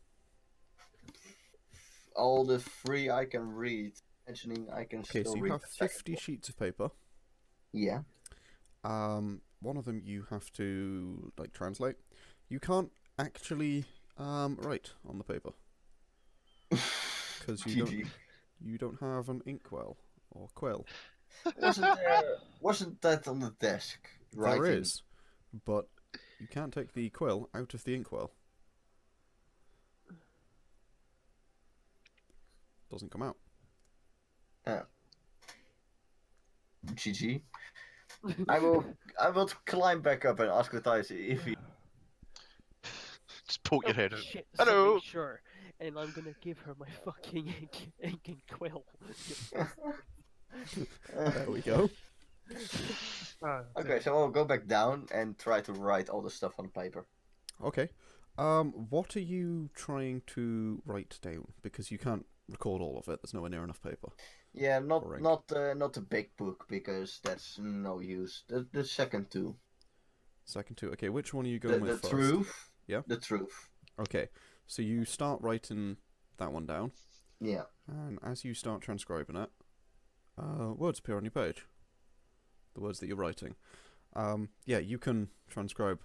All the 3 I can read. Mentioning I can Okay, still so you read have the second 50 one. sheets of paper. Yeah. One of them you have to like translate. You can't actually write on the paper because GG. you don't have an inkwell or quill. Wasn't that on the desk? There Writing? is, but you can't take the quill out of the inkwell. Doesn't come out. GG. I will climb back up and ask Mathias if he. Just poke your Oh, head out. shit, Hello. sorry, sure. And I'm gonna give her my fucking ink and quill. There we go. Okay, so I'll go back down and try to write all the stuff on paper. Okay. What are you trying to write down? Because you can't record all of it. There's nowhere near enough paper. Yeah, not Correct. not the big book because that's no use. The second two. Second two. Okay, which one are you going The with first? truth. Yeah? The truth. Okay, so you start writing that one down, Yeah. and as you start transcribing it, words appear on your page. The words that you're writing. Yeah, you can transcribe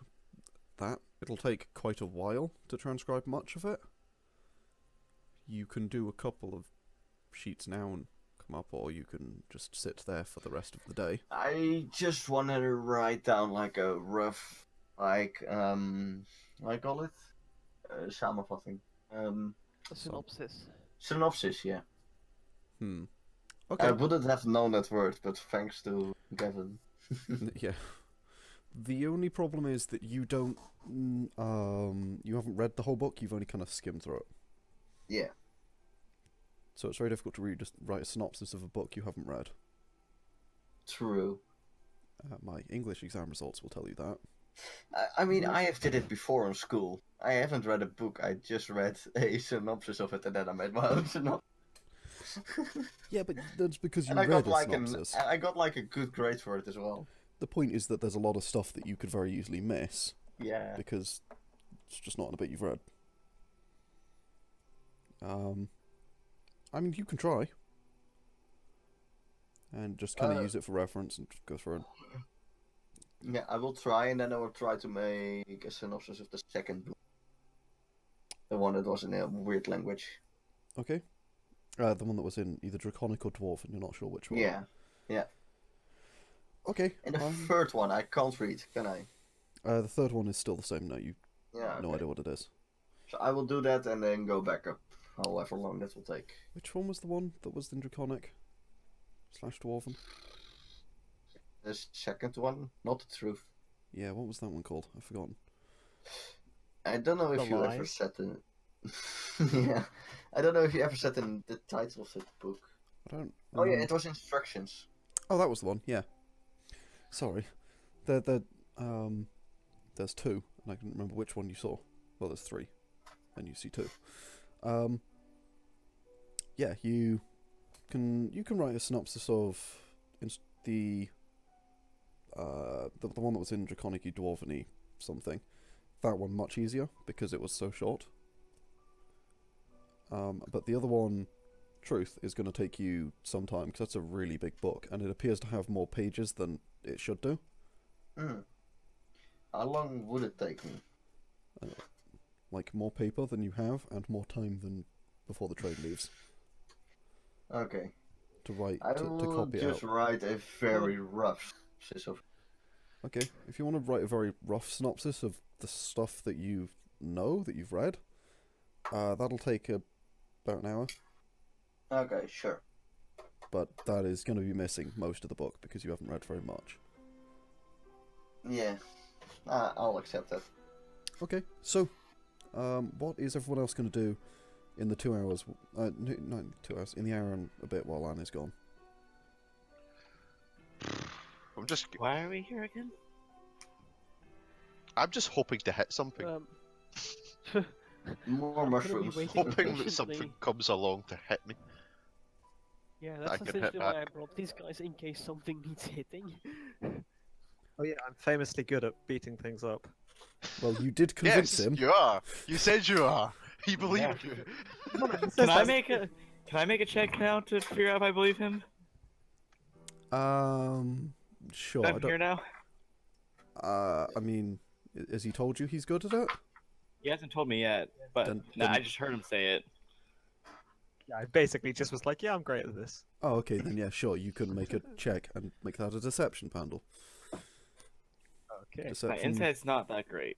that. It'll take quite a while to transcribe much of it. You can do a couple of sheets now and come up, or you can just sit there for the rest of the day. I just wanted to write down like a rough, like what I call it, samenvatting. A synopsis. Synopsis. Yeah. Okay. I wouldn't have known that word, but thanks to Gavin. Yeah. The only problem is that you don't, you haven't read the whole book. You've only kind of skimmed through it. Yeah. So it's very difficult to just write a synopsis of a book you haven't read. True. My English exam results will tell you that. I mean, I have did it before in school. I haven't read a book. I just read a synopsis of it, and then I made my own synopsis. Yeah, but that's because you And I read got a like synopsis. I got like a good grade for it as well. The point is that there's a lot of stuff that you could very easily miss Yeah. because it's just not in a bit you've read. I mean, you can try. And just kind of use it for reference and just go through it. Yeah, I will try, and then I will try to make a synopsis of the second book. The one that was in a weird language. Okay. The one that was in either Draconic or Dwarf, and you're not sure which one. Yeah. Yeah. Okay. And the third one I can't read, can I? The third one is still the same. No, you Yeah. have no idea what it is. So I will do that and then go back up, however long that will take. Which one was the one that was in Draconic / Dwarven? The second one, not the truth. Yeah, what was that one called? I've forgotten. I don't know if The you ever Lies? said in. Yeah, I don't know if you ever said in the title of the book. I don't. Oh yeah, it was instructions. Oh, that was the one. Yeah. Sorry. There's two, and I can't remember which one you saw. Well, there's three, and you see two. Yeah, you can write a synopsis of the one that was in Draconic Dwarven something. That one much easier because it was so short. But the other one, Truth, is going to take you some time because that's a really big book, and it appears to have more pages than it should do. How long would it take me? Like more paper than you have, and more time than before the train leaves. Okay. to write I to will copy it just out. write a very rough synopsis of. Okay, if you want to write a very rough synopsis of the stuff that you know, that you've read, that'll take about an hour. Okay, sure. But that is going to be missing most of the book because you haven't read very much. Yeah. I'll accept that. Okay, so, what is everyone else going to do in the 2 hours? Not 2 hours, in the hour and a bit while Anne is gone. Why are we here again? I'm just hoping to hit something. More I'm gonna be mushrooms. waiting Hoping that something patiently. comes along to hit me. Yeah, I that's can hit essentially why I back. brought these guys in case something needs hitting. Oh yeah, I'm famously good at beating things up. Well, you did convince Yes, him. you are. You said you are. He believed you. Can I make a check now to figure out if I believe him? Sure. I'm here now. I mean, has he told you he's good at it? He hasn't told me yet, but Then- I just heard him say it. Yeah, I basically just was like, yeah, I'm great at this. Oh, okay, then yeah, sure, you can make a check and make that a deception, Pandal. Okay. My Deception insight's not that great.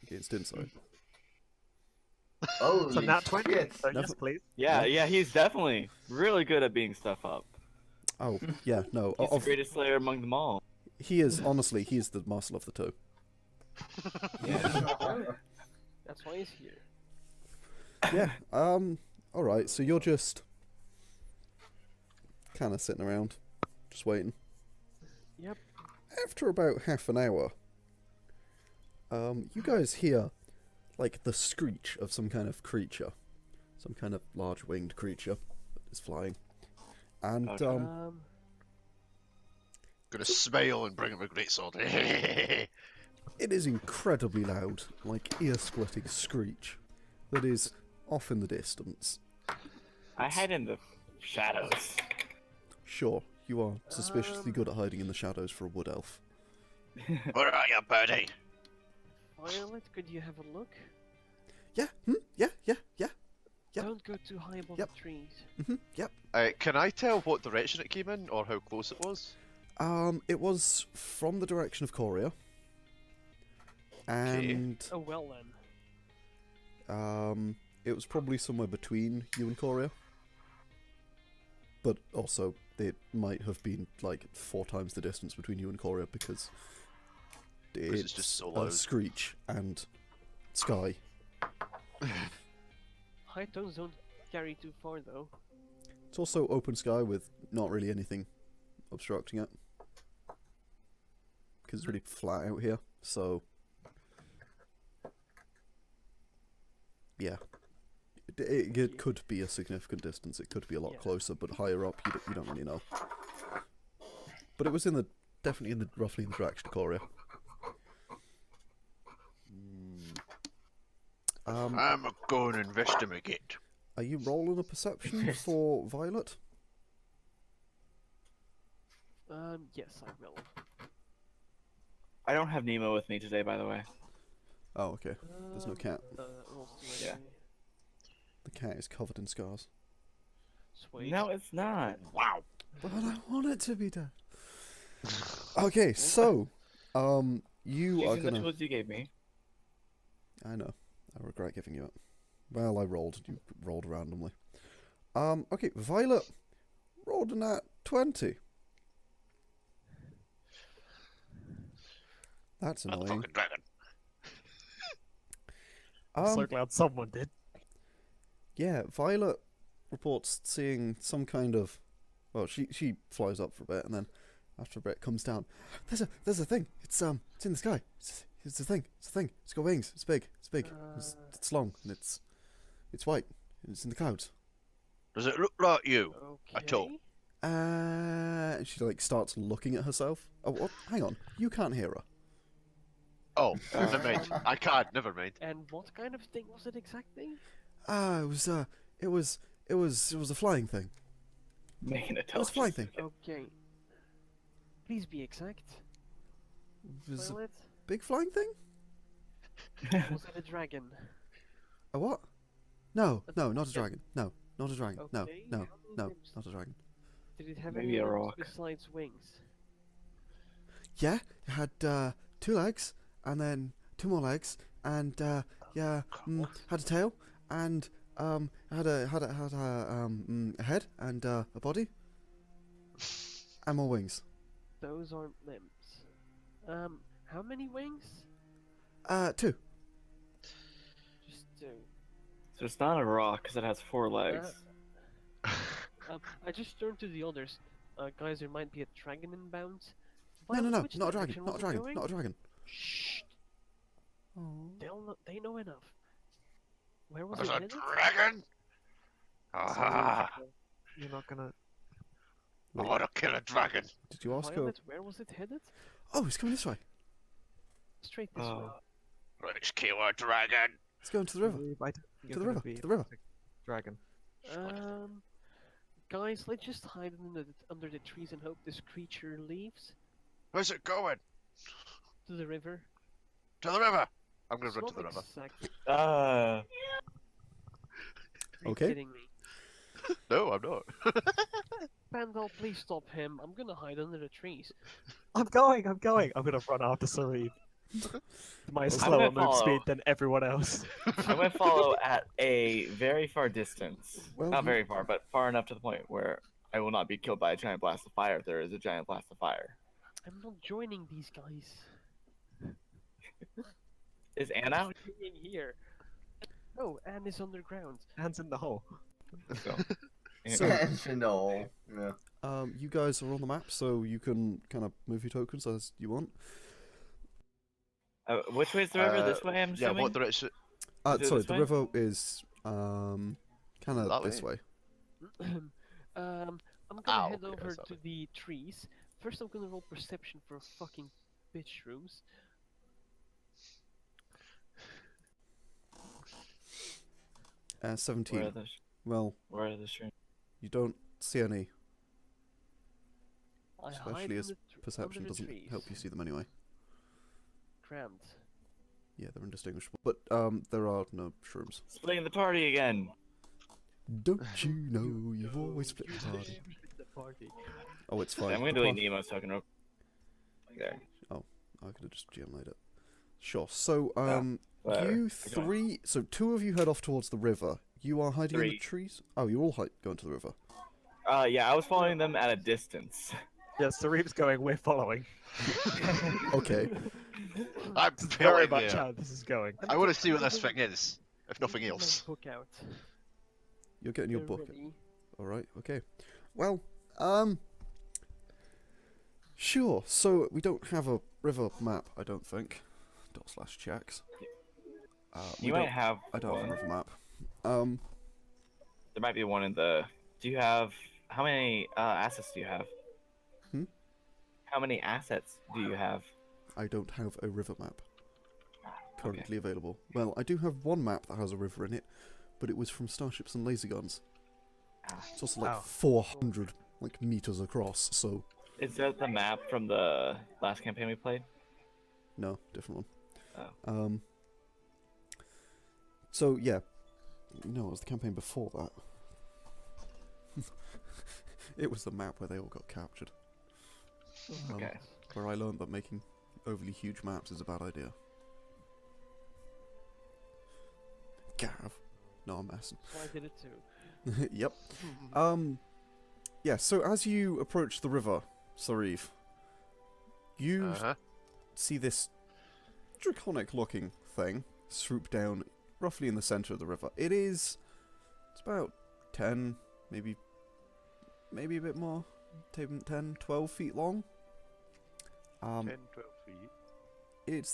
against insight. Holy So nat 20. shit. So yes, Never- please. Yeah, he's definitely really good at beating stuff up. Oh, yeah, no, He's the greatest slayer among them all. he is, honestly, he is the master of the two. That's why he's here. Yeah, alright, so you're just kind of sitting around, just waiting. Yep. After about half an hour, you guys hear, like, the screech of some kind of creature. Some kind of large winged creature that is flying. And, Okay. Gonna smile and bring him a greatsword. it is incredibly loud, like ear-splitting screech that is off in the distance. I hide in the shadows. Sure, you are suspiciously good at hiding in the shadows for a wood elf. Where are you, birdie? Violet, could you have a look? Yeah, yeah. Yep. Don't go too high above Yep. the trees. Yep. Can I tell what direction it came in, or how close it was? It was from the direction of Coria. And, Oh well then. it was probably somewhere between you and Coria. But also, it might have been, like, 4 times the distance between you and Coria because it's just so a loud. screech and sky. High tones don't carry too far though. It's also open sky with not really anything obstructing it. Because it's really flat out here, so... Yeah. It could be a significant distance, it could be a lot Yeah. closer, but higher up you don't really know. But it was definitely roughly in the direction of Coria. I'm going to investigate. Are you rolling a perception for Violet? Yes, I will. I don't have Nemo with me today, by the way. Oh, okay. There's no cat. Rolls to Yeah. The cat is covered in scars. Sweet. No, it's not. Wow. But I want it to be dead. Okay, so, you are Using the gonna... tools you gave me. I know. I regret giving you it. Well, I rolled. You rolled randomly. Okay, Violet rolled a nat 20. That's annoying. Motherfucking dragon. I'm so glad someone did. Yeah, Violet reports seeing some kind of... Well, she flies up for a bit, and then after a bit comes down. There's a thing. It's in the sky. It's a thing. It's a thing. It's got wings. It's big. It's big. It's long, and it's white. And it's in the clouds. Does it look like you? Okay. At all? And she like starts looking at herself. Oh, what? Hang on. You can't hear her. Oh, never mind. I can't. Never mind. And what kind of thing was it exactly? It was a flying thing. Making a It was a flying thing. Okay. Please be exact. It was a Violet, big flying thing? was it a dragon? A what? No, not a dragon. No. Not a dragon. No, Okay, no, how many no, limbs? not a dragon. Did it have Maybe any a limbs rock. besides wings? Yeah, it had 2 legs, and then 2 more legs, and had a tail, and had a head and a body, and more wings. Those aren't limbs. How many wings? 2. Just 2. So it's not a rock because it has 4 legs. I just turned to the others. Guys, there might be a dragon inbound. No, no, no, Which not a dragon, direction not a was it dragon, going? not a dragon. Shh! Oh. They know enough. Where was There's it a headed? dragon! Ah, You're not gonna. I want to kill a dragon! Did you ask her? Violet, where was it headed? Oh, it's coming this way. Straight this way. Oh. Let's kill a dragon! It's going to the river. I don't think To you're the gonna river, be to the river. able to Dragon. Guys, let's just hide under the trees and hope this creature leaves Where's it going? to the river. To the river! I'm gonna It's run to not the river. exactly. Uh, Are you Okay. kidding me? No, I'm not. Pandal, please stop him. I'm gonna hide under the trees. I'm going. I'm gonna run after Sauriv. My slower gonna move speed follow. than everyone else. I'm gonna follow at a very far distance. Well, Not you- very far, but far enough to the point where I will not be killed by a giant blast of fire if there is a giant blast of fire. I'm not joining these guys. Is Anne out? In here. Oh, Anne is underground. Hands in the hole. So, So- And all. Yeah. You guys are on the map, so you can kind of move your tokens as you want. which way is the river? This way, I'm Yeah, assuming? what direction? Is it Sorry, this the way? river is kind That of this way. I'm gonna Ow, head okay, over sorry. to the trees. First, I'm gonna roll perception for fucking bitch rooms. Where are 17. the, Well, where are the shrooms? you don't see any, I hide especially in as the perception under the doesn't trees. help you see them anyway. Crammed. Yeah, they're indistinguishable. But there are no shrooms. Splitting the party again! Don't you know you've always split the party? Oh, it's fine. I'm gonna The delete par- Nemo's token real there. I could have just GM'd it. Sure. So, Whatever. you Keep going. 3. So 2 of you head off towards the river. You are hiding in the 3. trees. Oh, you're all going to the river. Yeah, I was following them at a distance. Yeah, Sariv's going. We're following. Okay. I'm Very filling much here. how this is going. I want to see what this thing is, if nothing Get my else. Book out. You're getting your They're book. ready. All right. Okay. Well, sure. So we don't have a river map, I don't think. /checks. You might have I don't have a one. river map. There might be one in the... Do you have... How many assets do you have? Hmm? How many assets do you have? I don't have a river map currently available. Well, I do have one map that has a river in it, but it was from Starships and Laser Guns. It's also like Wow. 400 meters across. So Is that the map from the last campaign we played? no, different one. Oh. So yeah, no, it was the campaign before that. It was the map where they all got captured. Okay. Where I learned that making overly huge maps is a bad idea. Gav. No, I'm messing. So I did it too. Yep. Yeah, so as you approach the river, Sauriv, you see this draconic looking thing swoop down roughly in the center of the river. It's about 10, maybe a bit more, 10, 12 feet long. 10, 12 feet.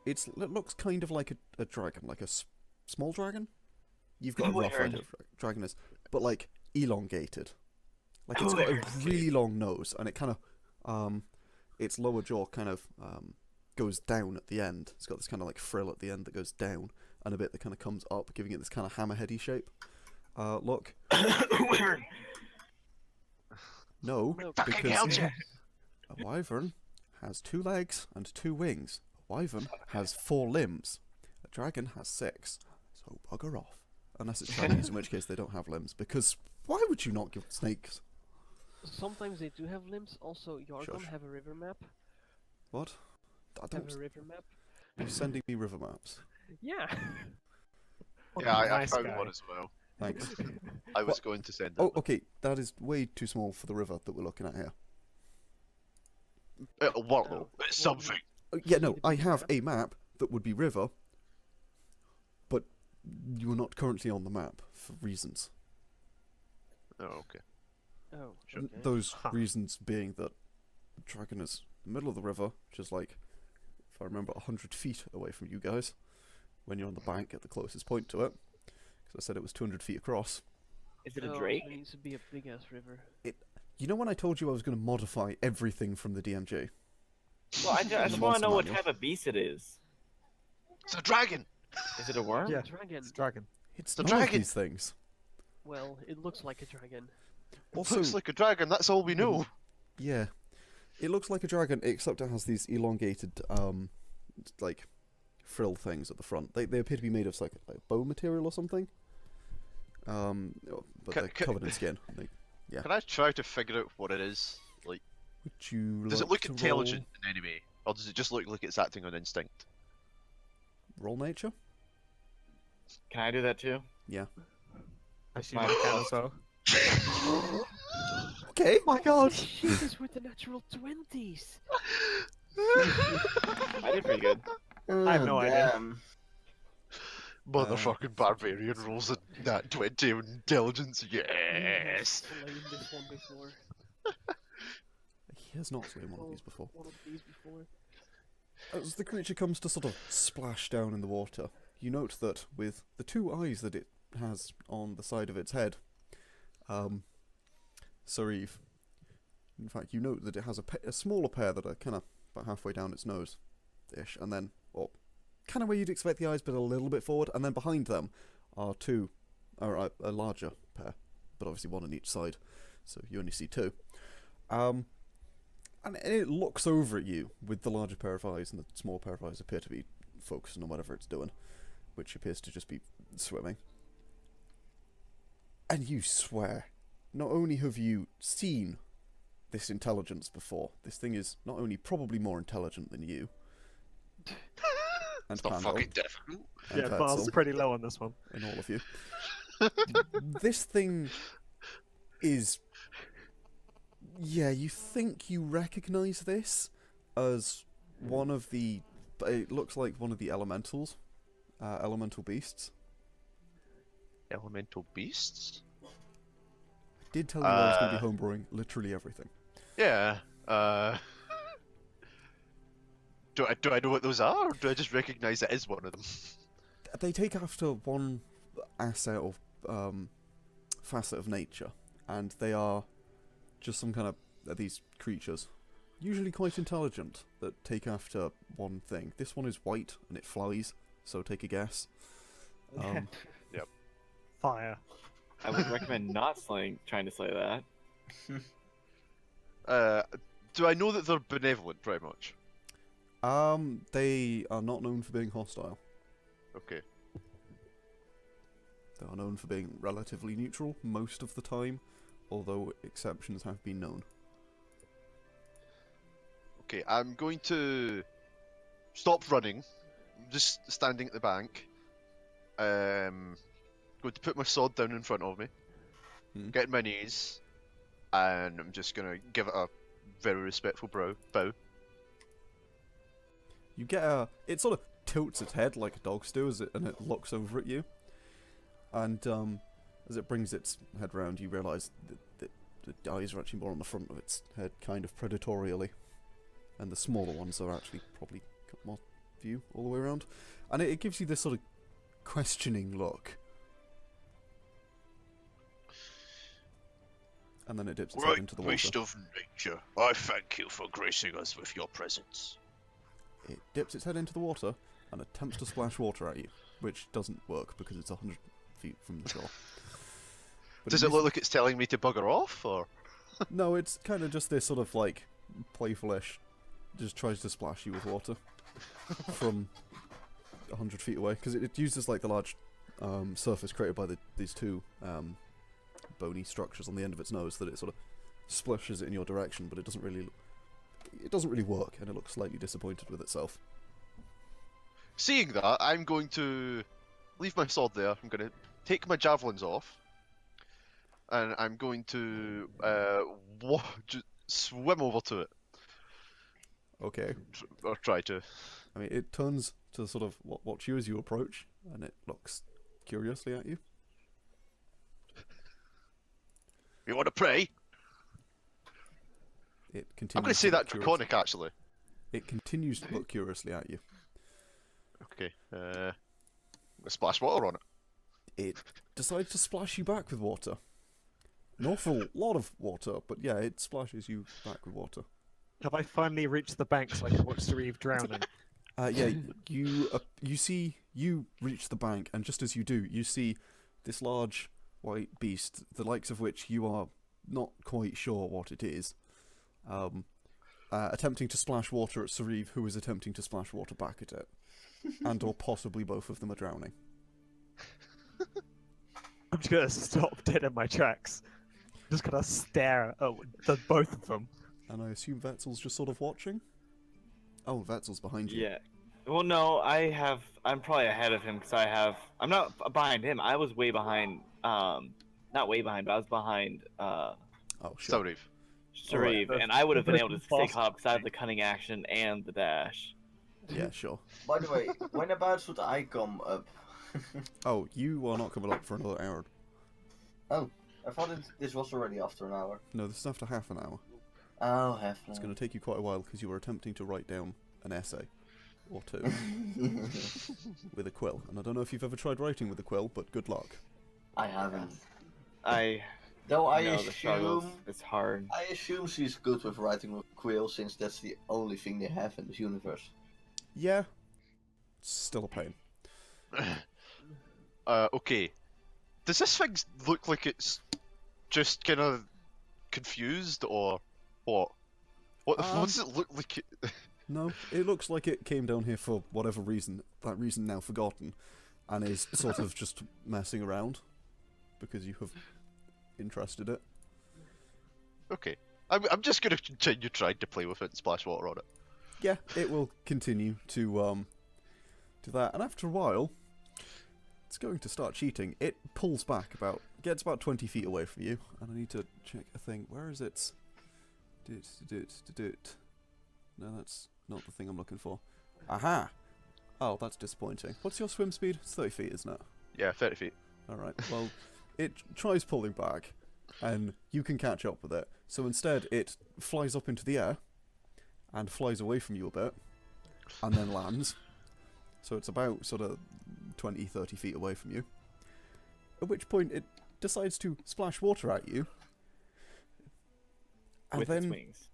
It looks kind of like a dragon, like a small dragon. You've got a rough Weird. idea of what a dragon is, but like elongated. Like it's got a Weird. really long nose, and it kind of, its lower jaw kind of goes down at the end. It's got this kind of like frill at the end that goes down, and a bit that kind of comes up, giving it this kind of hammerheady shape. Look, Weird. no, No, Fucking hell, because Jack. a wyvern has 2 legs and 2 wings. A wyvern has 4 limbs. A dragon has 6. So bugger off. Unless it's Chinese, in which case they don't have limbs. Because why would you not give snakes? Sometimes they do have limbs. Also, Yargon Shush. have a river map. What? I Have don't. a river map. You're sending me river maps. Yeah. Yeah, I Nice found guy. one as well. Thanks. I was What? going to send it. Oh, okay. That is way too small for the river that we're looking at here. It'll work though. It's something. Oh, yeah, no, I have a map that would be river, but you are not currently on the map for reasons. Oh, okay. Oh, N- okay. Those Huh. reasons being that the dragon is in the middle of the river, which is like, if I remember, 100 feet away from you guys, when you're on the bank at the closest point to it. Because I said it was 200 feet across. Is it a Oh, so drake? it needs to be a big ass river. You know when I told you I was going to modify everything from the DMG? Well, I just The want to know monster what manual. type of beast it is. It's a dragon. Is it a worm? Yeah. Dragon. It's dragon. It's The none of dragon! these things. Well, it looks like a dragon. Also, Looks like a dragon. That's all we know. yeah, it looks like a dragon, except it has these elongated, like, frill things at the front. They appear to be made of like bone material or something. But they're covered in skin. Yeah. Can I try to figure out what it is? Like, Would you does it like look to intelligent in any way, or does it just look like it's acting on instinct? Roll nature? Can I do that too? Yeah. I assume my I can fault. as well. Okay. Oh my god! Jesus with the natural 20s. I did pretty good. I have no idea. Damn. Motherfucking barbarian rolls a nat 20 with intelligence. Yes. Slain this one before. He has not slain one of these before. One of these before. As the creature comes to sort of splash down in the water, you note that with the two eyes that it has on the side of its head, Sauriv, in fact, you note that it has a smaller pair that are kind of about halfway down its nose-ish, and then, well, kind of where you'd expect the eyes, but a little bit forward, and then behind them are a larger pair, but obviously one on each side, so you only see two. And it looks over at you with the larger pair of eyes, and the small pair of eyes appear to be focusing on whatever it's doing, which appears to just be swimming. And you swear, not only have you seen this intelligence before, this thing is not only probably more intelligent than you, and It's not Pandal, fucking difficult. and Yeah, bar's Vesztel, pretty low on this one. and all of you. This thing is... Yeah, you think you recognise this as one of the... It looks like one of the elementals. Elemental beasts. Elemental beasts? I did tell you I was going to be Uh, homebrewing literally everything. Yeah. Do I know what those are, or do I just recognise it as one of them? They take after one asset or facet of nature, and they are just some kind of these creatures, usually quite intelligent, that take after one thing. This one is white and it flies, so take a guess. Fire. I would recommend not trying to slay that. Do I know that they're benevolent, pretty much? They are not known for being hostile. Okay. They are known for being relatively neutral most of the time, although exceptions have been known. Okay, I'm going to stop running. I'm just standing at the bank. Going to put my sword down in front of me, get on my knees, and I'm just gonna give it a very respectful bow. You get a... It sort of tilts its head like dogs do, and it looks over at you. And as it brings its head round, you realise that the eyes are actually more on the front of its head, kind of predatorially. And the smaller ones are actually probably got more view all the way around. And it gives you this sort of questioning look. And then it dips its head into the water. of nature, I thank you for gracing us with your presence. It dips its head into the water and attempts to splash water at you, which doesn't work because it's 100 feet from the shore. But Does it look like it's telling me to bugger off, or? No, it's kind of just this sort of like playful-ish, just tries to splash you with water from 100 feet away, because it uses like the large surface created by these two bony structures on the end of its nose that it sort of splashes it in your direction, but it doesn't really work, and it looks slightly disappointed with itself. Seeing that, I'm going to leave my sword there. I'm going to take my javelins off, and I'm going to just swim over to it, Okay. or try to. I mean, it turns to sort of watch you as you approach, and it looks curiously at you. You want to pray? It continues. I'm going to say look that draconic, actually. It continues to look curiously at you. Okay. I'm going to splash water on it. It decides to splash you back with water. An awful lot of water, but yeah, it splashes you back with water. Have I finally reached the bank so I can watch Sauriv drowning? Yeah, you reach the bank, and just as you do, you see this large white beast, the likes of which you are not quite sure what it is, attempting to splash water at Sauriv, who is attempting to splash water back at it, and or possibly both of them are drowning. I'm just gonna stop dead in my tracks. Just gonna stare at both of them. And I assume Vetzel's just sort of watching? Oh, Vetzel's behind you. Yeah. Well, no, I'm probably ahead of him because I'm not behind him. I was way behind. Not way behind, but I was behind. Oh, sure. Sauriv. Sauriv, Alright, and I would have been able to stay fast. caught up because I have the cunning action and the dash. Yeah, sure. By the way, whenabouts would I come up? Oh, you are not coming up for another hour. Oh, I thought this was already after an hour. No, this is after half an hour. Oh, half an It's hour. going to take you quite a while because you were attempting to write down an essay or two with a quill. And I don't know if you've ever tried writing with a quill, but good luck. I haven't. Though I the struggles, assume it's hard. I assume she's good with writing with quill, since that's the only thing they have in this universe. Yeah, still a pain. Okay. Does this thing look like it's just kind of confused, or what? What does it look like? No, it looks like it came down here for whatever reason, that reason now forgotten, and is sort of just messing around because you have interested it. Okay. I'm just gonna continue trying to play with it and splash water on it. Yeah, it will continue to do that, and after a while, it's going to start cheating. It pulls back gets about 20 feet away from you, and I need to check a thing. Where is it? No, that's not the thing I'm looking for. Aha! Oh, that's disappointing. What's your swim speed? It's 30 feet, isn't it? Yeah, 30 feet. Alright, well, it tries pulling back, and you can catch up with it. So instead, it flies up into the air, and flies away from you a bit, and then lands. So it's about sort of 20, 30 feet away from you. At which point, it decides to splash water at you. And With then... its wings.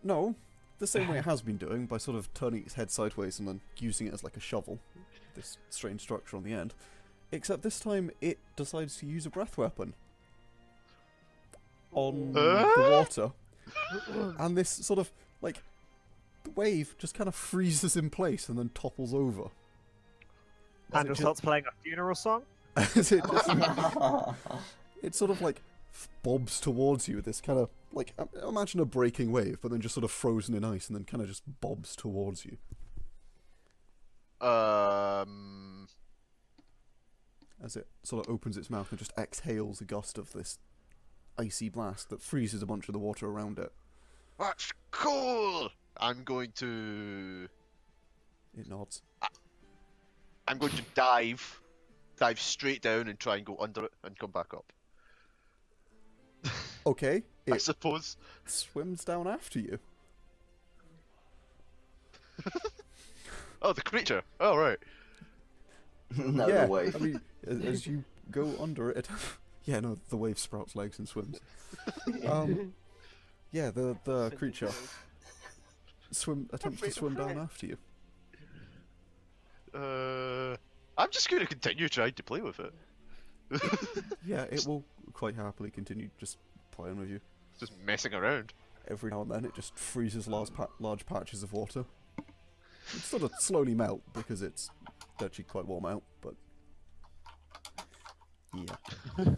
No, the same way it has been doing, by sort of turning its head sideways and then using it as like a shovel. This strange structure on the end. Except this time, it decides to use a breath weapon on the water. And this sort of, like, the wave just kind of freezes in place and then topples over. Pandal starts playing a funeral song. As it just, it sort of like bobs towards you with this kind of like, imagine a breaking wave, but then just sort of frozen in ice, and then kind of just bobs towards you. As it sort of opens its mouth and just exhales a gust of this icy blast that freezes a bunch of the water around it. That's cool! I'm going to dive straight down and try and go under it and come back up. Okay, I it suppose. swims down after you. Oh, the creature. Oh, right. No, Yeah, the wave. I mean, as you go under it, yeah, no, the wave sprouts legs and swims. Yeah, the creature attempts to swim down after you. I'm just going to continue trying to play with it. Yeah, it will quite happily continue just playing with you. Just messing around. Every now and then, it just freezes large patches of water. It sort of slowly melt because it's actually quite warm out, but Yeah.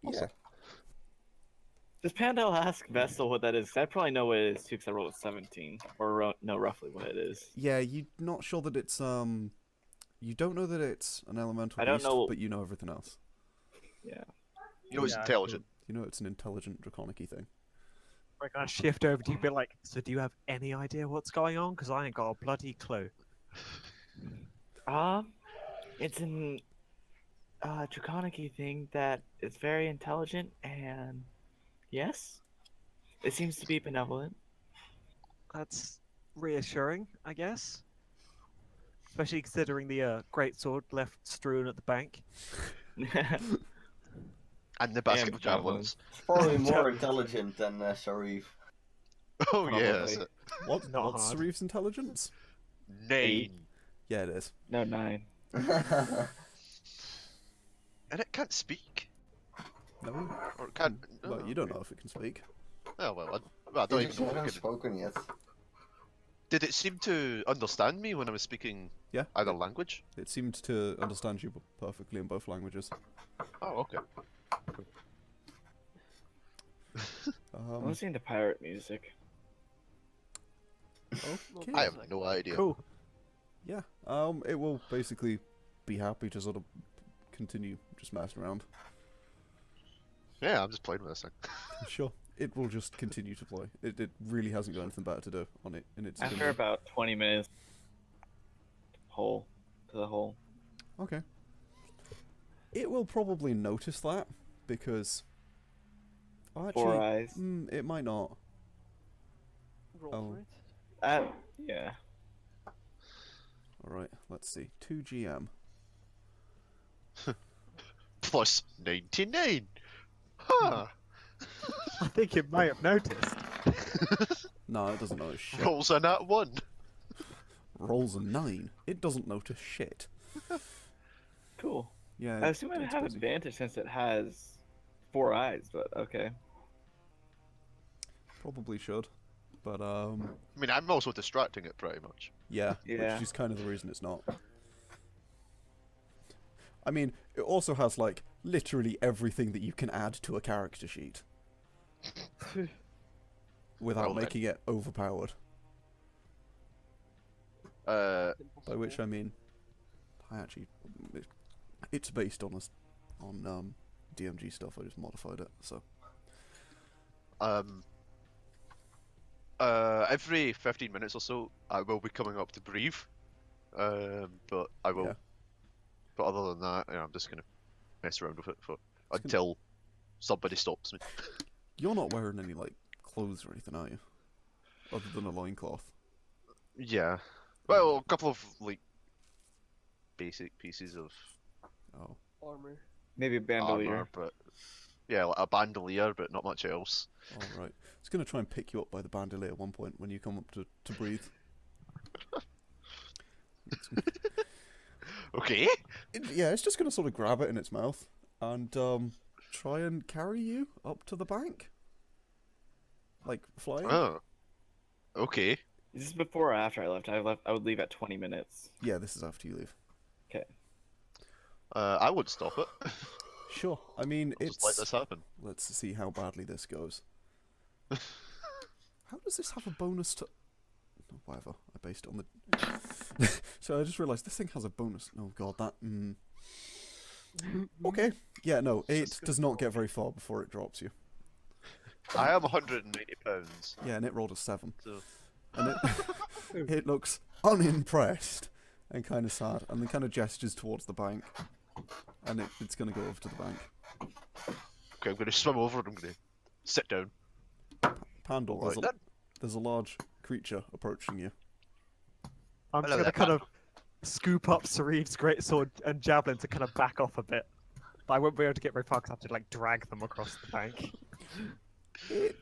Yeah. Does Pandal ask Vesztel what that is? 'Cause I probably know what it is too, because I rolled a 17, or know roughly what it is. Yeah, you're not sure that it's you don't know that it's an elemental I don't beast, know- but you know everything else. Yeah. You know it's Yeah, intelligent. You know it's an intelligent draconic-y thing. We're gonna shift over to you, be like, so do you have any idea what's going on? Because I ain't got a bloody clue. It's an draconic thing that is very intelligent, and yes, it seems to be benevolent. That's reassuring, I guess. Especially considering the great sword left strewn at the bank. And the basket And of javelins. Probably more intelligent than Sauriv. Oh yeah, that's Probably. it. What? Not What's hard. Sarif's intelligence? 9. Yeah, it is. No, 9. And it can't speak? No. Or it can't... Well, you don't know if it can speak. Oh, well, I don't It even know what it hasn't could... spoken yet. Did it seem to understand me when I was speaking Yeah. either language? It seemed to understand you perfectly in both languages. Oh, okay. I'm listening to pirate music. Okay. I have no idea. Cool. Yeah. It will basically be happy to sort of continue just messing around. Yeah, I'm just playing with this thing. Sure. It will just continue to play. It really hasn't got anything better to do on it in its. After about 20 minutes, to the hole. Okay. It will probably notice that because. Oh, actually, 4 eyes. it might not. Roll Oh. for it. Yeah. All right. Let's see. 2 GM. Plus 99! Huh! I think it may have noticed. No, it doesn't notice shit. Rolls a nat 1! Rolls a 9. It doesn't notice shit. Cool. Yeah. I assume I it's have busy. advantage since it has 4 eyes, but okay. Probably should. But I mean, I'm also distracting it pretty much. yeah, Yeah. which is kind of the reason it's not. I mean, it also has like literally everything that you can add to a character sheet without Well then. making it overpowered. Uh, By which I mean, it's based on DMG stuff. I just modified it. So every 15 minutes or so, I will be coming up to breathe. But I will. Yeah. But other than that, I'm just gonna mess around with it gonna- until somebody stops me. you're not wearing any like clothes or anything, are you? Other than a loincloth. Yeah. Well, a couple of like basic pieces of Oh, Armor. Maybe a bandolier. armor, but yeah, like a bandolier, but not much else. all right. It's gonna try and pick you up by the bandolier at one point when you come up to breathe. Okay. Yeah, it's just gonna sort of grab it in its mouth and try and carry you up to the bank, like flying. Oh. Okay. Is this before or after I left? I would leave at 20 minutes. Yeah, this is after you leave. Okay. I would stop it. Sure. I mean, Just it's. let this happen. Let's see how badly this goes. How does this have a bonus to? No, whatever. I based it on the. So I just realised this thing has a bonus. Oh god, that. Okay. Yeah, no, it does not get very far before it drops you. I am 190 pounds. Yeah, and it rolled a 7. So And it looks unimpressed and kind of sad, and then kind of gestures towards the bank, and it's going to go over to the bank. okay, I'm gonna swim over and I'm gonna sit down. Pandal, Right then. there's a large creature approaching you. I'm Hello just gonna there, kind of scoop up Sariv's greatsword and javelin to kind of back off a bit. But I won't be able to get very far because I have to like drag them across the bank.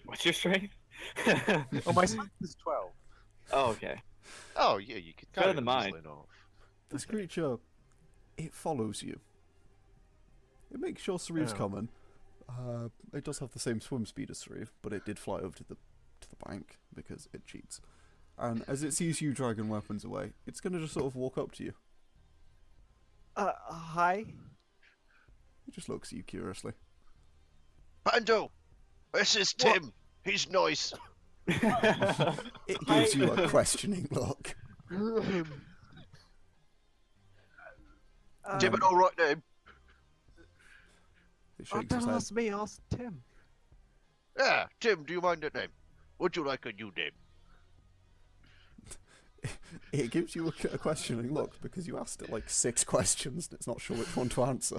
What's your strength? Oh, my strength is 12. Oh, okay. Oh yeah, you could Better carry than it mine. easily enough. This creature, it follows you. It makes sure Sariv's Oh. coming. It does have the same swim speed as Sauriv, but it did fly over to the bank because it cheats. And as it sees you dragging weapons away, it's going to just sort of walk up to you. Hi. He just looks at you curiously. Pandal, this is Tim. He's nice. It gives you a questioning look. Tim, an alright name. It shakes Don't his head. ask me, ask Tim. Yeah, Tim, do you mind that name? Would you like a new name? It gives you a questioning look because you asked it like 6 questions and it's not sure which one to answer.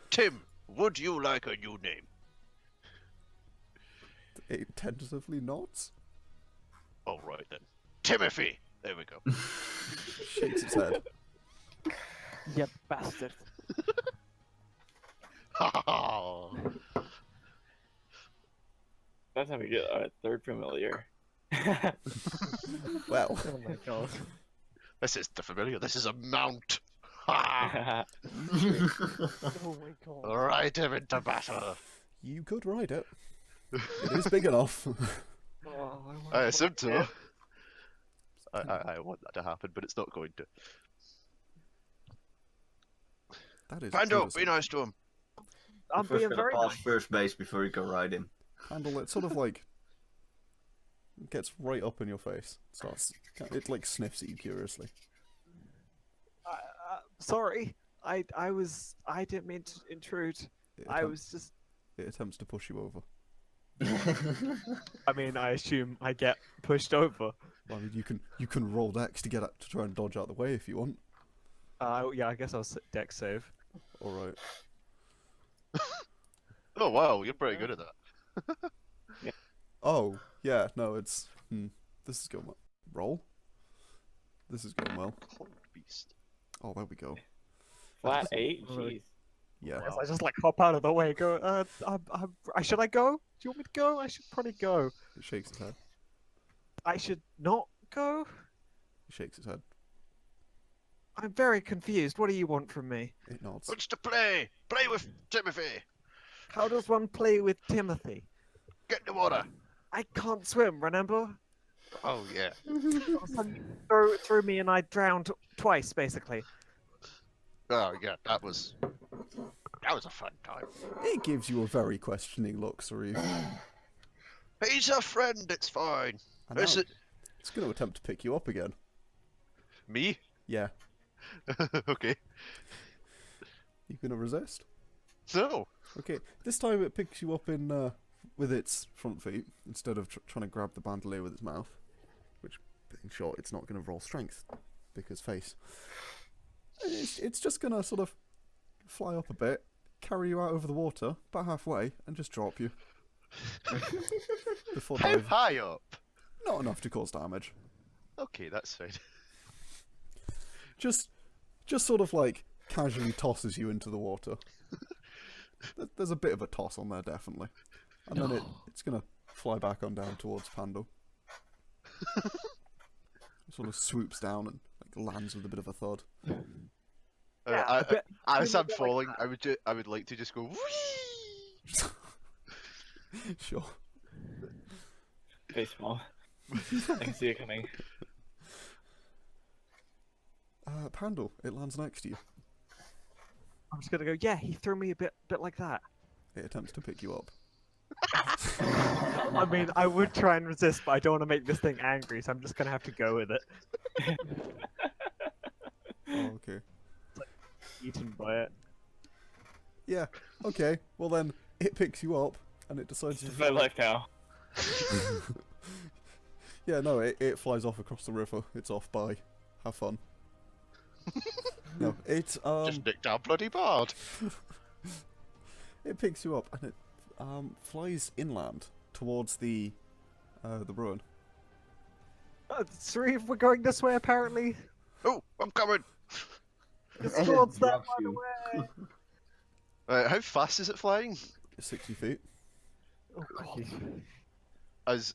Tim, would you like a new name? It tentatively nods, Alright then. Timothy! There we go. shakes its head. You bastard. That's how we get our third familiar. Well, Oh my god. This is the familiar. This is a mount. Ha! Oh my god. Ride him into battle. you could ride it. It is big enough. Oh, I assume so. I want that to happen, but it's not going to. That is Pandal, good as be nice to him. I'm First being gotta very pass nice. first base before you can ride him. Handle. It sort of like gets right up in your face. It like sniffs at you curiously. Sorry. I didn't mean to intrude. It I attempt- was just. It attempts to push you over. I mean, I assume I get pushed over. I mean, you can roll dex to to try and dodge out the way if you want. Yeah, I guess I'll dex save. All right. Oh wow, you're pretty good at that. Oh yeah, no, it's this is going well. Roll. This is going well. Cold beast. Oh, there we go. Flat 8? Jeez. Yeah. Yes, I just like hop out of the way. Go. Should I go? Do you want me to go? I should probably go. It shakes its head. I should not go. It shakes its head. I'm very confused. What do you want from me? It nods. Wants to play. Play with Timothy. How does one play with Timothy? Get in the water. I can't swim. Remember? Oh yeah. Threw me and I drowned twice, basically. Oh yeah, that was a fun time. It gives you a very questioning look, Sauriv. He's a friend. It's fine. And Is now it it's going to attempt to pick you up again. me? Yeah. Okay. You going to resist? No. Okay. This time it picks you up in with its front feet instead of trying to grab the bandolier with its mouth. Which, being short, it's not going to roll strength because face. It's just going to sort of fly up a bit, carry you out over the water, about halfway, and just drop you. Before How diving. high up? Not enough to cause damage. Okay, that's fine. Just sort of like casually tosses you into the water. There's a bit of a toss on there, definitely. And then it's going to fly back on down towards Pandal. Sort of swoops down and like lands with a bit of a thud. Yeah, a bit- As a I'm bit like falling, that. I would like to just go. Whee! Sure. Face small. I can see it coming. Pandal, it lands next to you. I'm just gonna go. Yeah, he threw me a bit like that. It attempts to pick you up. I mean, I would try and resist, but I don't want to make this thing angry, so I'm just gonna have to go with it. Oh, okay. Eaten by it. Yeah, okay. Well then, it picks you up, and it decides to This is my life now. Yeah, no, it flies off across the river. It's off by. Have fun. No, it Just nicked our bloody bard. it picks you up and it flies inland towards the ruin. Sauriv, we're going this way apparently. Oh, I'm coming. It's And it towards that drops by the you. way. How fast is it flying? 60 feet. Oh god. As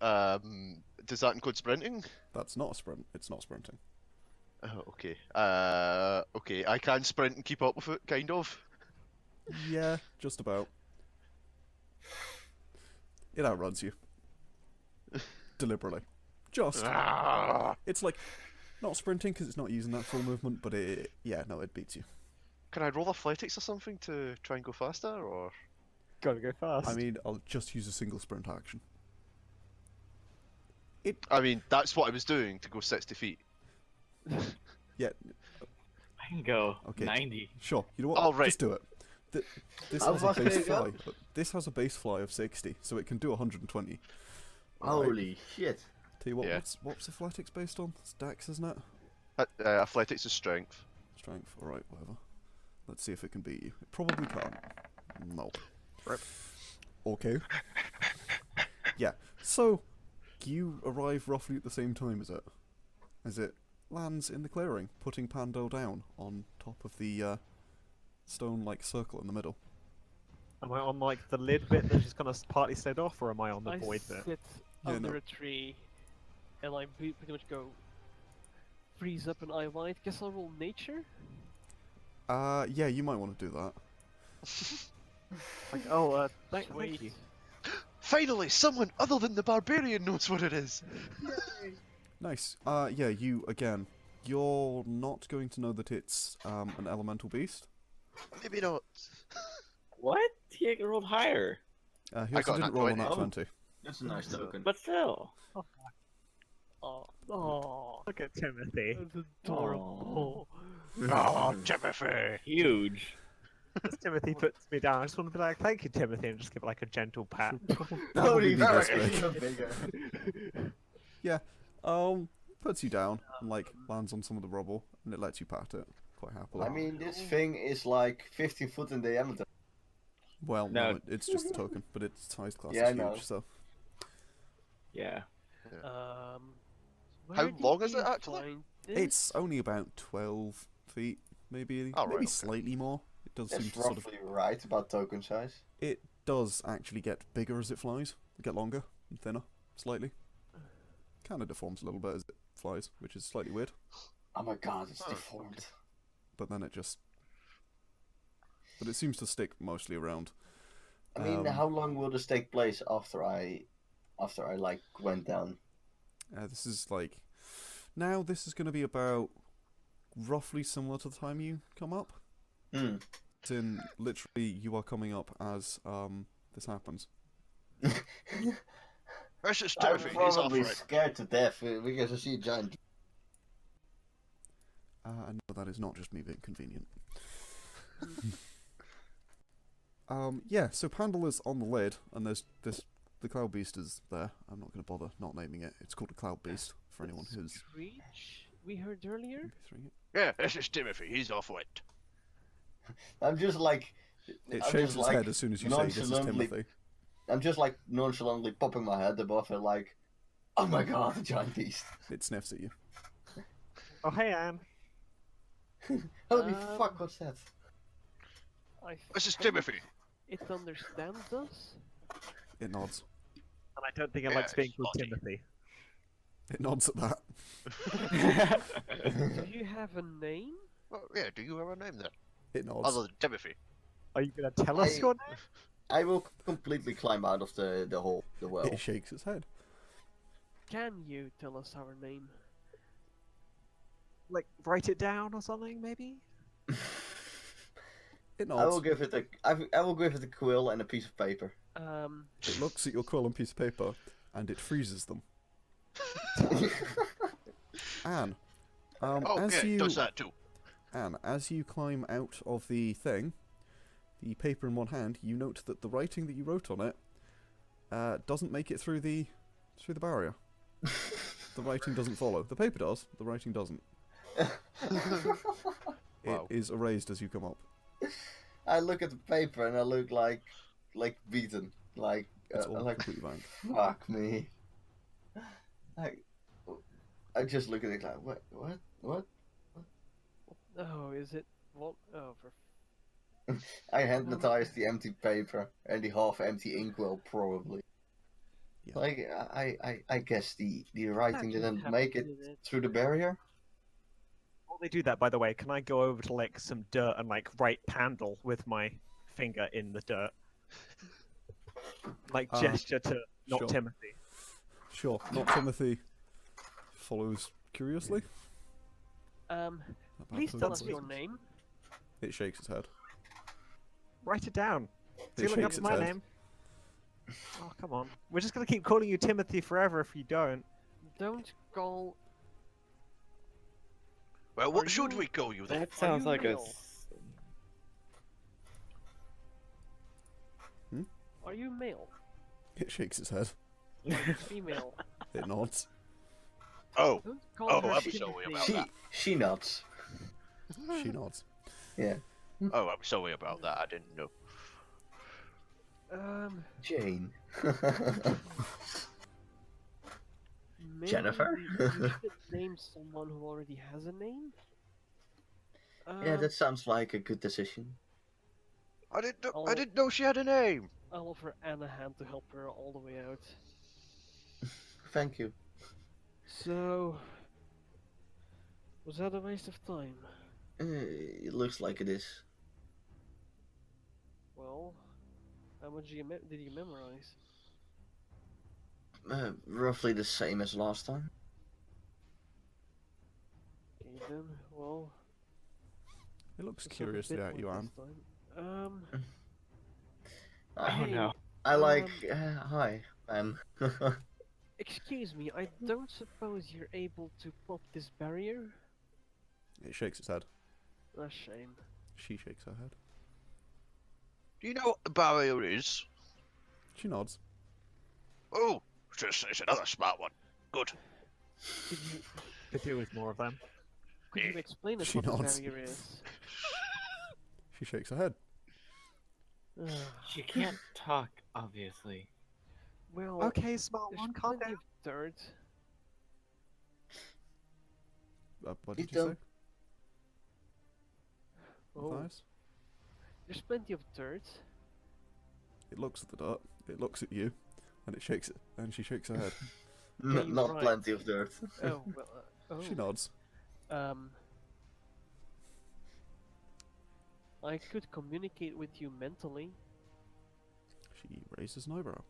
does that include sprinting? That's not a sprint. It's not sprinting. Oh, okay. Okay. I can sprint and keep up with it, kind of. Yeah, just about. It outruns you. Deliberately. Just. Ah, It's like Not sprinting because it's not using that full movement, but it beats you. Can I roll athletics or something to try and go faster, or? Gotta go fast. I mean, I'll just use a single sprint action. I mean, that's what I was doing to go 60 feet. Yeah, I can go Okay. 90. sure. You know what? Oh, right. Just do it. This How has a fast can base you go? fly. This has a base fly of 60, so it can do 120. Alright. Holy shit. Tell you what, Yeah. what's athletics based on? It's Dex, isn't it? Athletics is strength. Strength. Alright, whatever. Let's see if it can beat you. It probably can't. No. Rip. Okay. Yeah. So, you arrive roughly at the same time as it lands in the clearing, putting Pandal down on top of the stone-like circle in the middle. Am I on like the lid bit that's just kind of partly slid off, or am I on the I void bit? sit Yeah, under no. a tree, and I pretty much go freeze up and eye wide. Guess I'll roll nature. Yeah, you might want to do that. Like, oh, thank Sweet. you. Finally, someone other than the barbarian knows what it is. Nice. Yeah, you're not going to know that it's an elemental beast. Maybe not. What? He rolled higher. He I also got didn't nat roll a 20. nat 20. That's a nice token. But still. Oh, Look at Timothy. that's adorable. Oh, Timothy. Huge. As Timothy puts me down, I just want to be like, thank you, Timothy, and just give it like a gentle pat. Holy be this fuck, big. even bigger. Yeah. Puts you down and like lands on some of the rubble, and it lets you pat it quite happily. I mean, this thing is like 15 foot in diameter. well, No. it's just a token, but its size class Yeah, I is know. huge, so Yeah. How Where did long is you it, actually? find this? it's only about 12 feet, maybe Oh, right, maybe okay. slightly more. It does seem That's to sort of roughly right about token size. it does actually get bigger as it flies, get longer and thinner slightly. Kind of deforms a little bit as it flies, which is slightly weird. Oh my god, it's Oh. deformed. But then but it seems to stick mostly around. I mean, Um, how long will this take place after I like went down? This is like this is going to be about roughly similar to the time you come up. Hmm. It's in literally you are coming up as this happens. This is I'm Timothy. He's off probably right. scared to death because I see a giant. I know that is not just me being convenient. Yeah, so Pandal is on the lid, and there's the Cloud Beast is there. I'm not going to bother not naming it. It's called a Cloud Beast for anyone who's Screech we heard earlier. MP3ing it. Yeah, this is Timothy. He's off wet. I'm just like. It I'm shaves just, its like, head as soon as you say this is nonchalantly- Timothy. I'm just like nonchalantly popping my head above it, like, oh my god, a giant beast. It sniffs at you. Oh, hey, Anne. Holy fuck, what's that? I This is think Timothy. It understands us. It nods. And I don't think it Yeah, likes being it's called naughty. Timothy. It nods at that. Do you have a name? Well, yeah, do you have a name then? It nods. Other than Timothy. Are you going to tell us I- your name? I will completely climb out of the hole, the well. It shakes its head. Can you tell us our name? Like, write it down or something, maybe? It I will nods. give it I will give it a quill and a piece of paper. It looks at your quill and piece of paper, and it freezes them. Anne, Oh, as yeah, you does that too. Anne, as you climb out of the thing, the paper in one hand, you note that the writing that you wrote on it doesn't make it through the barrier. The writing doesn't follow. The paper does. The writing doesn't. Wow. It is erased as you come up. I look at the paper and I look like beaten. Like It's all like completely blank. fuck me. I just look at it like what? Oh, is it? What? Oh, for I hand Mathias the empty paper and the half-empty inkwell, probably. Yeah. Like I guess the writing That didn't can make it happen, didn't it? through the barrier. While they do that, by the way, can I go over to like some dirt and like write Pandal with my finger in the dirt? Like gesture to not sure. Timothy. Sure. Not Timothy follows curiously. Please tell us That's- your name. It shakes its head. Write it down. It See, look up shakes its my head. name. Oh, come on. We're just gonna keep calling you Timothy forever if you don't. Don't call. Well, Are what should you- we call you then? That sounds you like a. male? Are you male? It shakes its head. Are you female? It nods. Oh, Don't call Oh, her I'm sorry Timothy. about She nods. She nods. Yeah. oh, I'm sorry about that. I didn't know. Jane. Maybe Jennifer? you should name someone who already has a name. Yeah, that sounds like a good decision. I didn't know. Oh. I didn't know she had a name. I'll offer Anne a hand to help her all the way out. Thank you. So, was that a waste of time? It looks like it is. Well, how much did you memorize? Roughly the same as last time. Okay then, well. It looks let's hope a curiously bit at you, more Anne. this time. Oh Hey, no. I like. Hi, Anne. Excuse me, I don't suppose you're able to pop this barrier? It shakes its head. A shame. She shakes her head. Do you know what the barrier is? She nods. Oh, it's another smart one. Good. Could you, Could do with more of them. could you explain us She what the nods. barrier is? She shakes her head. She can't talk, obviously. Well, Okay, smart there's one, calm plenty down. of dirt. What You did you say? don't- Oh, Mathias? there's plenty of dirt. It looks at the dirt. It looks at you, and it shakes it, and she shakes her head. you're Not right. plenty of dirt. Oh, well, She nods. I could communicate with you mentally. She raises an eyebrow.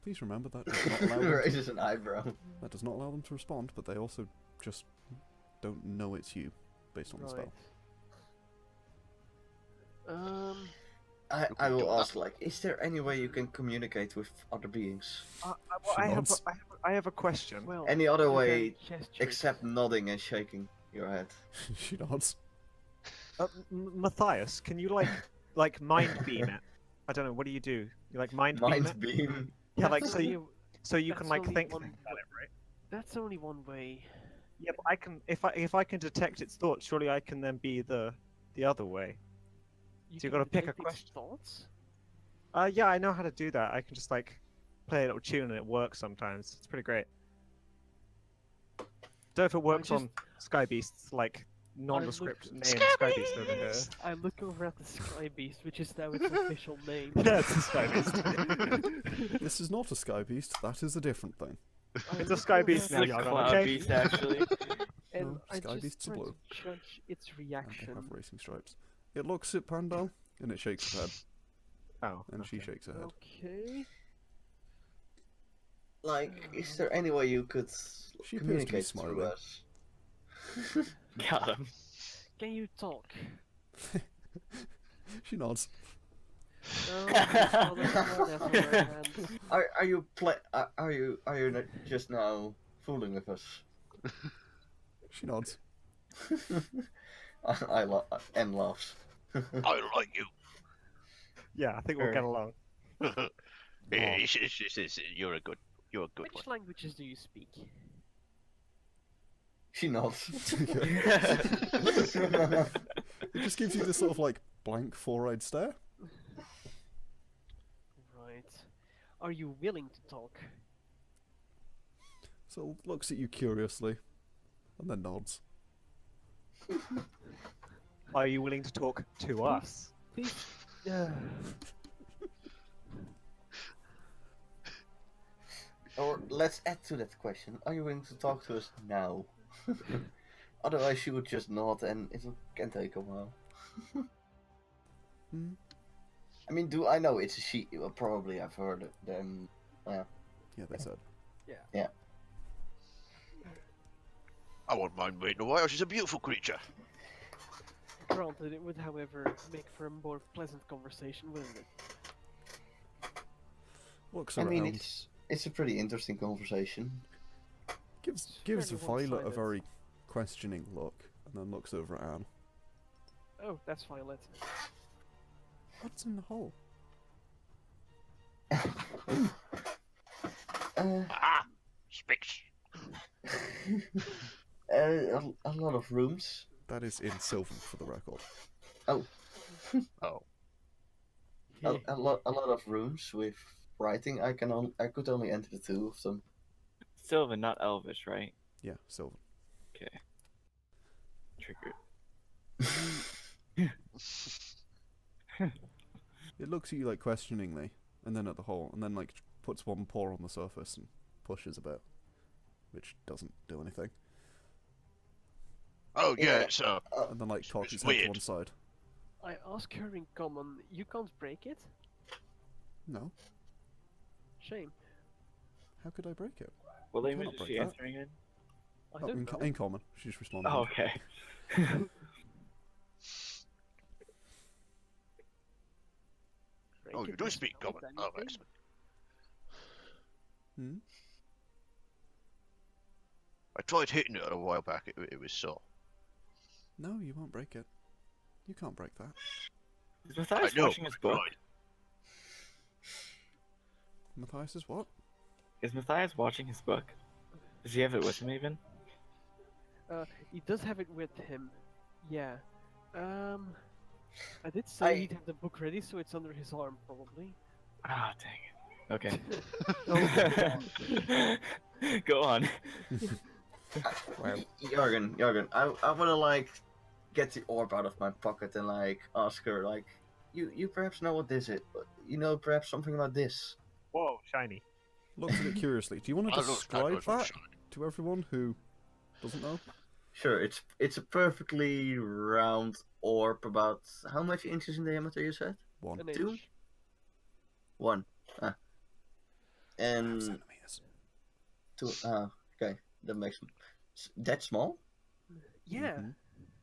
Please remember that does not allow them to, Raises an eyebrow. that does not allow them to respond, but they also just don't know it's you based on the Right. spell. I will ask, like, is there any way you can communicate with other beings? Well, She I have, nods. I have a question. Well, Any other you way can gesture. except nodding and shaking your head? She nods. Matthias, can you like mind beam it? I don't know. What do? You like mind beam Mind it? beam. Yeah, like That's so you can that's like only think one about it, right? That's only one way. Yeah, but I can if I can detect its thoughts, surely I can then be the other way. So you can gotta pick a detect its question. Thoughts? Yeah, I know how to do that. I can just like play a little tune and it works sometimes. It's pretty great. Don't know if it works on Sky Beast's like nondescript name Sky Beast over here. I look over at the Sky Beast, which is now its official name. Yeah, it's a Sky Beast. This is not a sky beast. That is a different thing. I It's a look Sky over Beast at now, It's the a Yargon, cloud okay? beast, actually. And No, I Sky just Beasts are try blue. to judge its And they reaction. have racing stripes. It looks at Pandal, and it shakes its head, Oh, and she okay. shakes her head. Okay. Like, is there any way you could She appears to be communicate through smiling. us? Got him. Can you talk? She nods. No, there's other smartass on our hands. Are you not just now fooling with us? She nods. And laughs. I like you. Yeah, I think we'll get along. Yeah, you're a good one. Which languages do you speak? She nods. It just gives you this sort of like blank four-eyed stare. Right. Are you willing to talk? So it looks at you curiously, and then nods. Are you willing to talk to us? Please. Or let's add to that question. Are you willing to talk to us now? Otherwise she would just nod and it can take a while. Hmm. I mean, do I know it's a she? Well, probably I've heard them. Yeah, they said. Yeah. I won't mind waiting a while. She's a beautiful creature. Granted, it would, however, make for a more pleasant conversation, wouldn't it? Looks I mean, around. it's a pretty interesting conversation. Gives fairly Violet a one-sided. very questioning look, and then looks over at Anne. Oh, that's Violet. What's in the hole? Ah, speaks. A lot of rooms. That is in Sylvan, for the record. Oh, Oh, a lot of rooms with writing. I could only enter the 2 of them. Sylvan, not Elvish, right? Yeah, Sylvan. Okay. Triggered. It looks at you like questioningly, and then at the hole, and then like puts one paw on the surface and pushes a bit, which doesn't do anything. oh yeah, Yeah. it's And then like cocks It's its head to weird. one side. I ask her in common, you can't break it? No, Shame. how could I break it? What You language cannot is break she that. answering in? I Oh, don't know. in common. She's responding. Oh, okay. Break oh, it you do with speak spells, common. Oh, anything? excellent. Hmm? I tried hitting it a while back. It was sore. No, you won't break it. You can't break that. Is Mathias I know. watching his book? Right. Mathias is what? Is Mathias watching his book? Does he have it with him even? He does have it with him. Yeah. I did say he'd have the book ready, so it's under his arm, probably. Ah, dang it. Oh, Okay. Go on. Wow. Yargon, I wanna like get the orb out of my pocket and like ask her like, you perhaps know what this is. You know perhaps something about this. Whoa, shiny. Looks at it curiously. Do you want I to don't know if that describe goes on that shine. to everyone who doesn't know? Sure, it's a perfectly round orb about how much inches in diameter you said? One. an Two? inch. 1. And Centimeters. 2. Okay, that makes that small. Yeah. Mhm.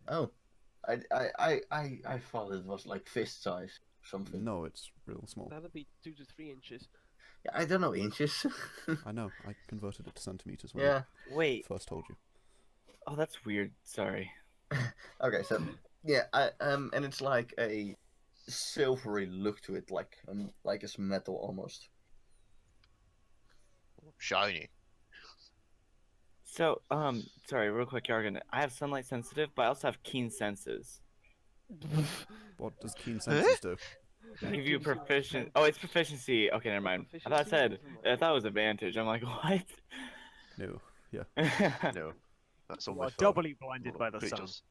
Oh, I thought it was like fist size or something. No, it's real small. That'd be 2 to 3 inches. Yeah, I don't know inches. I know. I converted it to centimeters when Yeah. Wait. I first told you. Oh, that's weird. Sorry. Okay, so yeah, and it's like a silvery look to it, like it's metal almost. Shiny. So, sorry, real quick, Yargon. I have sunlight sensitive, but I also have keen senses. What does keen senses do? Give you proficient. Oh, it's proficiency. Okay, never mind. I thought it was advantage. I'm like, what? No. No, that's You only are for doubly blinded little by the sun. creatures.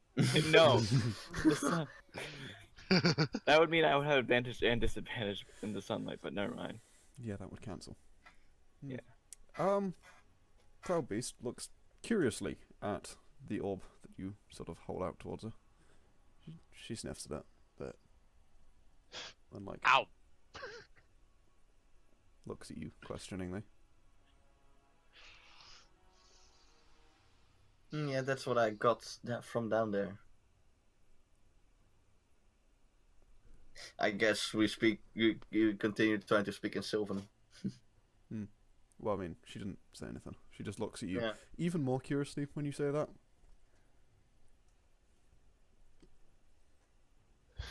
No. The sun. That would mean I would have advantage and disadvantage in the sunlight, but never mind. Yeah, that would cancel. Hmm. Yeah. Proud Beast looks curiously at the orb that you sort of hold out towards her. She sniffs at it, but and like Ow! looks at you questioningly. Yeah, that's what I got from down there. I guess we speak. You continue trying to speak in Sylvan. Well, I mean, she didn't say anything. She just looks at you Yeah. even more curiously when you say that.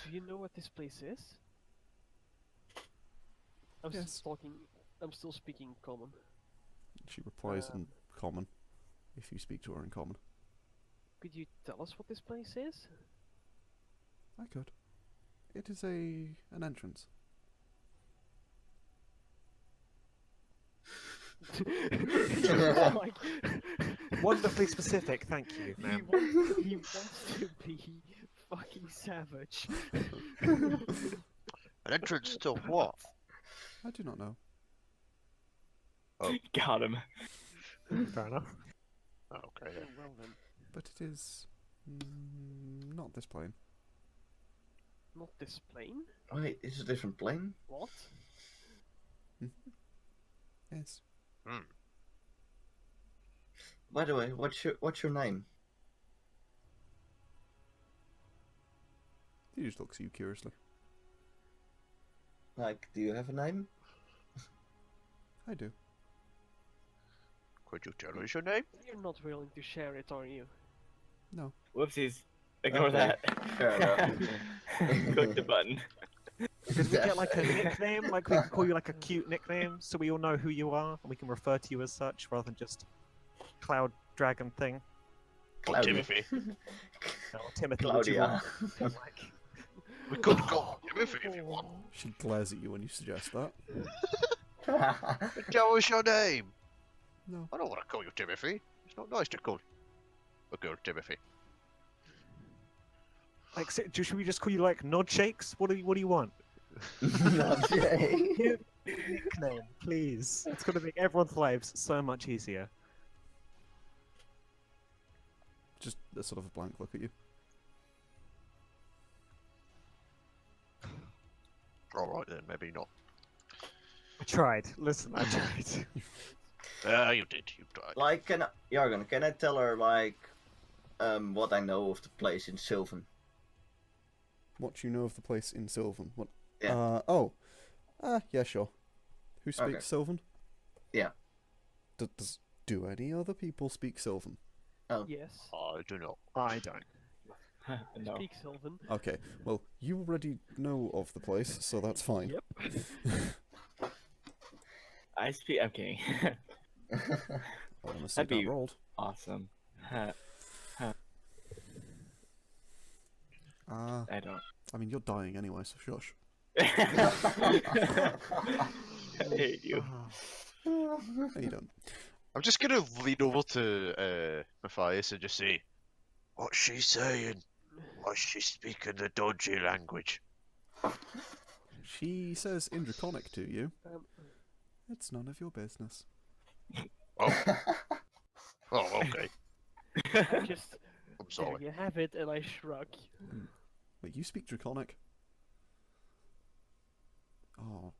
Do you know what this place is? I'm Yes. still talking. I'm still speaking common. She replies in common, if you speak to her in common. Could you tell us what this place is? I could. It is an entrance. Like, Wonderfully specific, thank you, he, ma'am. he wants to be fucking savage. An entrance to what? I do not know. Got him. Fair enough. Okay. Oh, well then, But it is not this plane. not this plane. Wait, it's a different plane. What? Yes. By the way, what's your name? He just looks at you curiously. Like, do you have a name? I do. Could you tell us your name? You're not willing to share it, are you? No. Whoopsies. Ignore Okay, that. fair enough. Click the button. Could we get like a nickname? Like we can call you like a cute nickname, so we all know who you are, and we can refer to you as such, rather than just Cloud Dragon thing. Claudia. Timothy. Or Timothy, which you Claudia. want. Like, We could call him Timothy if you want. She glares at you when you suggest that. Tell us your name. No. I don't want to call you Timothy. It's not nice to call a girl Timothy. like, should we just call you like Nod Shakes? What do you want? Not Jay. Nickname, please. It's gonna make everyone's lives so much easier. Just a sort of a blank look at you. Alright then, maybe not. I tried. Listen, I tried. You did. You tried. Like, Yargon, can I tell her, like, what I know of the place in Sylvan? What you know of the place in Sylvan? What? Yeah. Yeah, sure. Who speaks Okay. Sylvan? Yeah. Do any other people speak Sylvan? Yes. I do not. I don't. No. Speak Sylvan. Okay, well, you already know of the place, so that's fine. Yep. I speak. I'm kidding. I want to see That'd that be- rolled. Awesome. I don't. I mean, you're dying anyway, so shush. I hate you. No, you don't. I'm just gonna lean over to Mathias and just say, "What's she saying? Why's she speaking the dodgy language?" She says in Draconic to you, Um, it's none of your business. Oh. Oh, okay. I just I'm there sorry. you have it, and I shrug. Wait, you speak Draconic? Oh,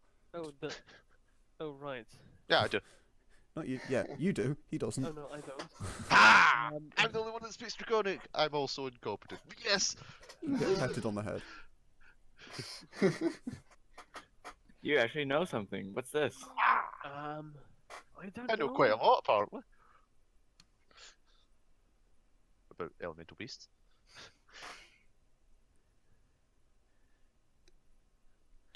Oh right. Yeah, I do. not you. Yeah, you do. He doesn't. Oh no, I don't. Ah! Um, I'm the only one that speaks Draconic. I'm also incompetent. Yes! You get patted on the head. You actually know something. What's this? I don't I know quite a lot, apparently. About elemental beasts.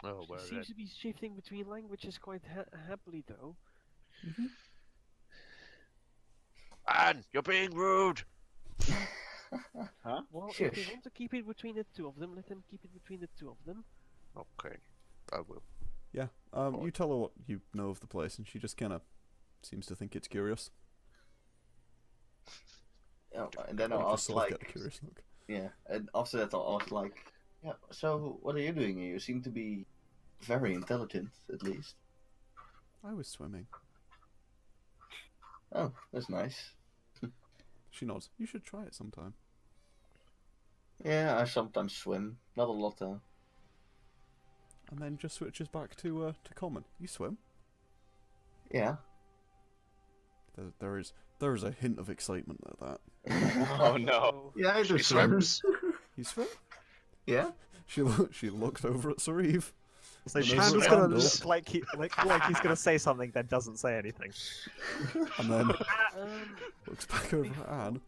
Oh, She well, seems to be shifting between languages quite happily, though. Anne, you're being rude! Huh? Well, if Shush. they want to keep it between the two of them, let them keep it between the two of them. Okay, I will. Yeah. You tell her what you know of the place, and she just kind of seems to think it's curious. And then You I'll just ask, sort of like, get a curious look. yeah, and after that I'll ask, like, yeah, so what are you doing here? You seem to be very intelligent, at least. I was swimming. Oh, that's nice. She nods. You should try it sometime. Yeah, I sometimes swim. Not a lot, though. And then just switches back to common. You swim. Yeah. There is a hint of excitement at that. Oh no. Yeah, I do She swim. swims. You swim? Yeah. She looked over at Sauriv. So And Shan's there's gonna candles. look like he's gonna say something, then doesn't say anything. And then Um, looks back over at Anne.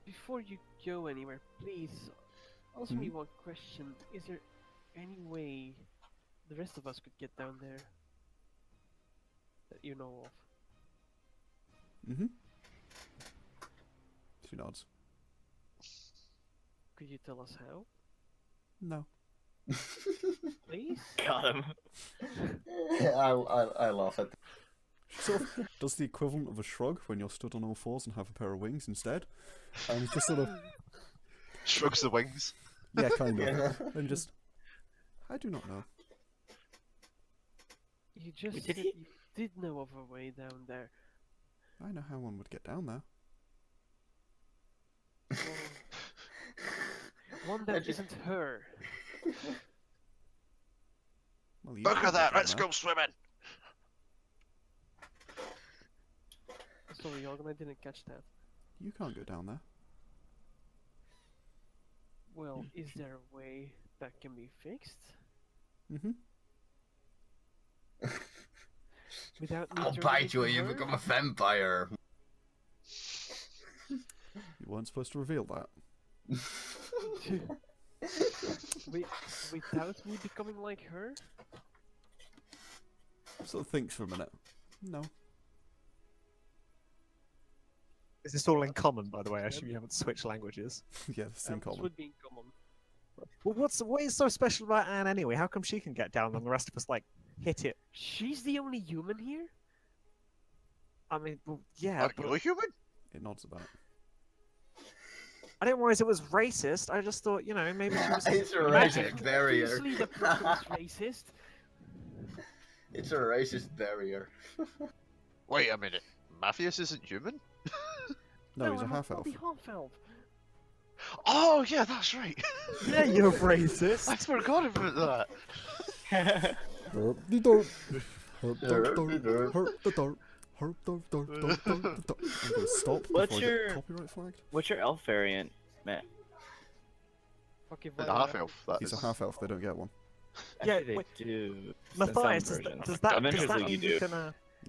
before you go anywhere, please answer me one question. Is there any way the rest of us could get down there that you know of? Mm-hmm. She nods. Could you tell us how, No. please? Got him. I laugh at She sort of does the equivalent of a shrug when you're stood on all fours and have a pair of wings instead. And just sort of, Shrugs the wings. yeah, kind of. Yeah. And just, I do not know. You just Did said he? you did know of a way down there. I know how one would get down there. One I that just- isn't her. Well, you Look can't at that, get let's down go swimming! Sorry, Yargon, I didn't catch that. there. You can't go down there. Well, is there a way that can be fixed Mm-hmm. without me I'll turning bite you and into you her? become a vampire. You weren't supposed to reveal that. Without me becoming like her? Sort of thinks for a minute. No. Is this all in common, by the way? I assume you haven't switched languages. Yeah, it's in This common. would be in common. Well, what is so special about Anne anyway? How come she can get down and the rest of us like hit it? She's the only human here? I mean, well, yeah, Are but you a human? It nods about. I didn't realize it was racist. I just thought, you know, maybe she was It's a magic. racist barrier. Obviously the person is racist. It's a racist barrier. Wait a minute. Mathias isn't human? No, he's a I'm half elf. bloody half-elf. Oh, yeah, that's right. Yeah, you're racist. I forgot about that. Herp the dirt. Herp the dirt. Herp the dirt. Herp the dirt. I'm gonna stop before What's I your- get copyright flagged. What's your elf variant, Matt? Fucking The vanilla. half elf. That He's a is. half elf. They don't get one. Yeah, Actually, they wait. do. in Mathias, some does versions. does that Eventually mean you you do. can?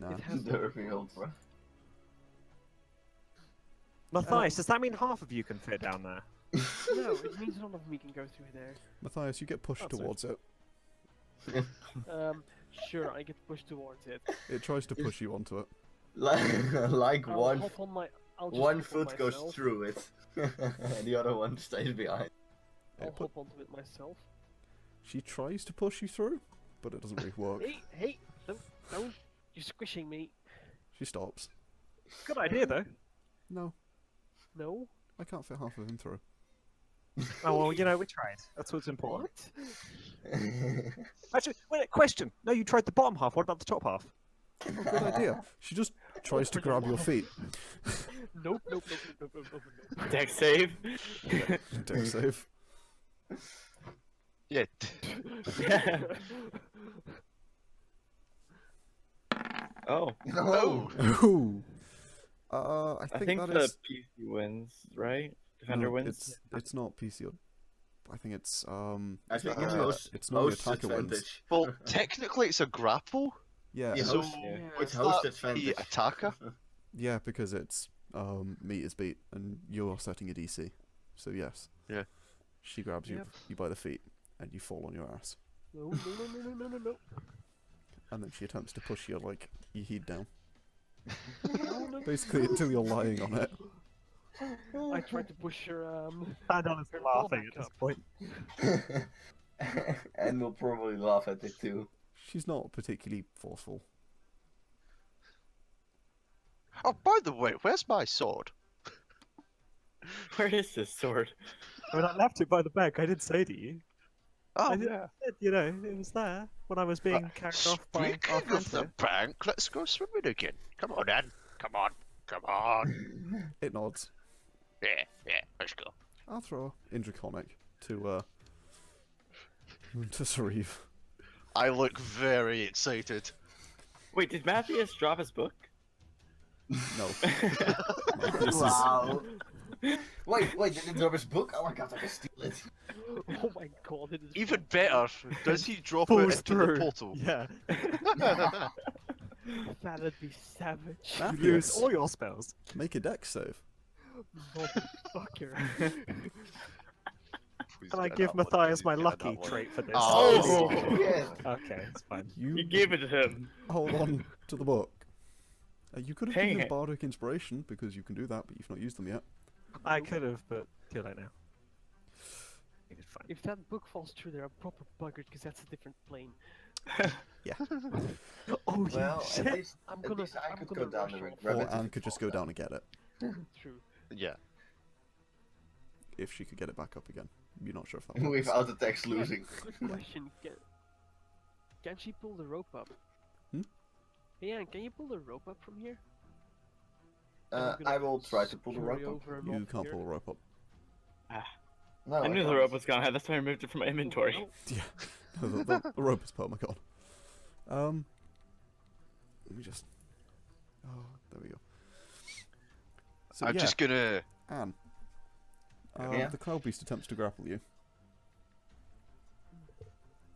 Nah. It has Dirty old bro. Matthias, does that mean half of you can fit down there? No, it means none of me can go through there. Matthias, you get pushed That's towards it. Sure, I get pushed towards it. It tries to push you onto it. Like I'll one hop on my. I'll just one hop on foot goes myself. through it, and the other one stays behind. I'll It put- hop onto it myself. She tries to push you through, but it doesn't really work. Hey, don't! You're squishing me. She stops. Good idea, though. No, No. I can't fit half of him through. Oh well, you know, we tried. That's what's important. What? Actually, wait, question. No, you tried the bottom half. What about the top half? Oh, good idea. She just tries to grab your feet. Nope. Deck save. Deck save. Yeah. Oh, Oh, Ooh. I I think, think that the is. PC wins, right? Defender No, wins. It's not PC. I think it's I think it's normally host, it's normally host attacker wins. advantage. Well, technically it's a grapple. Yeah, Yeah, So host, Yeah. with would host that advantage. be attacker? yeah, because it's meters beat, and you're setting a DC. So yes. Yeah. She grabs you Yep. you by the feet, and you fall on your ass. No. And then she attempts to push your your head down, No. basically until you're lying on it. I tried to push her. Pandal is Ball laughing back at this up. point. And we'll probably laugh at it too. She's not particularly forceful. Oh, by the way, where's my sword? Where is this sword? I mean, I left it by the bag. I did say to you. Oh, I did, you know, it was there when I was being carried off by our Speaking friend of the here. bank, let's go swimming again. Come on, Ann. Come on. It nods. Yeah, let's go. I'll throw Indraconic to Sauriv. I look very excited. Wait, did Mathias drop his book? No. No, this is Wow. Wait, did he drop his book? Oh my god, I can steal it. Oh my god! It is Even better, does he drop Pulls it into through. the portal? Yeah, That'd be savage. you lose Mathias, all your spells. make a dex save. Motherfucker. Please Can I get give that one, Matthias please my get lucky that one. trait for this? Oh. Yes. Okay, it's fine. You gave it to him. Hold on to the book. You could have Dang given him it. Bardic Inspiration, because you can do that, but you've not used them yet. I could have, but too late now. It's fine. If that book falls through, they're proper buggered because that's a different plane. Oh Well, shit! at least, I'm at gonna. least I I'm could gonna go down rush the off. grab Or it if Anne it could just falls go down. down and get it, True. Yeah. if she could get it back up again. You're not sure if that works. Without the text losing. Good question. Can she pull the rope up? Hmm? Hey, Ann, can you pull the rope up from here? I'm gonna I will try to pull the scurry rope up. over and You off can't here. pull the rope up. No, I knew the can't. rope was gone. That's why I removed it from my inventory. Oh, Yeah, the rope is permagon. Let me just. Oh, there we go. So I'm yeah, just gonna. Anne. Yeah. The cloud beast attempts to grapple you.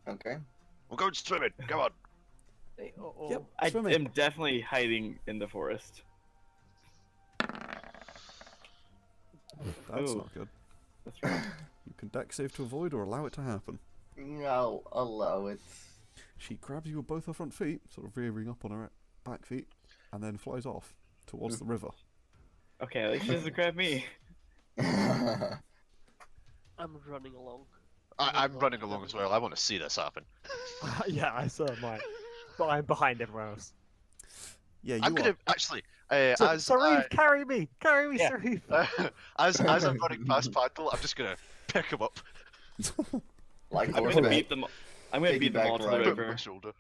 Okay. We're going swimming. Come on. Hey, uh-oh. Yep. I Swimming. am definitely hiding in the forest. That's Ooh. not good. That's right. You can deck save to avoid or allow it to happen. I'll allow it. She grabs you with both her front feet, sort of rearing up on her back feet, and then flies off towards the river. Okay, at least she doesn't grab me. I'm running along. I'm running along as well. I want to see this happen. Yeah, I saw mine. But I'm behind everyone else. Yeah, you I'm gonna are. actually, So, as Sauriv, carry me! Carry me, Yeah. Sauriv! as I'm running past Pandal, I'm just gonna pick him up, Like I'm gonna horseback. beat them. I'm gonna beat them all to the Piggyback put him on my river. shoulder.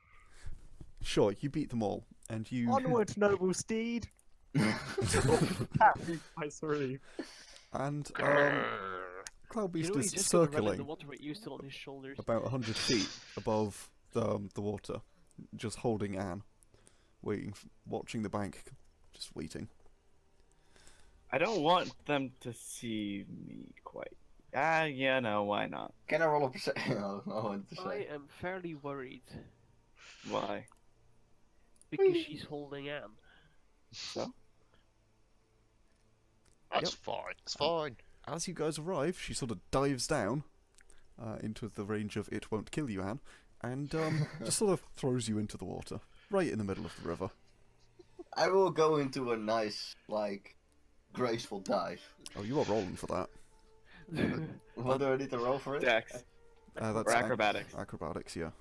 Sure, you beat them all, and you Onward, noble steed! Carry my Sauriv. and Cloud Beast He's is just gonna run in circling the water with you still on his shoulders. about 100 feet above the water, just holding Anne, waiting, watching the bank, just waiting. I don't want them to see me quite. Yeah, no, why not? Can I roll a perception? No, I wanted to I say. am fairly worried Why? because she's holding Anne. So? That's fine. It's fine. As you guys arrive, she sort of dives down into the range of "it won't kill you, Anne," and just sort of throws you into the water, right in the middle of the river. I will go into a nice, like, graceful dive. Oh, you are rolling for that. What do I need to roll for it? Dex. That's Or acrobatics. Acrobatics, yeah.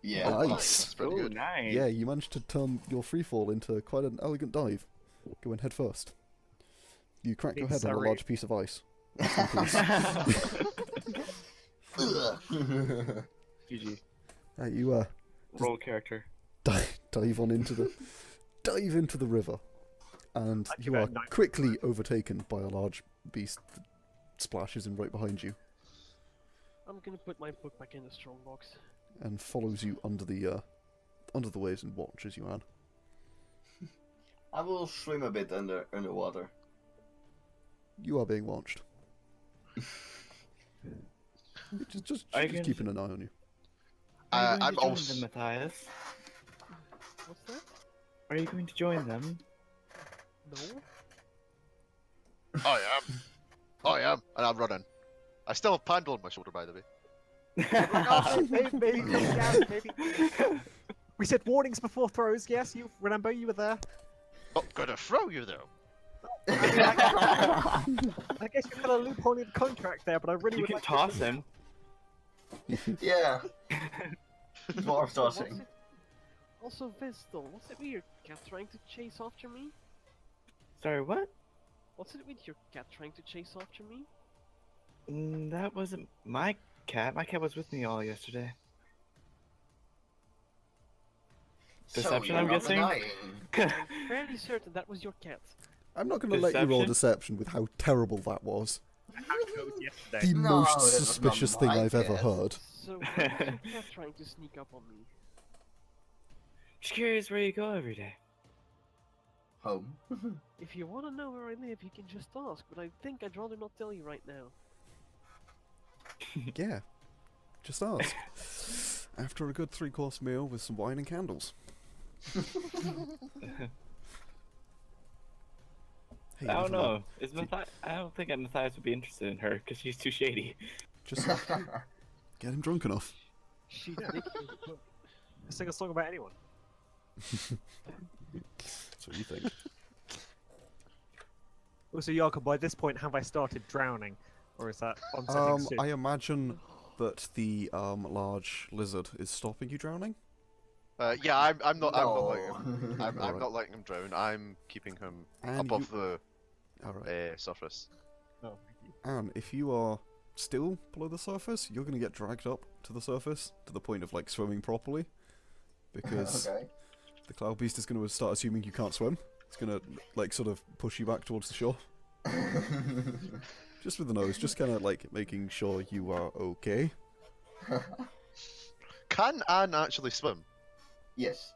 Yeah. Nice. That's pretty Oh, good. nice. Yeah, you managed to turn your free fall into quite an elegant dive. Going head first. You crack your head on a Sorry. large piece of ice. GG. You Roll character. dive into the river, and I you do are that 9. quickly overtaken by a large beast that splashes in right behind you I'm gonna put my book back in the strongbox. and follows you under the waves and watches you, Anne. I will swim a bit underwater. You are being watched. Just Are you going keeping an eye on you. Are you going I'm to join also. them, Mathias? What's that? Are you going to join them? No? I am, and I'm running. I still have Pandal on my shoulder, by the way. Maybe, Gavin, maybe. We said warnings before throws, yes? You remember you were there? Not gonna throw you though. I guess you had a loophole in the contract there, but I really You would can like toss him. Yeah. Dwarf What's tossing. it? Also, Vesztel, what's it with your cat trying to chase after me? Sorry, what? What's it with your cat trying to chase after me? That wasn't my cat. My cat was with me all yesterday. Deception, So I'm you're not guessing? denying. I'm fairly certain that was your cat. I'm not going to let you roll Deception? deception with how terrible that was. how it goes yesterday. The No, most that was not suspicious thing my I've ever cat. heard. So, why is your cat trying to sneak up on me? Just curious where you go every day. Home. If you want to know where I live, you can just ask, but I think I'd rather not tell you right now. Yeah, just ask. After a good 3-course meal with some wine and candles. Hey, I don't even know. I don't think Mathias would be interested in her because she's too shady. Just get him drunk enough. She's ridiculous. Sing a song about anyone. That's what you think. Also, Yargon, by this point, have I started drowning? Or is that on setting soon? I imagine that the large lizard is stopping you drowning. Yeah, I'm not. I'm not letting No. him. I'm Alright. not letting him drown. I'm keeping him And above the Alright. surface. Oh, And if you are still below the surface, you're going to get dragged up to the surface to the point of like swimming properly. Because Okay. the cloud beast is going to start assuming you can't swim. It's going to like sort of push you back towards the shore. Just with the nose, just kind of like making sure you are okay. Can Anne actually swim? Yes.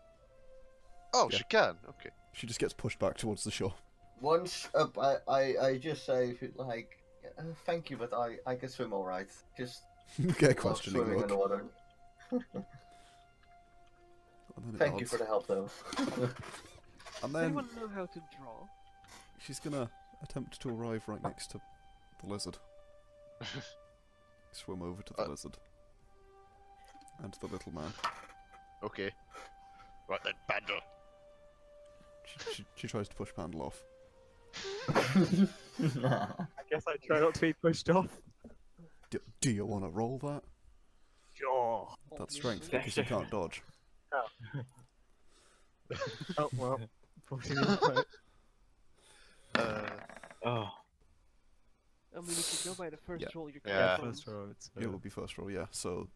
Oh, Yeah. she can. Okay. She just gets pushed back towards the shore. Once up, I just say like, thank you, but I can swim all right. Just Get a love questioning swimming in the look. water. And then it Thank you nods. for the help, though. And Does then anyone know how to draw? she's gonna attempt to arrive right next to the lizard. Swim over to the lizard. And to the little man. Okay. Right then, Pandal. She tries to push Pandal off. I guess I try not to be pushed off. Do you want to roll that? Sure. That's strength, because you can't dodge. Oh, well. Fortunately, Oh. I mean, if you go by the first Yeah. roll, you Yeah. can't. first row, it's, It would be first roll, yeah. So,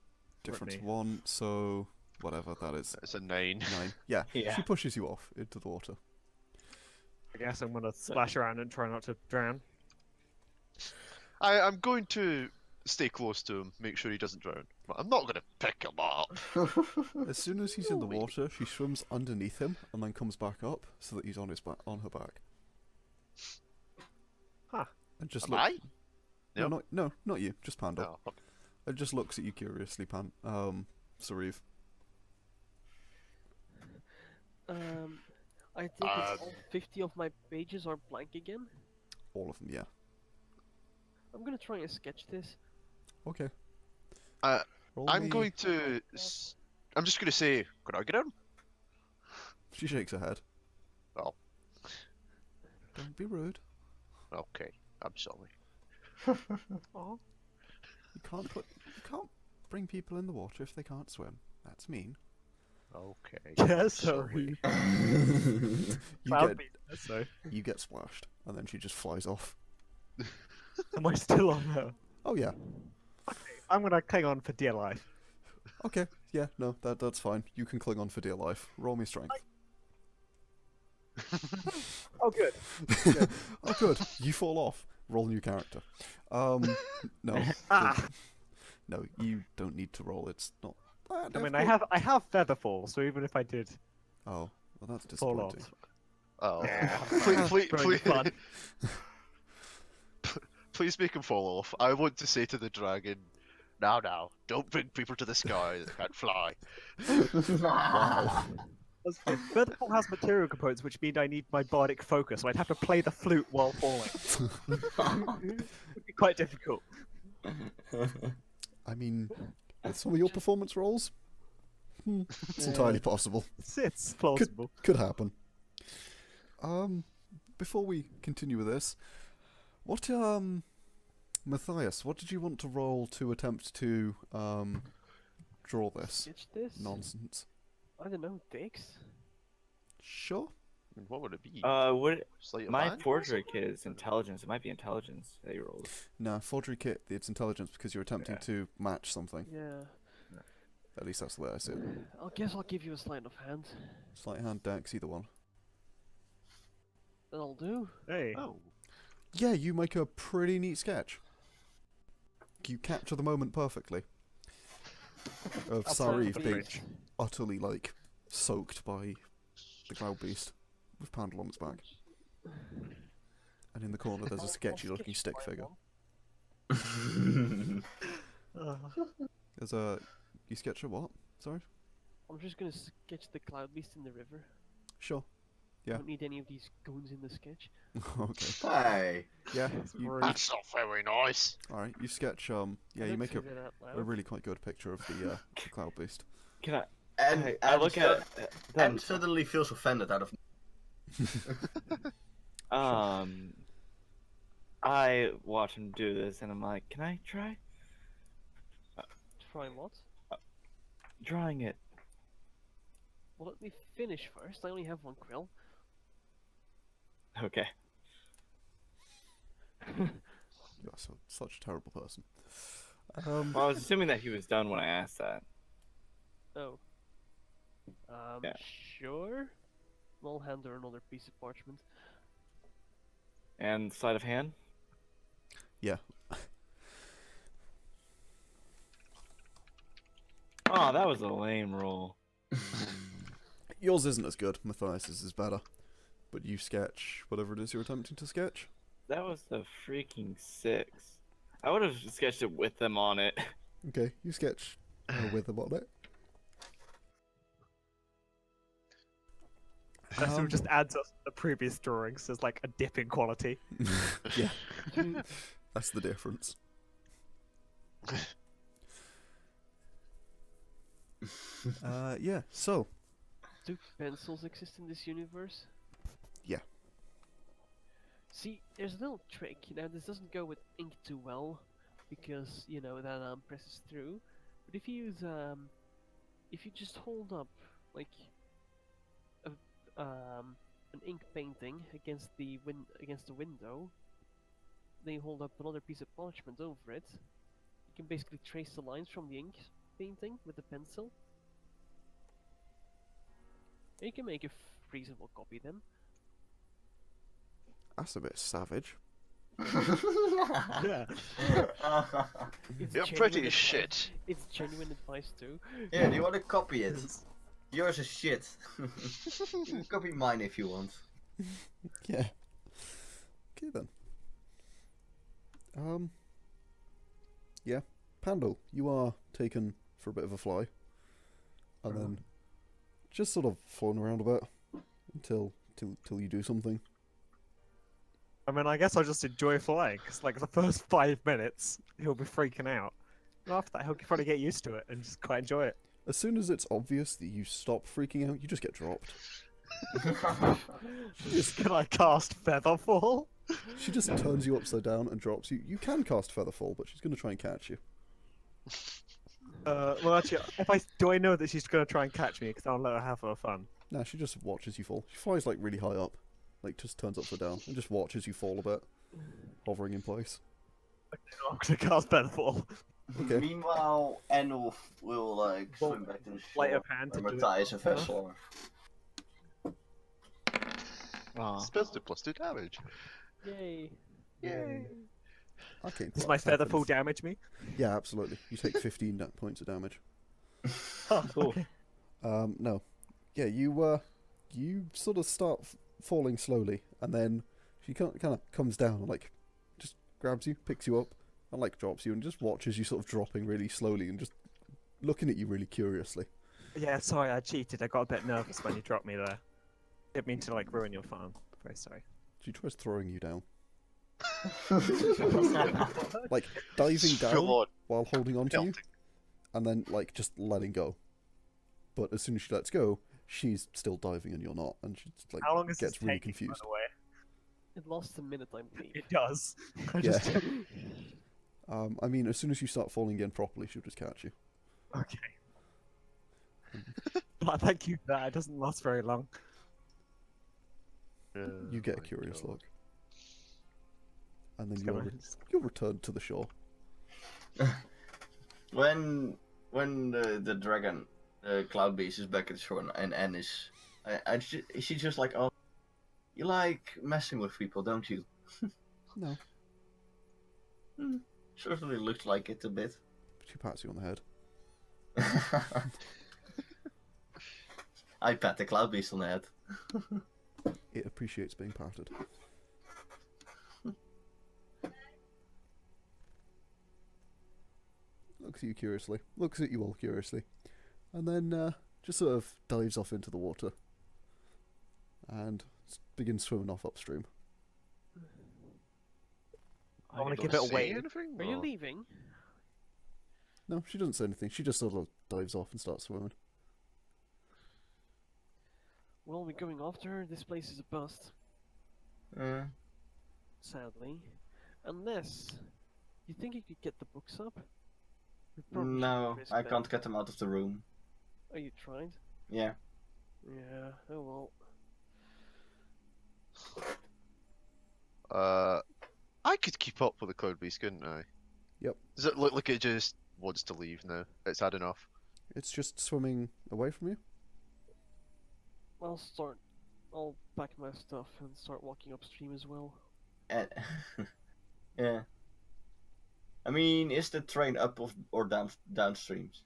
difference me. 1, so whatever that is. It's a 9. 9. Yeah, Yeah. she pushes you off into the water. I guess I'm gonna splash around and try not to drown. I'm going to stay close to him, make sure he doesn't drown. But I'm not going to pick him up. As soon as he's in the Wait. water, she swims underneath him and then comes back up so that he's on his on her back. Huh. And just Am look. I? No, not you. Just Pandal. No. Okay. It just looks at you curiously, Sauriv. I think it's all 50 of my pages are blank again. All of them, yeah. I'm gonna try and sketch this. Okay. Roll I'm me- going to. I'm just going to say, could I get in? She shakes her head. Oh. Don't be rude. Okay, I'm sorry. Oh. You can't bring people in the water if they can't swim. That's mean. Okay. Yeah, I'm sorry. You Cloud get beat, so. you get splashed, and then she just flies off. Am I still on her? Oh yeah. I'm gonna cling on for dear life. Okay. Yeah. No, that's fine. You can cling on for dear life. Roll me strength. Oh, good. Oh good. You fall off. Roll new character. No. Ah. No, you don't need to roll. It's not that I mean, difficult. I have featherfall, so even if I did Oh, well, that's fall off, disappointing. Oh. Yeah. Please, Fun. please make him fall off. I want to say to the dragon, now, don't bring people to the sky that can't fly. Wow. Featherfall has material components, which mean I need my bardic focus, so I'd have to play the flute while falling. It would be quite difficult. I mean, with some of your performance rolls, it's entirely possible. It's plausible. Could happen. Before we continue with this, what Matthias, what did you want to roll to attempt to draw this Sketch this? nonsense? I don't know, Dix? Sure. I mean, what would it be? Would Sleight of my hand? forgery kit is intelligence? It might be intelligence that you rolled. No, forgery kit, it's intelligence because you're attempting to match something. Yeah. At least that's the way I see it. I guess I'll give you a sleight of hand. Sleight hand, dex, either one. That'll do. Hey. Oh. Yeah, you make a pretty neat sketch. You capture the moment perfectly. Of That's Sauriv perfect. being utterly, like, soaked by the cloud beast with Pandal on its back. And in the corner there's a sketchy looking stick figure. There's a... You sketch a what? Sorry? I'm just gonna sketch the cloud beast in the river. Sure. Yeah. Don't need any of these goons in the sketch. Okay. Hey. Yeah. You, That's not very nice. Alright, you sketch, yeah, you Don't make say that out a loud. really quite good picture of the cloud beast. Can I? And, I look at them. and suddenly feels offended out of. I watch him do this, and I'm like, can I try Try what? drawing it? Well, let me finish first. I only have one quill. Okay. You're such a terrible person. Well, I was assuming that he was done when I asked that. Oh. Yeah. Sure. I'll hand her another piece of parchment. And sleight of hand. Yeah. Oh, that was a lame roll. Yours isn't as good. Matthias's is better. but you sketch whatever it is you're attempting to sketch. That was the freaking 6. I would have sketched it with them on it. Okay, you sketch with them on it. Vesztel just adds up the previous drawings as like a dip in quality. Yeah, that's the difference. Yeah. So. Do pencils exist in this universe? Yeah. See, there's a little trick. Now, this doesn't go with ink too well, because, you know, that presses through. But if you use, if you just hold up, like, an ink painting against the window, then you hold up another piece of parchment over it, you can basically trace the lines from the ink painting with the pencil. And you can make a reasonable copy then. That's a bit savage. Yeah. It's You're genuine pretty advice- shit. It's genuine advice too. Yeah, do you want to copy it? Yours is shit. You can copy mine if you want. Yeah. Okay then. Yeah, Pandal, you are taken for a bit of a fly, and then just sort of flown around a bit until you do something. I mean, I guess I'll just enjoy flying, because like the first 5 minutes, he'll be freaking out. And after that, he'll probably get used to it and just quite enjoy it. As soon as it's obvious that you stop freaking out, you just get dropped. Can I cast Featherfall? She just turns you upside down and drops you. You can cast Featherfall, but she's going to try and catch you. Well, actually, do I know that she's going to try and catch me? Because I'll let her have her fun. Nah, she just watches you fall. She flies like really high up, like just turns upside down and just watches you fall a bit, hovering in place. I'm going to cast Featherfall. Okay. Meanwhile, Enulf will like swim back to the Sleight shore. of hand where to do it. Mathias and Vesztel are. Spells do +2 damage. Yay! Yay! Okay. Does my Featherfall damage me? Yeah, absolutely. You take 15 points of damage. Oh, Cool. No. Yeah, you sort of start falling slowly, and then she kind of comes down and like just grabs you, picks you up, and like drops you, and just watches you sort of dropping really slowly and just looking at you really curiously. Yeah, sorry, I cheated. I got a bit nervous when you dropped me there. Didn't mean to like ruin your fun. Very sorry. She tries throwing you down, like diving Come down on. while holding on to you, Pelting. and then like just letting go. But as soon as she lets go, she's still diving and you're not, and she just, like How long is this gets really taking, confused. by the way? It lasts a minute, I believe. It does. I Yeah. just... I mean, as soon as you start falling again properly, she'll just catch you. Okay. But thank you for that. It doesn't last very long. You get a my curious God. look, and then Just you'll gonna- you'll return to the shore. When the dragon, Cloud Beast, is back at the shore and Anne is, she's just like, oh, you like messing with people, don't you? No, Certainly looks like it a bit. she pats you on the head. I pat the Cloud Beast on the head. It appreciates being patted. Looks at you curiously. Looks at you all curiously, and then just sort of dives off into the water and begins swimming off upstream. I want to Don't give it a say wait. anything, Are you or- leaving? No, she doesn't say anything. She just sort of dives off and starts swimming. Well, we're going after her. This place is a bust, sadly. Unless you think you could get the books up. We probably shouldn't No, risk I that. can't get them out of the room. Oh, you tried? Yeah. Yeah. Oh well. I could keep up with the Cloud Beast, couldn't I? Yep. Does it look like it just wants to leave now? It's had enough. It's just swimming away from you. I'll pack my stuff and start walking upstream as well. And, yeah. I mean, is the train up or downstreams?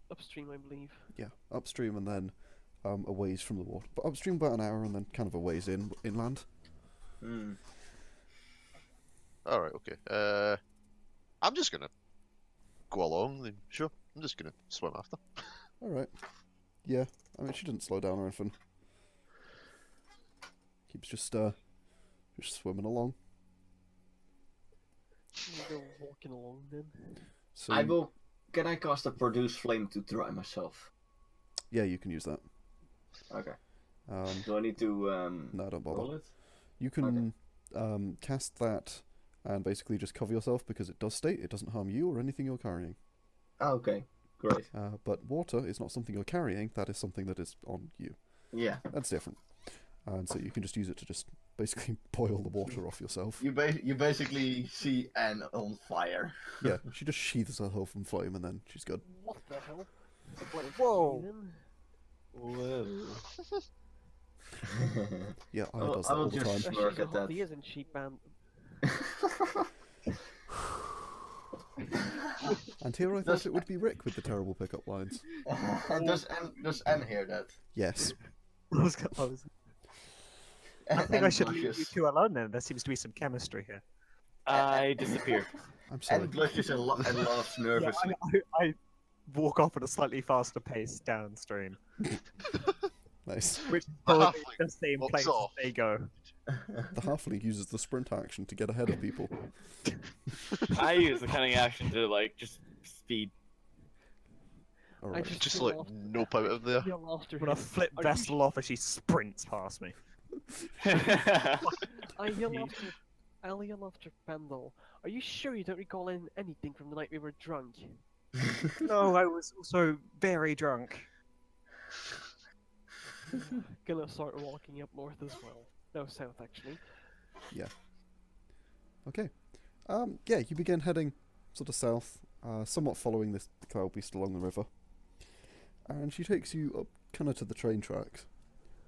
Upstream, I believe. Yeah, upstream, and then a ways from the water, but upstream about an hour, and then kind of a ways inland. Hmm. Alright, okay. I'm just gonna go along then. Sure. I'm just gonna swim after. Alright. Yeah, I mean, she didn't slow down or anything. Keeps just swimming along. We'll go walking along then. So I will. Can I cast a produce flame to dry myself? yeah, you can use that. Okay. Um, Do I need to no, don't roll bother. it? You can cast that and basically just cover yourself because it does state it doesn't harm you or anything you're carrying. Oh, okay. Great. But water is not something you're carrying, that is something that is on you. Yeah. That's different. And so you can just use it to just basically boil the water off yourself. You basically see Anne on fire. Yeah, she just sheathes herself in flame and then she's good. What the hell? Whoa! Whoa. Yeah, I Oh, does I that will all the just- time. Work She's a at that. hottie, isn't she, Bam? And here I thought it would be Rick with the terrible pickup lines. does Anne hear that? Yes. I think Anne I should leave you blushes. two alone then. There seems to be some chemistry here. I disappeared. I'm sorry. Anne blushes and laughs Yeah, nervously. I walk off at a slightly faster pace downstream, Nice. which is The probably halfling the same walks place off. they go. The halfling uses the sprint action to get ahead of people. I use the cunning action to like just speed. Alright. Just feel like after- nope out of there. feel after I'm gonna him. flip Are you Vesztel off as she sprints past me. I yell after Pandal. Are you sure you don't recall anything from the night we were drunk? No, I was also very drunk. Gonna start walking up north as well. No, south actually. Okay. Yeah, you begin heading sort of south, somewhat following this cloud beast along the river. And she takes you up kind of to the train tracks,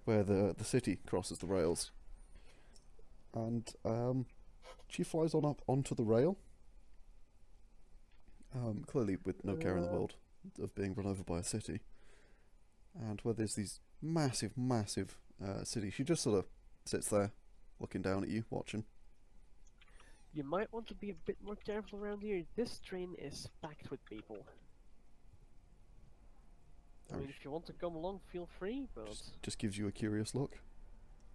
where the city crosses the rails. And she flies on up onto the rail, clearly with no care in the world of being run over by a city. And where there's these massive cities, she just sort of sits there, looking down at you, watching. You might want to be a bit more careful around here. This train is packed with people. I mean, if you want to come along, feel free, but Just gives you a curious look.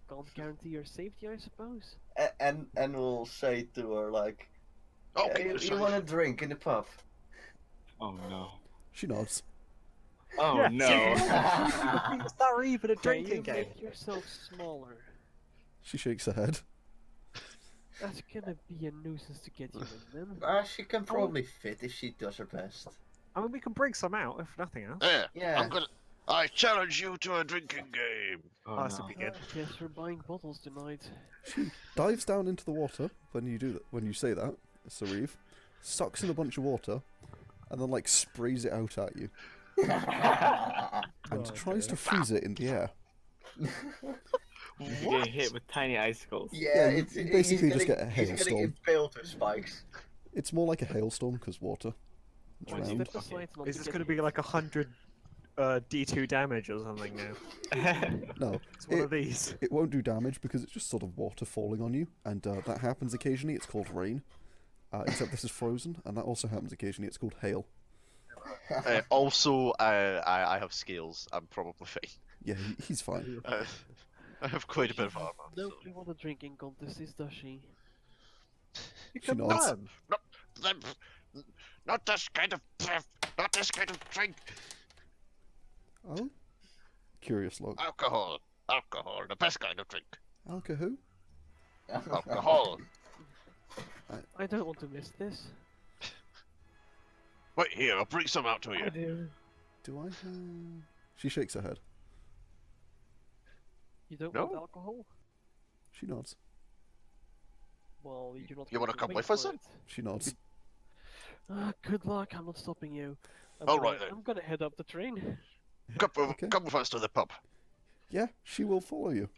can't guarantee your safety, I suppose. And we'll say to her like, Oh, "Hey, you want a drink in the pub?" Oh no. She nods. Oh Yeah. no. Sauriv at a Can drinking you game. make yourself smaller? She shakes her head. That's gonna be a nuisance to get you in, then. She can probably fit if she does her best. I mean, we can bring some out, if nothing else. Yeah. Yeah. I challenge you to a drinking game. Oh, This no. would be good. Guess we're buying bottles tonight. Dives down into the water when you do that. When you say that, Sauriv sucks in a bunch of water, and then like sprays it out at you, and Oh, tries dear. to freeze it in the air. You're getting hit with tiny icicles. Yeah, you it's basically he's just getting, get a he's getting hailstorm. impaled with spikes. It's more like a hailstorm because water. It's Why is round. Step aside not Is to this get going to be hit. like 100 D2 damage or something now? No, It's one of these. it won't do damage because it's just sort of water falling on you, and that happens occasionally. It's called rain. Except this is frozen, and that also happens occasionally. It's called hail. Also, I have scales. I'm probably fine. Yeah, he's fine. I have quite a bit of armor. No so- clue what a drinking contest is, does she? You She can nods. learn. Not this kind of drink. Oh, curious look. Alcohol, the best kind of drink. Alcohol? Alcohol. I don't want to miss this. Wait here, I'll bring some out to you. do. Do I? She shakes her head. You don't No? want alcohol? She nods. Well, you're not. You going wanna to come wait with for us then? it. She nods. Good luck. I'm not stopping you. All right, then. I'm gonna head up the train. Okay. Come with us to the pub. Yeah, she will follow you.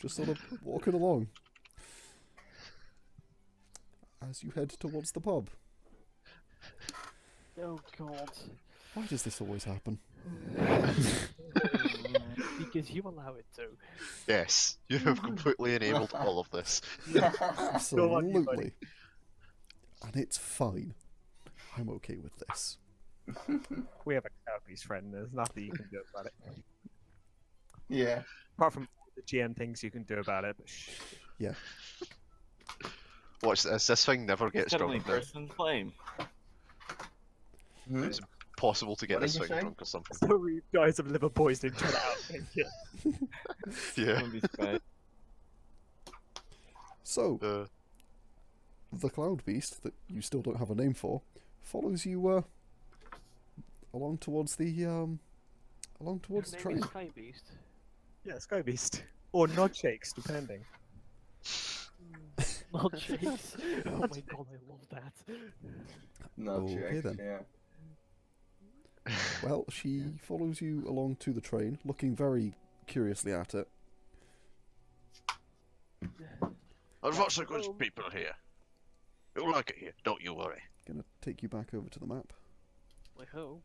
Just sort of walking along. As you head towards the pub. Oh God. Why does this always happen? Because you allow it to. Yes, you have completely enabled all of this. Absolutely. And it's fine. I'm okay with this. We have a Cowboys friend. There's nothing you can do about it. Yeah. Apart from the GM things you can do about it. But shh. Yeah. Watch this. This thing never gets It's only drunk. Now. person flame. Hmm? It's impossible to get What this did you thing say? drunk or something. So we guys have liver poisoning. Try that out. Thank you. Yeah. Wouldn't be surprised. So, Uh, the Cloud Beast, that you still don't have a name for, follows you along towards the Your train. name is Sky Beast. Yeah, Sky Beast. Or Nod Shakes, depending. Not Chase. Oh my god, I love that. Not Okay checked, then. yeah. Well, she follows you along to the train, looking very curiously at it. There's lots of good people here. You'll like it here, don't you worry. Gonna take you back over to the map. I hope.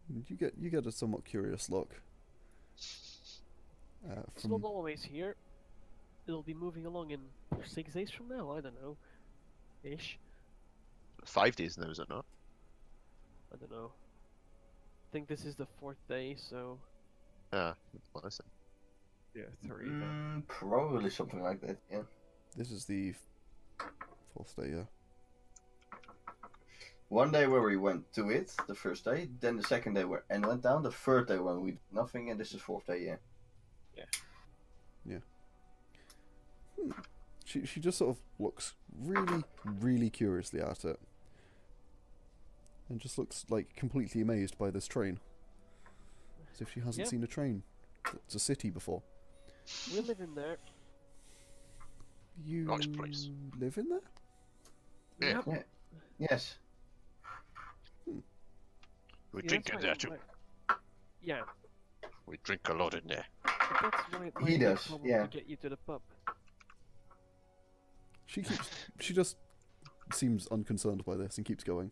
And you get a somewhat curious look. It's not always here. It'll be moving along in 6 days from now, I don't know. Ish. 5 days now, is it not? I don't know. I think this is the 4th day, so... Yeah, listen. Yeah, 3 then. Probably something like that, yeah. This is the fourth day, yeah. One day where we went to it, the first day, then the second day and went down, the third day when we did nothing, and this is fourth day, yeah. She just sort of looks really, really curiously at it. And just looks like completely amazed by this train. As if she hasn't Yep. seen a train that's a city before. We live in there. You Nice place. live in there? Yeah. Yep. Yes. We Yeah, drink that's in there right, too. right. Yeah, We drink a lot in there. but that's why He big does, problem yeah. to get you to the pub. She just seems unconcerned by this and keeps going.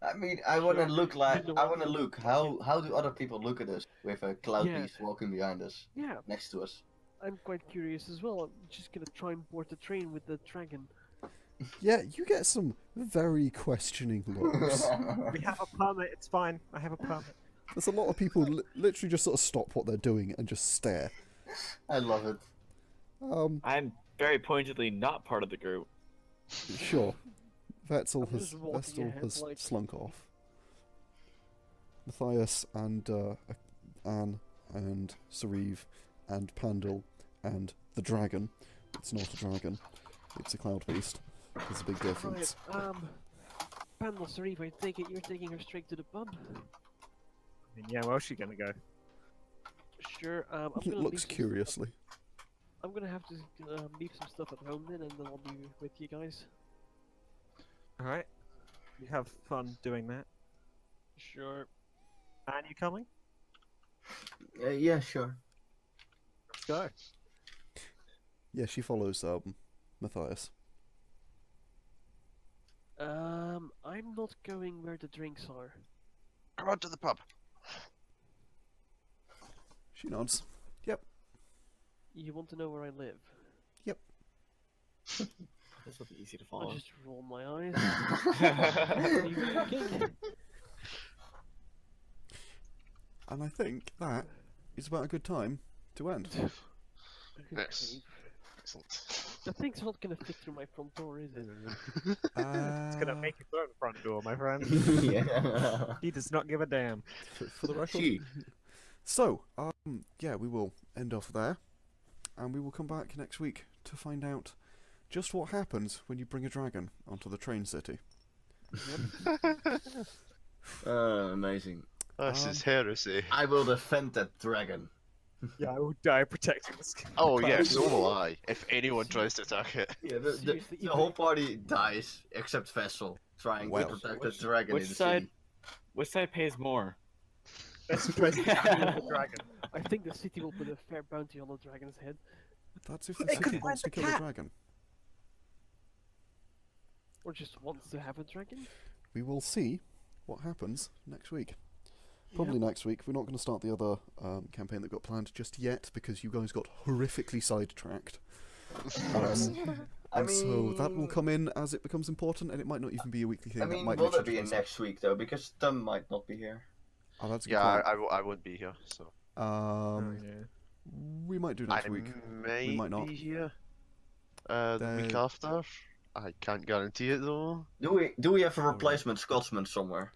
I mean, I want to Sure. look like, You know I what? want to look, how do other people look at us with a cloud Yeah. beast walking behind us, Yeah, next to us? I'm quite curious as well. I'm just gonna try and board the train with the dragon. Yeah, you get some very questioning looks. We have a permit, it's fine. I have a permit. There's a lot of people literally just sort of stop what they're doing and just stare. I love it. I'm very pointedly not part of the group. Sure. Vesztel I'm has just walking ahead, like- slunk off. Mathias and Anne and Sauriv and Pandal and the dragon. It's not a dragon. It's a cloud beast. There's a big difference. Right, Pandal, Sauriv, I take it you're taking her straight to the pub? I mean, yeah, where else is she gonna go? Sure, I'm It gonna looks leave some stuff- curiously. I'm gonna have to leave some stuff at home then, and then I'll be with you guys. Alright. You have fun doing that. Sure. And you coming? Yeah, sure. Let's go. Yeah, she follows Mathias. I'm not going where the drinks are. Come on to the pub. She nods. You want to know where I live? This will be easy to I follow. just roll my eyes. What are you thinking? And I think that is about a good time to end. Yes. Okay. Excellent. The thing's not gonna fit through my front door, is it? It's gonna make it through the front door, my friend. Yeah. He does not give a damn. for the record. She. So, yeah, we will end off there, and we will come back next week to find out just what happens when you bring a dragon onto the train city. Amazing. This is heresy. I will defend that dragon. Yeah, I will die protecting this. Oh yeah, so will I. If anyone tries to attack it. Yeah, Seriously, the whole party dies except Vesztel, trying Well, to protect the dragon which in the side? city. Which side pays more? Best place to kill the dragon. I think the city will put a fair bounty on the dragon's head. That's if the It could city wants to find the kill a cat. dragon. Or just wants to have a dragon. we will see what happens next week. Probably next week. We're not going to start the other campaign that got planned just yet because you guys got horrifically sidetracked. I mean, so that will come in as it becomes important, and it might not even be a weekly thing. I mean, that might will that literally be in just be next week though? Because Tom might not be here. Oh, that's a good Yeah, point. I won't be here, so. We might do next I week. Might We might not. be here. The week There- after. I can't guarantee it though. Do we have a replacement Scotsman somewhere?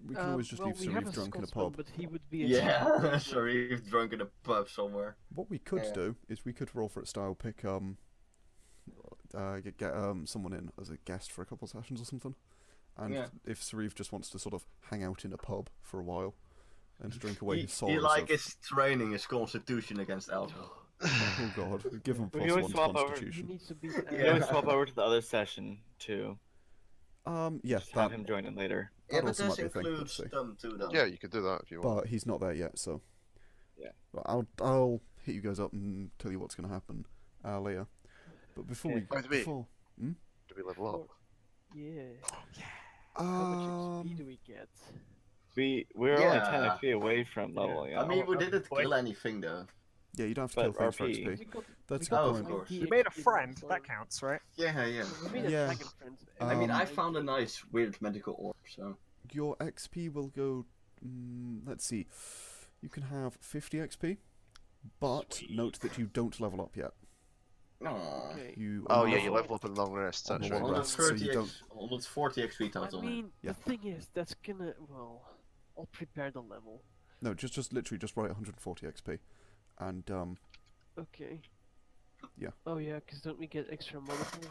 We can always just well, leave we have Sauriv a drunk in a Scotsman, pub. but he would be a Yeah, sorry, he's drunk in a pub somewhere. What we could Yeah. do is we could roll for it style, pick get someone in as a guest for a couple of sessions or something, and Yeah. if Sauriv just wants to sort of hang out in a pub for a while and drink away his He sorrows. like is training his constitution against alcohol. Oh god, give him We plus always 1 swap over. He constitution. needs to be. You Yeah. always swap over to the other session too. Yeah, Just have that, him join in later. Yeah, that but also this might be a thing. Let's includes see. them too, though. Yeah, you could do that if you want. But he's not there yet, so Yeah. Well, I'll hit you guys up and tell you what's going to happen later. But before we By the way, before do we level up? Yeah. How much um, XP do we get? We're only 10 Yeah. XP away from leveling I up. mean, we didn't kill anything though. yeah, you don't have to But kill things for RP. XP. We got, That's we a Oh, good of point. course. 90 You made a XP, friend. so- That counts, right? Yeah, yeah. We made a Yeah. dragon friend. I mean, I Um, found a nice weird medical orb, so. Your XP will go. Let's see. You can have 50 XP, but Sweet. note that you don't level up yet. Aww. Okay. You Oh only yeah, level you level up in long rest. On That's the right. long rest, so you 130 don't- 140 XP I total. mean, Yeah. the thing is, that's gonna. Well, I'll prepare the level. No, just literally just write 140 XP, and Okay. Yeah. Oh yeah, because don't we get extra modifiers?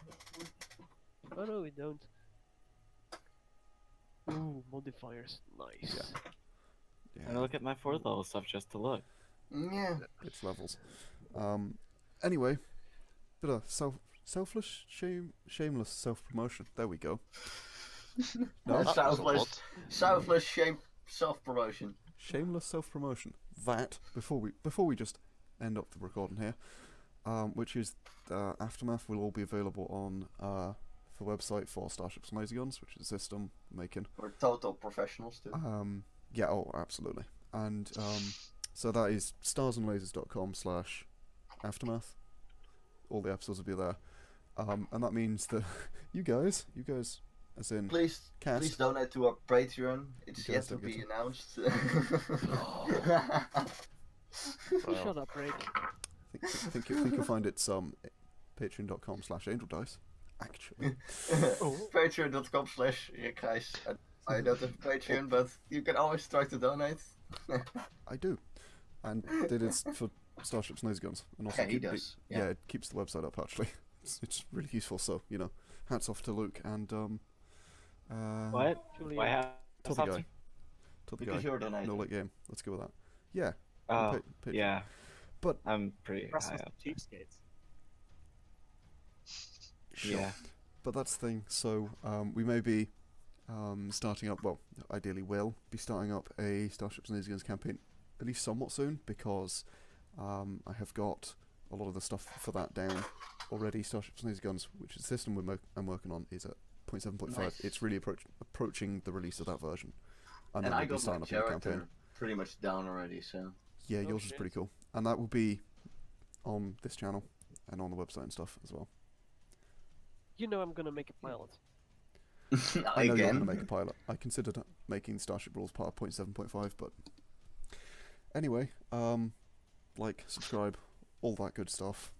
Oh no, we don't. Ooh, modifiers. Nice. yeah, And I look at my 4th level stuff just to look. Yeah. it's levels. Anyway, bit of selfless, shameless self-promotion. There we go. No, That was a Selfless, lot. selfless shame, self-promotion. shameless self-promotion. That before we just end up the recording here, which is Aftermath will all be available on the website for Starships and Laser Guns, which is a system making. We're total professionals too. Yeah, oh, absolutely. And so that is starsandlasers.com/aftermath. All the episodes will be there. And that means that you guys, as in Please Cast. donate to our Patreon. It's You yet guys to don't get be to- announced. Wow. Shut up, Rick. I think you'll find it's patreon.com/angeldice. Actually, Patreon.com/ guys. I don't have Patreon, but you can always try to donate. I do, and it is for Starships and Laser Guns, and also Yeah, he does, yeah. yeah. It keeps the website up actually. It's really useful. So hats off to Luke and What? Julia. Why have to the something? guy, to the Because guy. you're donating. No late game. Let's go with that. Yeah. Oh, Patreon. yeah. But- I'm pretty high Russell's up. cheapskates. Sure. Yeah. But that's the thing. So we may be starting up. Well, ideally, will be starting up a Starships and Laser Guns campaign at least somewhat soon because I have got a lot of the stuff for that down already. Starships and Laser Guns, which is the system I'm working on, is at 0.7.5. Nice. It's really approaching the release of that version, and And then I we'll be got my starting up a new campaign. character pretty much down already, so. Yeah, Oh, yours is shit. pretty cool, and that will be on this channel and on the website and stuff as well. You know I'm gonna make a pilot. I know you're Again. going to make a pilot. I considered making Starship Rules part of 0.7.5, but anyway, like, subscribe, all that good stuff.